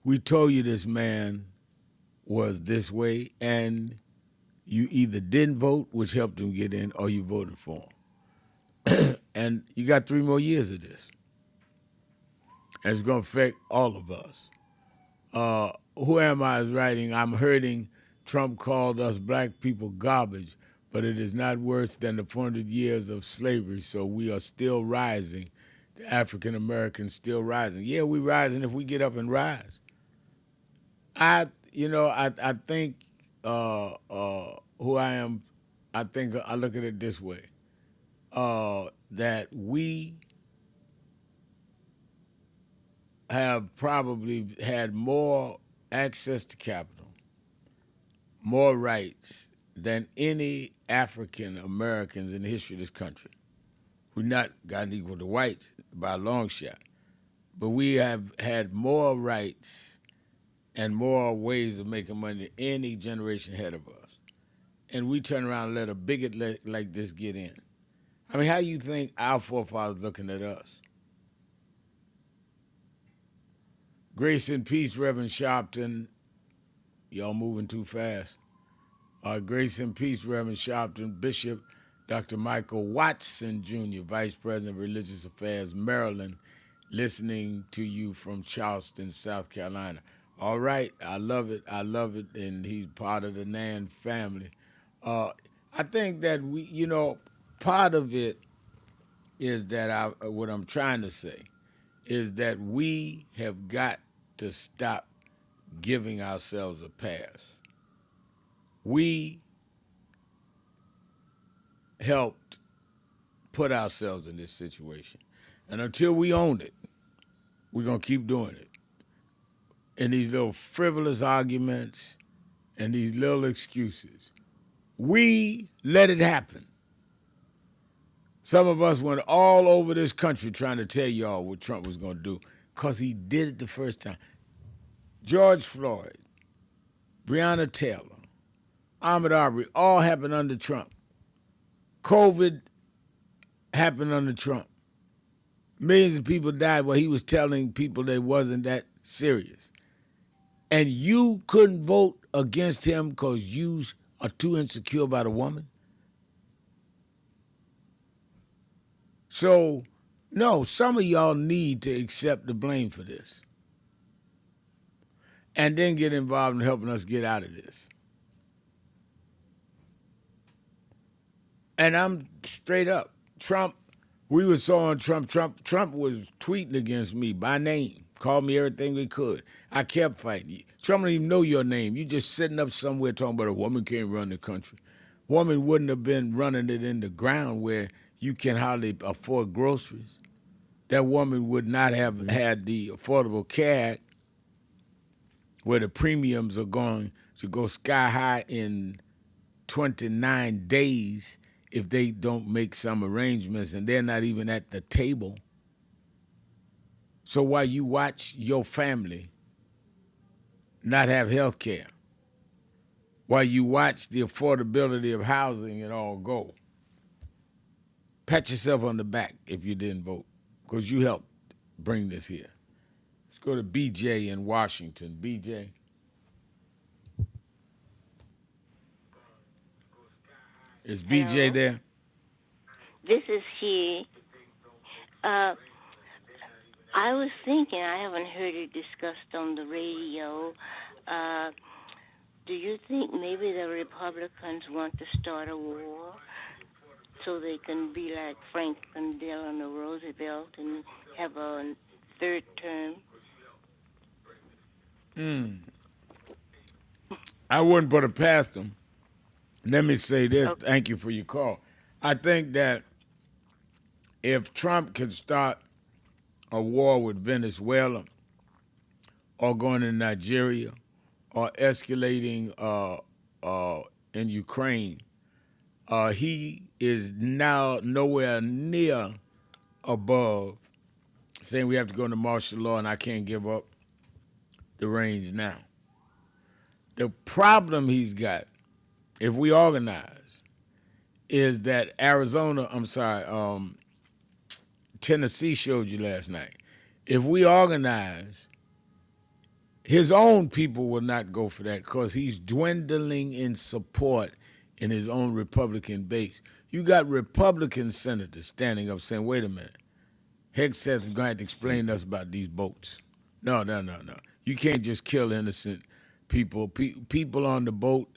We told you this man was this way, and you either didn't vote, which helped him get in, or you voted for him. And you got 3 more years of this. And it's going to affect all of us. Who Am I is writing, I'm hurting. Trump called us black people garbage, but it is not worse than the 400 years of slavery, so we are still rising. The African Americans still rising. Yeah, we rising if we get up and rise. I think who I am, I think I look at it this way, that we have probably had more access to capital, more rights than any African Americans in the history of this country. We've not gotten equal to whites by a long shot, but we have had more rights and more ways of making money than any generation ahead of us. And we turn around and let a bigot like this get in. I mean, how do you think our forefathers looking at us? Grace and peace, Reverend Sharpton. Y'all moving too fast. Grace and peace, Reverend Sharpton. Bishop Dr. Michael Watson, Jr., Vice President of Religious Affairs, Maryland, listening to you from Charleston, South Carolina. All right, I love it. I love it, and he's part of the Nan family. I think that part of it is that what I'm trying to say is that we have got to stop giving ourselves a pass. We helped put ourselves in this situation. And until we own it, we're going to keep doing it. And these little frivolous arguments and these little excuses. We let it happen. Some of us went all over this country trying to tell y'all what Trump was going to do because he did it the first time. George Floyd, Breonna Taylor, Ahmaud Arbery, all happened under Trump. COVID happened under Trump. Millions of people died while he was telling people that it wasn't that serious. And you couldn't vote against him because you are too insecure about a woman? So, no, some of y'all need to accept the blame for this. And then get involved in helping us get out of this. And I'm straight up. Trump, we were so on Trump. Trump was tweeting against me by name, called me everything we could. I kept fighting. Trump don't even know your name. You just sitting up somewhere talking about a woman can't run the country. Woman wouldn't have been running it in the ground where you can hardly afford groceries. That woman would not have had the Affordable Care Act where the premiums are going to go sky high in 29 days if they don't make some arrangements, and they're not even at the table. So while you watch your family not have health care, while you watch the affordability of housing and all go, pat yourself on the back if you didn't vote, because you helped bring this here. Let's go to BJ in Washington. BJ. Is BJ there? This is he. I was thinking, I haven't heard it discussed on the radio. Do you think maybe the Republicans want to start a war so they can be like Franklin Delano Roosevelt and have a third term? I wouldn't put it past them. Let me say this. Okay. Thank you for your call. I think that if Trump can start a war with Venezuela or going to Nigeria or escalating in Ukraine, he is now nowhere near above saying we have to go into martial law and I can't give up the range now. The problem he's got, if we organize, is that Tennessee showed you last night. If we organize, his own people will not go for that because he's dwindling in support in his own Republican base. You got Republican senators standing up saying, wait a minute, Hegseth is going to have to explain to us about these boats. No. You can't just kill innocent people. People on the boat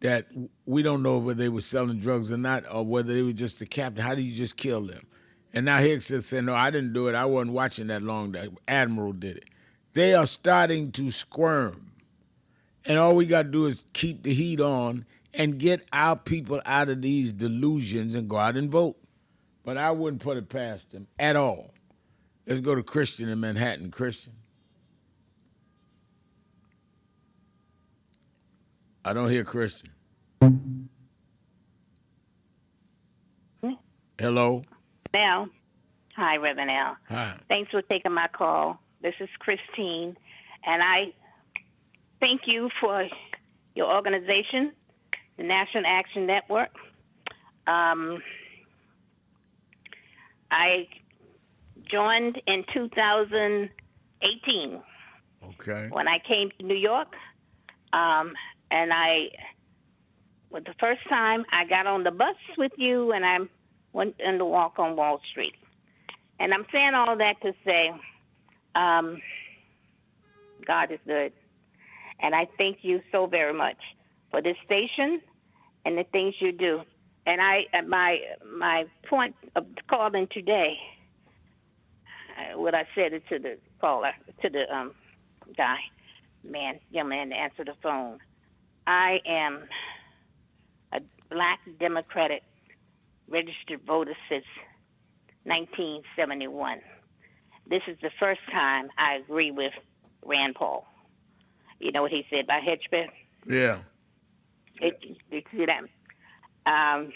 that we don't know whether they were selling drugs or not, or whether they were just the captain. How do you just kill them? And now Hegseth said, no, I didn't do it. I wasn't watching that long. The admiral did it. They are starting to squirm. And all we got to do is keep the heat on and get our people out of these delusions and go out and vote. But I wouldn't put it past them at all. Let's go to Christian in Manhattan. Christian. I don't hear Christian. Hello? Al. Hi, Reverend Al. Hi. Thanks for taking my call. This is Christine, and I thank you for your organization, the National Action Network. I joined in 2018. Okay. When I came to New York, and was the first time I got on the bus with you, and I went on the walk on Wall Street. And I'm saying all that to say, God is good. And I thank you so very much for this station and the things you do. And my point of calling today, what I said it to the caller, to the young man to answer the phone. I am a Black Democratic registered voter since 1971. This is the first time I agree with Rand Paul. You know what he said about Hedgebear? Yeah. You see that? And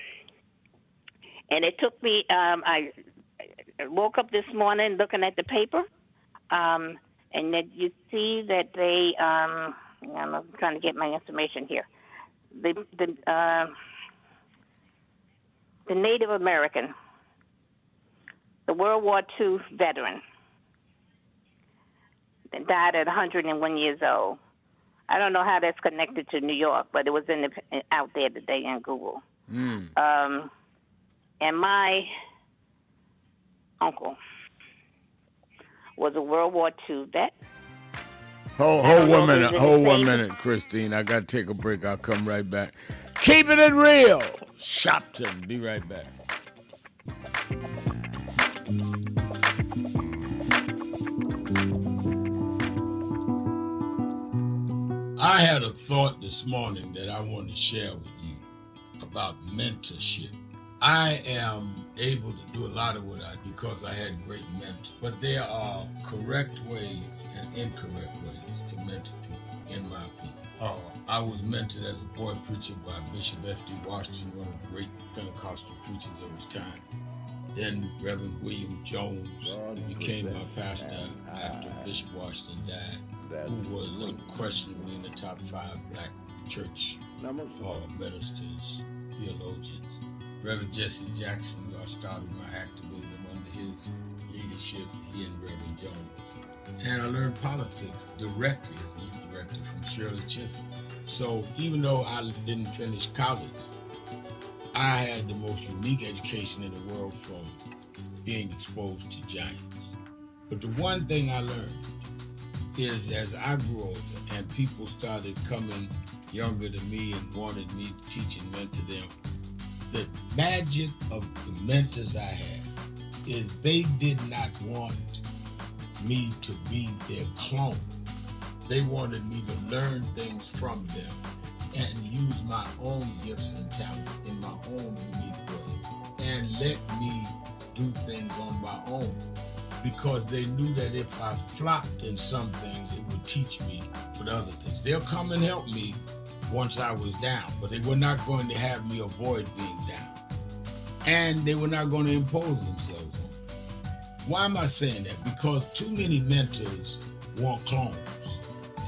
it took me, I woke up this morning looking at the paper, and that you see that they, I'm trying to get my information here. The Native American, the World War II veteran, that died at 101 years old. I don't know how that's connected to New York, but it was out there today in Google. And my uncle was a World War II vet. Hold 1 minute, Christine. I got to take a break. I'll come right back. Keeping it real. Sharpton. Be right back. I had a thought this morning that I want to share with you about mentorship. I am able to do a lot of what I do because I had great mentors. But there are correct ways and incorrect ways to mentor people, in my opinion. I was mentored as a boy preacher by Bishop F.D. Washington, one of the great Pentecostal preachers of his time. Then Reverend William Jones became my pastor after Bishop Washington died, who was unquestionably in the top 5 Black church ministers, theologians. Reverend Jesse Jackson, who I started my activism under his leadership, he and Reverend Jones. And I learned politics directly as a youth director from Shirley Chisholm. So even though I didn't finish college, I had the most unique education in the world from being exposed to giants. But the one thing I learned is as I grew older and people started coming younger than me and wanted me to teach and mentor them, the magic of the mentors I had is they did not want me to be their clone. They wanted me to learn things from them and use my own gifts and talents in my own unique way and let me do things on my own, because they knew that if I flopped in some things, it would teach me with other things. They'll come and help me once I was down, but they were not going to have me avoid being down. And they were not going to impose themselves on me. Why am I saying that? Because too many mentors want clones,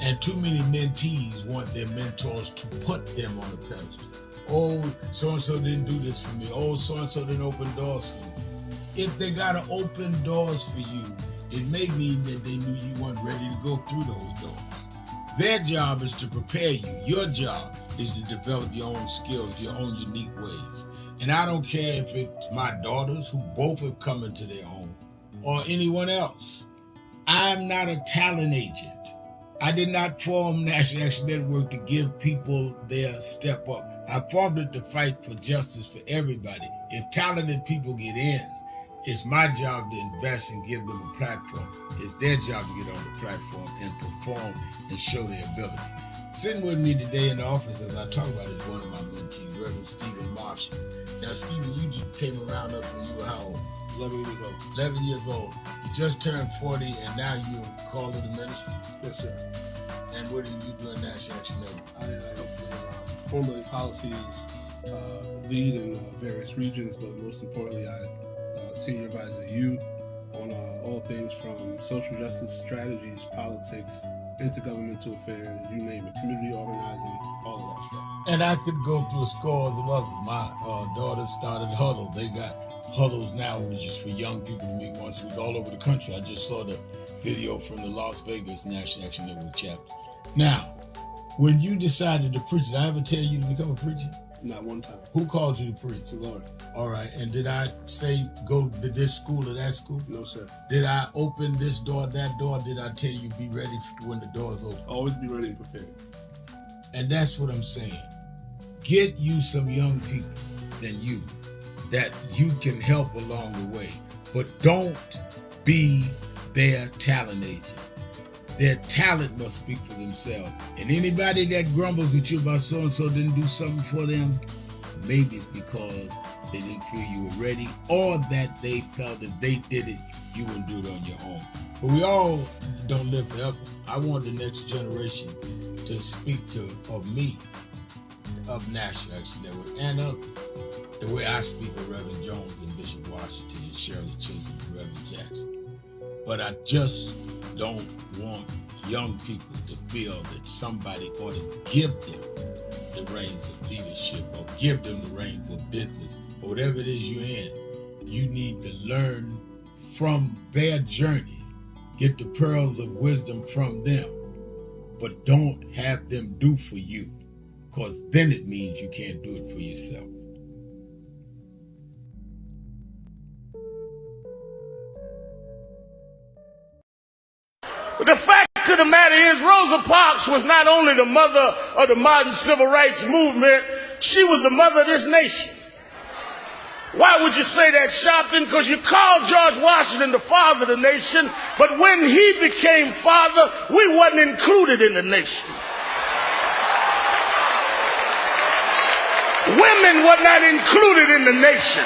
and too many mentees want their mentors to put them on a pedestal. Oh, so-and-so didn't do this for me. Oh, so-and-so didn't open doors for me. If they got to open doors for you, it may mean that they knew you weren't ready to go through those doors. Their job is to prepare you. Your job is to develop your own skills, your own unique ways. And I don't care if it's my daughters, who both have come into their own, or anyone else. I'm not a talent agent. I did not form National Action Network to give people their step up. I formed it to fight for justice for everybody. If talented people get in, it's my job to invest and give them a platform. It's their job to get on the platform and perform and show their ability. Sitting with me today in the office as I talk about is one of my mentees, Reverend Stephen Marshall. Now, Stephen, you just came around us when you were how old? 11 years old. 11 years old. You just turned 40 and now you're called to the ministry? Yes, sir. And what do you do in National Action Network? I help formulate policies, lead in various regions, but most importantly, I senior advisor to you on all things from social justice strategies, politics, intergovernmental affairs, you name it, community organizing, all of that stuff. And I could go through scores of others. My daughters started Huddle. They got Huddles now, which is for young people to meet once a week all over the country. I just saw the video from the Las Vegas National Action Network chapter. Now, when you decided to preach, did I ever tell you to become a preacher? Not one time. Who called you to preach? The Lord. All right. And did I say go to this school or that school? No, sir. Did I open this door, that door? Did I tell you be ready when the doors open? Always be ready and prepared. And that's what I'm saying. Get you some young people than you that you can help along the way. But don't be their talent agent. Their talent must speak for themselves. And anybody that grumbles with you about so-and-so didn't do something for them, maybe it's because they didn't feel you were ready, or that they felt if they did it, you wouldn't do it on your own. But we all don't live forever. I want the next generation to speak of me, of National Action Network, and others. The way I speak of Reverend Jones and Bishop Washington and Shirley Chisholm and Reverend Jackson. But I just don't want young people to feel that somebody ought to give them the reins of leadership or give them the reins of business or whatever it is you're in. You need to learn from their journey, get the pearls of wisdom from them, but don't have them do for you, because then it means you can't do it for yourself. But the fact of the matter is, Rosa Parks was not only the mother of the modern civil rights movement, she was the mother of this nation. Why would you say that, Sharpton? Because you called George Washington the father of the nation, but when he became father, we wasn't included in the nation. Women were not included in the nation.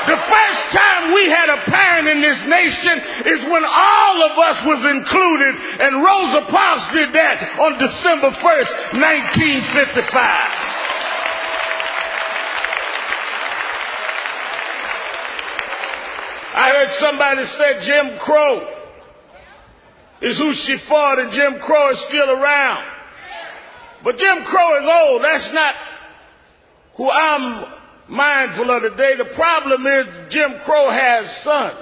The first time we had a parent in this nation is when all of us was included, and Rosa Parks did that on December 1st, 1955. I heard somebody say Jim Crow is who she fought, and Jim Crow is still around. But Jim Crow is old. That's not who I'm mindful of today. The problem is Jim Crow has sons.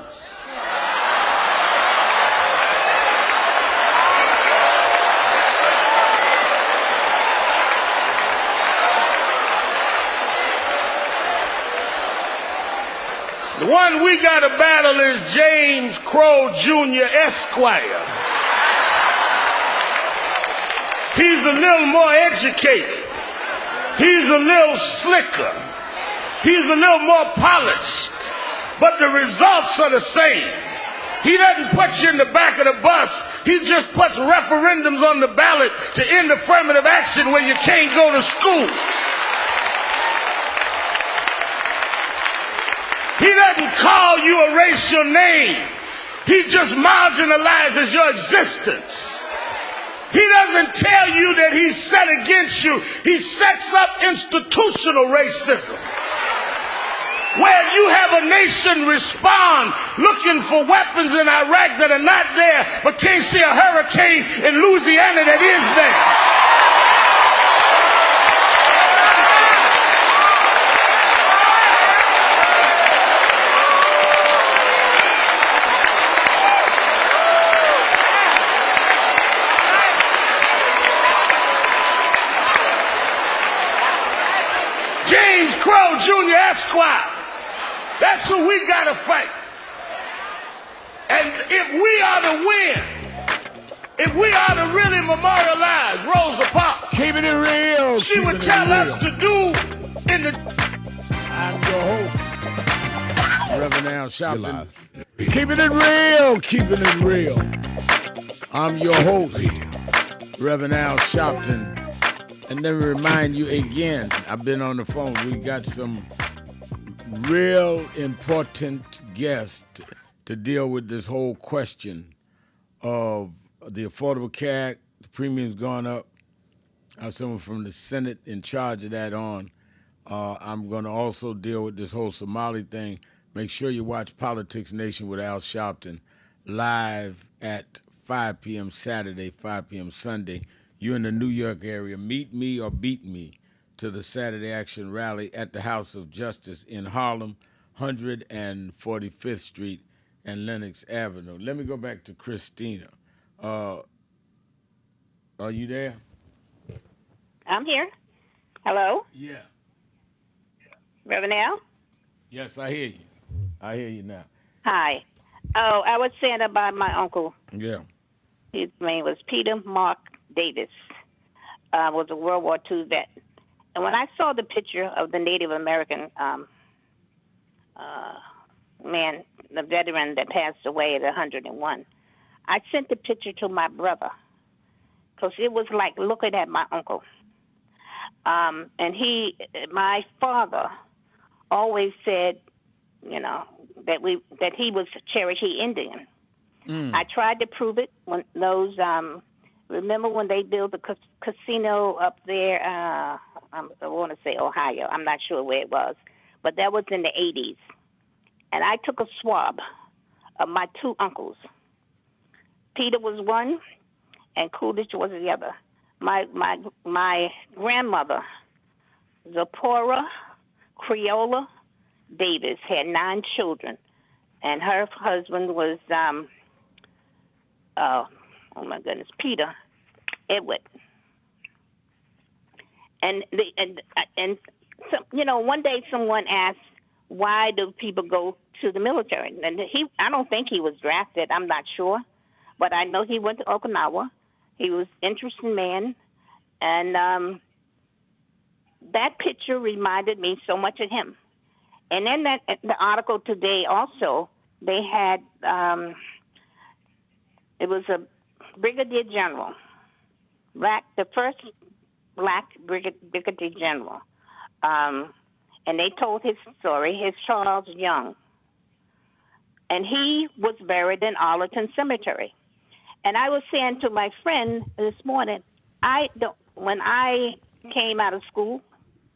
The one we got to battle is James Crow Jr. Esquire. He's a little more educated. He's a little slicker. He's a little more polished. But the results are the same. He doesn't put you in the back of the bus. He just puts referendums on the ballot to end affirmative action when you can't go to school. He doesn't call you a racial name. He just marginalizes your existence. He doesn't tell you that he's set against you. He sets up institutional racism, where you have a nation respond looking for weapons in Iraq that are not there, but can't see a hurricane in Louisiana that is there. James Crow Jr. Esquire. That's who we got to fight. And if we are to win, if we are to really memorialize Rosa Parks, keeping it real, she would tell us to do in the. I'm your host, Reverend Al Sharpton. Keeping it real, keeping it real. I'm your host, Reverend Al Sharpton. And let me remind you again, I've been on the phone. We got some real important guests to deal with this whole question of the Affordable Care Act. The premium's gone up. I have someone from the Senate in charge of that on. I'm going to also deal with this whole Somali thing. Make sure you watch Politics Nation with Al Sharpton live at 5 p.m. Saturday, 5 p.m. Sunday. You're in the New York area, meet me or beat me to the Saturday Action Rally at the House of Justice in Harlem, 145th Street and Lenox Avenue. Let me go back to Christina. Are you there? I'm here. Hello? Yeah. Reverend Al? Yes, I hear you. I hear you now. Hi. Oh, I was saying about my uncle. Yeah. His name was Peter Mark Davis. Was a World War II vet. And when I saw the picture of the Native American man, the veteran that passed away at 101, I sent the picture to my brother because it was like looking at my uncle. And my father always said, you know, that he was Cherokee Indian. I tried to prove it when those, remember when they built the casino up there, I want to say Ohio, I'm not sure where it was, but that was in the 80s. And I took a swab of my two uncles. Peter was one and Coolidge was the other. My grandmother, Zipporah Creola Davis, had 9 children, and her husband was oh my goodness, Peter Edward. And so, you know, one day someone asked, why do people go to the military? And I don't think he was drafted. I'm not sure, but I know he went to Okinawa. He was an interesting man, and that picture reminded me so much of him. And then the article today also, they had it was a brigadier general, the first black brigadier general, and they told his story. His Charles Young, and he was buried in Arlington Cemetery. And I was saying to my friend this morning, when I came out of school,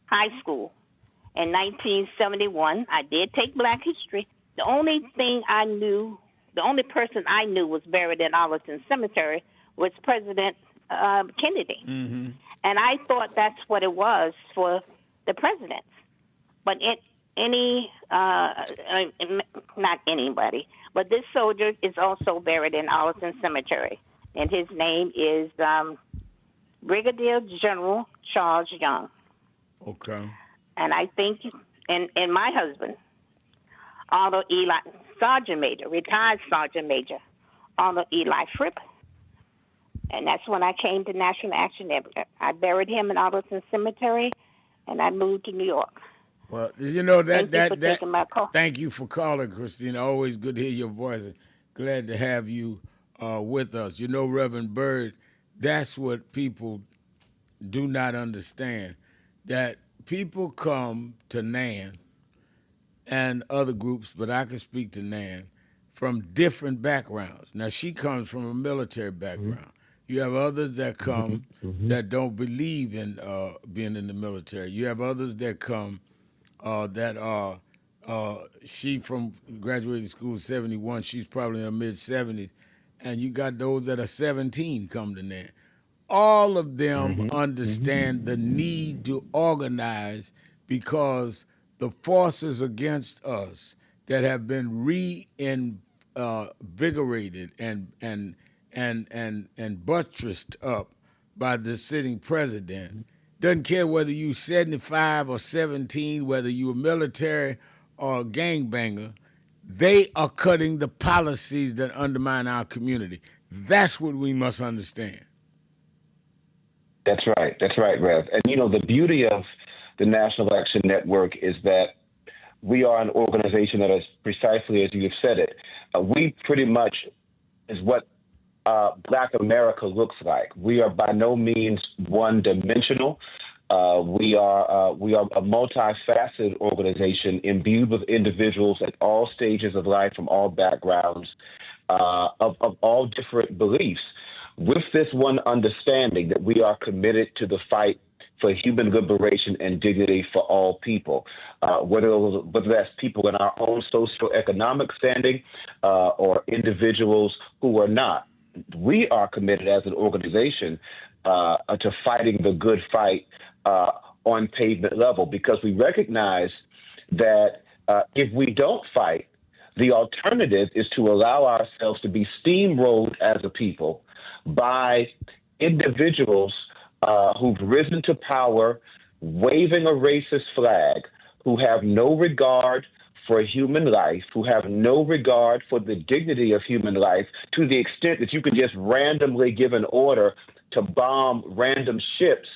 high school, in 1971, I did take Black history. The only person I knew was buried in Arlington Cemetery was President Kennedy. Mm-hmm. And I thought that's what it was for the presidents. But not anybody, but this soldier is also buried in Arlington Cemetery. And his name is Brigadier General Charles Young. Okay. And I think, and my husband, Arnold Eli, Sergeant Major, retired Sergeant Major, Arnold Eli Fripp. And that's when I came to National Action Network. I buried him in Arlington Cemetery, and I moved to New York. Well, you know, taking my call. Thank you for calling, Christina. Always good to hear your voice. Glad to have you with us. You know, Reverend Byrd, that's what people do not understand, that people come to NAN and other groups, but I can speak to NAN, from different backgrounds. Now, she comes from a military background. You have others that come that don't believe in being in the military. You have others that come that are she from graduating school 71. She's probably in her mid 70s, and you got those that are 17 come to there. All of them understand the need to organize because the forces against us that have been reinvigorated and buttressed up by the sitting president. Doesn't care whether you 75 or 17, whether you a military or a gangbanger, they are cutting the policies that undermine our community. That's what we must understand. That's right. That's right, Rev. And you know, the beauty of the National Action Network is that we are an organization that is precisely as you have said it. We pretty much is what Black America looks like. We are by no means one-dimensional. We are a multifaceted organization imbued with individuals at all stages of life, from all backgrounds, of all different beliefs, with this one understanding that we are committed to the fight for human liberation and dignity for all people, whether that's people in our own socioeconomic standing or individuals who are not. We are committed as an organization to fighting the good fight on pavement level, because we recognize that if we don't fight, the alternative is to allow ourselves to be steamrolled as a people by individuals who've risen to power, waving a racist flag, who have no regard for human life, who have no regard for the dignity of human life, to the extent that you can just randomly give an order to bomb random ships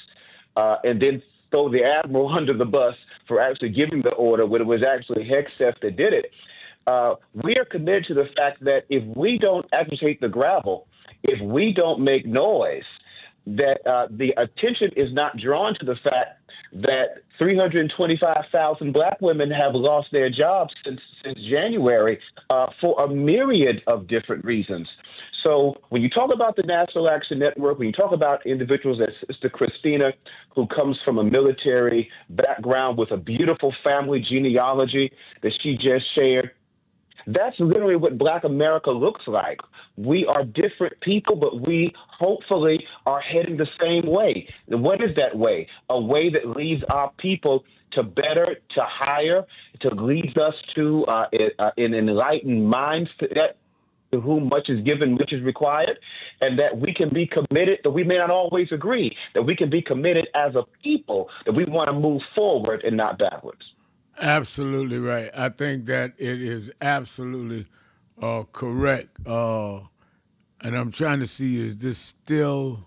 and then throw the admiral under the bus for actually giving the order when it was actually Hegseth that did it. We are committed to the fact that if we don't agitate the gravel, if we don't make noise, that the attention is not drawn to the fact that 325,000 Black women have lost their jobs since January for a myriad of different reasons. So when you talk about the National Action Network, when you talk about individuals like Sister Christina, who comes from a military background with a beautiful family genealogy that she just shared, that's literally what Black America looks like. We are different people, but we hopefully are heading the same way. And what is that way? A way that leads our people to better, to higher, to leads us to an enlightened mindset, to whom much is given, much is required, and that we can be committed, that we may not always agree, that we can be committed as a people, that we want to move forward and not backwards. Absolutely right. I think that it is absolutely correct. And I'm trying to see, is this still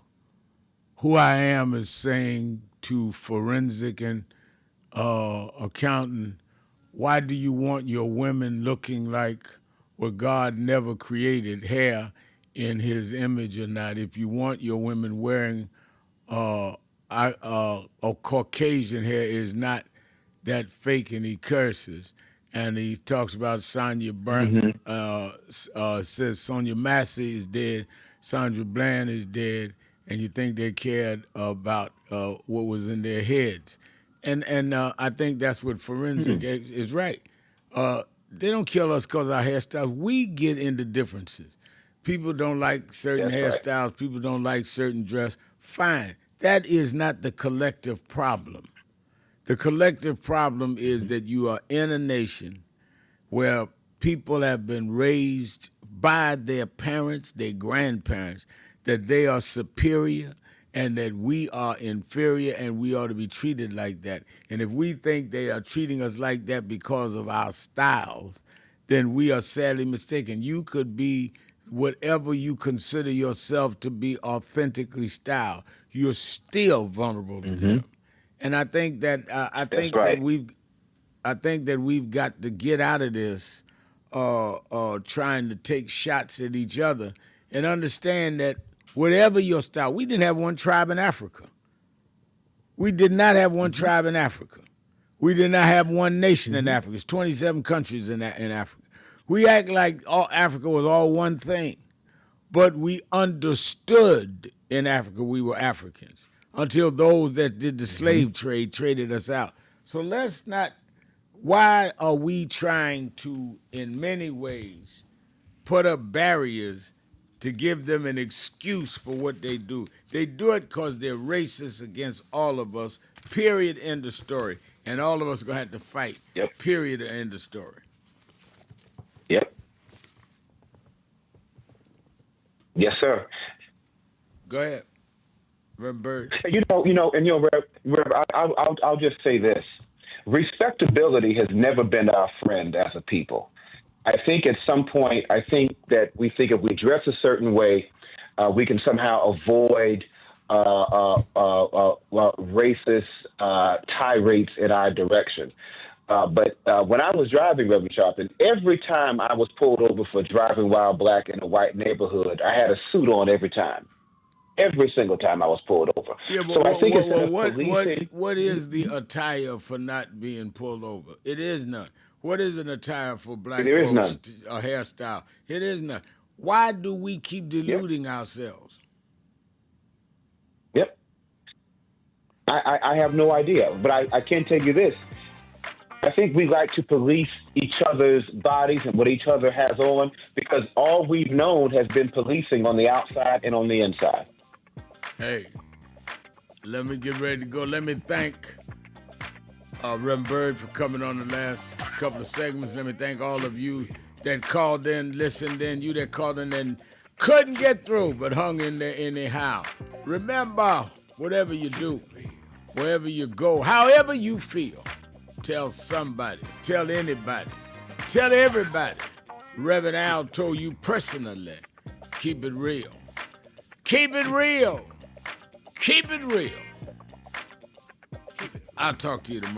who I am is saying to forensic and accountant, why do you want your women looking like what God never created, hair in his image or not? If you want your women wearing a Caucasian hair is not that fake, and he curses. And he talks about Sonia says Sonia Massey is dead, Sandra Bland is dead, and you think they cared about what was in their heads. And I think that's what forensic is right. They don't kill us because our hairstyles. We get into differences. People don't like certain hairstyles. Right. People don't like certain dress. Fine. That is not the collective problem. The collective problem is that you are in a nation where people have been raised by their parents, their grandparents, that they are superior and that we are inferior and we ought to be treated like that. And if we think they are treating us like that because of our styles, then we are sadly mistaken. You could be whatever you consider yourself to be authentically styled. You're still vulnerable to them. And I think that we've got to get out of this trying to take shots at each other and understand that whatever your style, we didn't have one tribe in Africa. We did not have one tribe in Africa. We did not have one nation in Africa. It's 27 countries in Africa. We act like all Africa was all one thing. but we understood in Africa we were Africans until those that did the slave trade traded us out. So let's not, why are we trying to, in many ways, put up barriers to give them an excuse for what they do? They do it because they're racist against all of us, period, end of story. And all of us are going to have to fight, period, end of story. Yep. Yes, sir. Go ahead, Reverend Bird. Rev, I'll just say this. Respectability has never been our friend as a people. I think at some point, I think that we think if we dress a certain way, we can somehow avoid racist tirades in our direction. But when I was driving, Reverend Sharpton, every time I was pulled over for driving while black in a white neighborhood, I had a suit on every time. Every single time I was pulled over. Yeah, but so I think what is the attire for not being pulled over? It is none. What is an attire for black there folks? Is none. A hairstyle? It is none. Why do we keep deluding ourselves? Yep. I have no idea, but I can tell you this. I think we like to police each other's bodies and what each other has on because all we've known has been policing on the outside and on the inside. Hey, let me get ready to go. Let me thank Reverend Bird for coming on the last couple of segments. Let me thank all of you that called in, listened in, you that called in and couldn't get through but hung in there anyhow. Remember, whatever you do, wherever you go, however you feel, tell somebody, tell anybody, tell everybody. Reverend Al told you personally, keep it real. Keep it real. Keep it real. I'll talk to you tomorrow.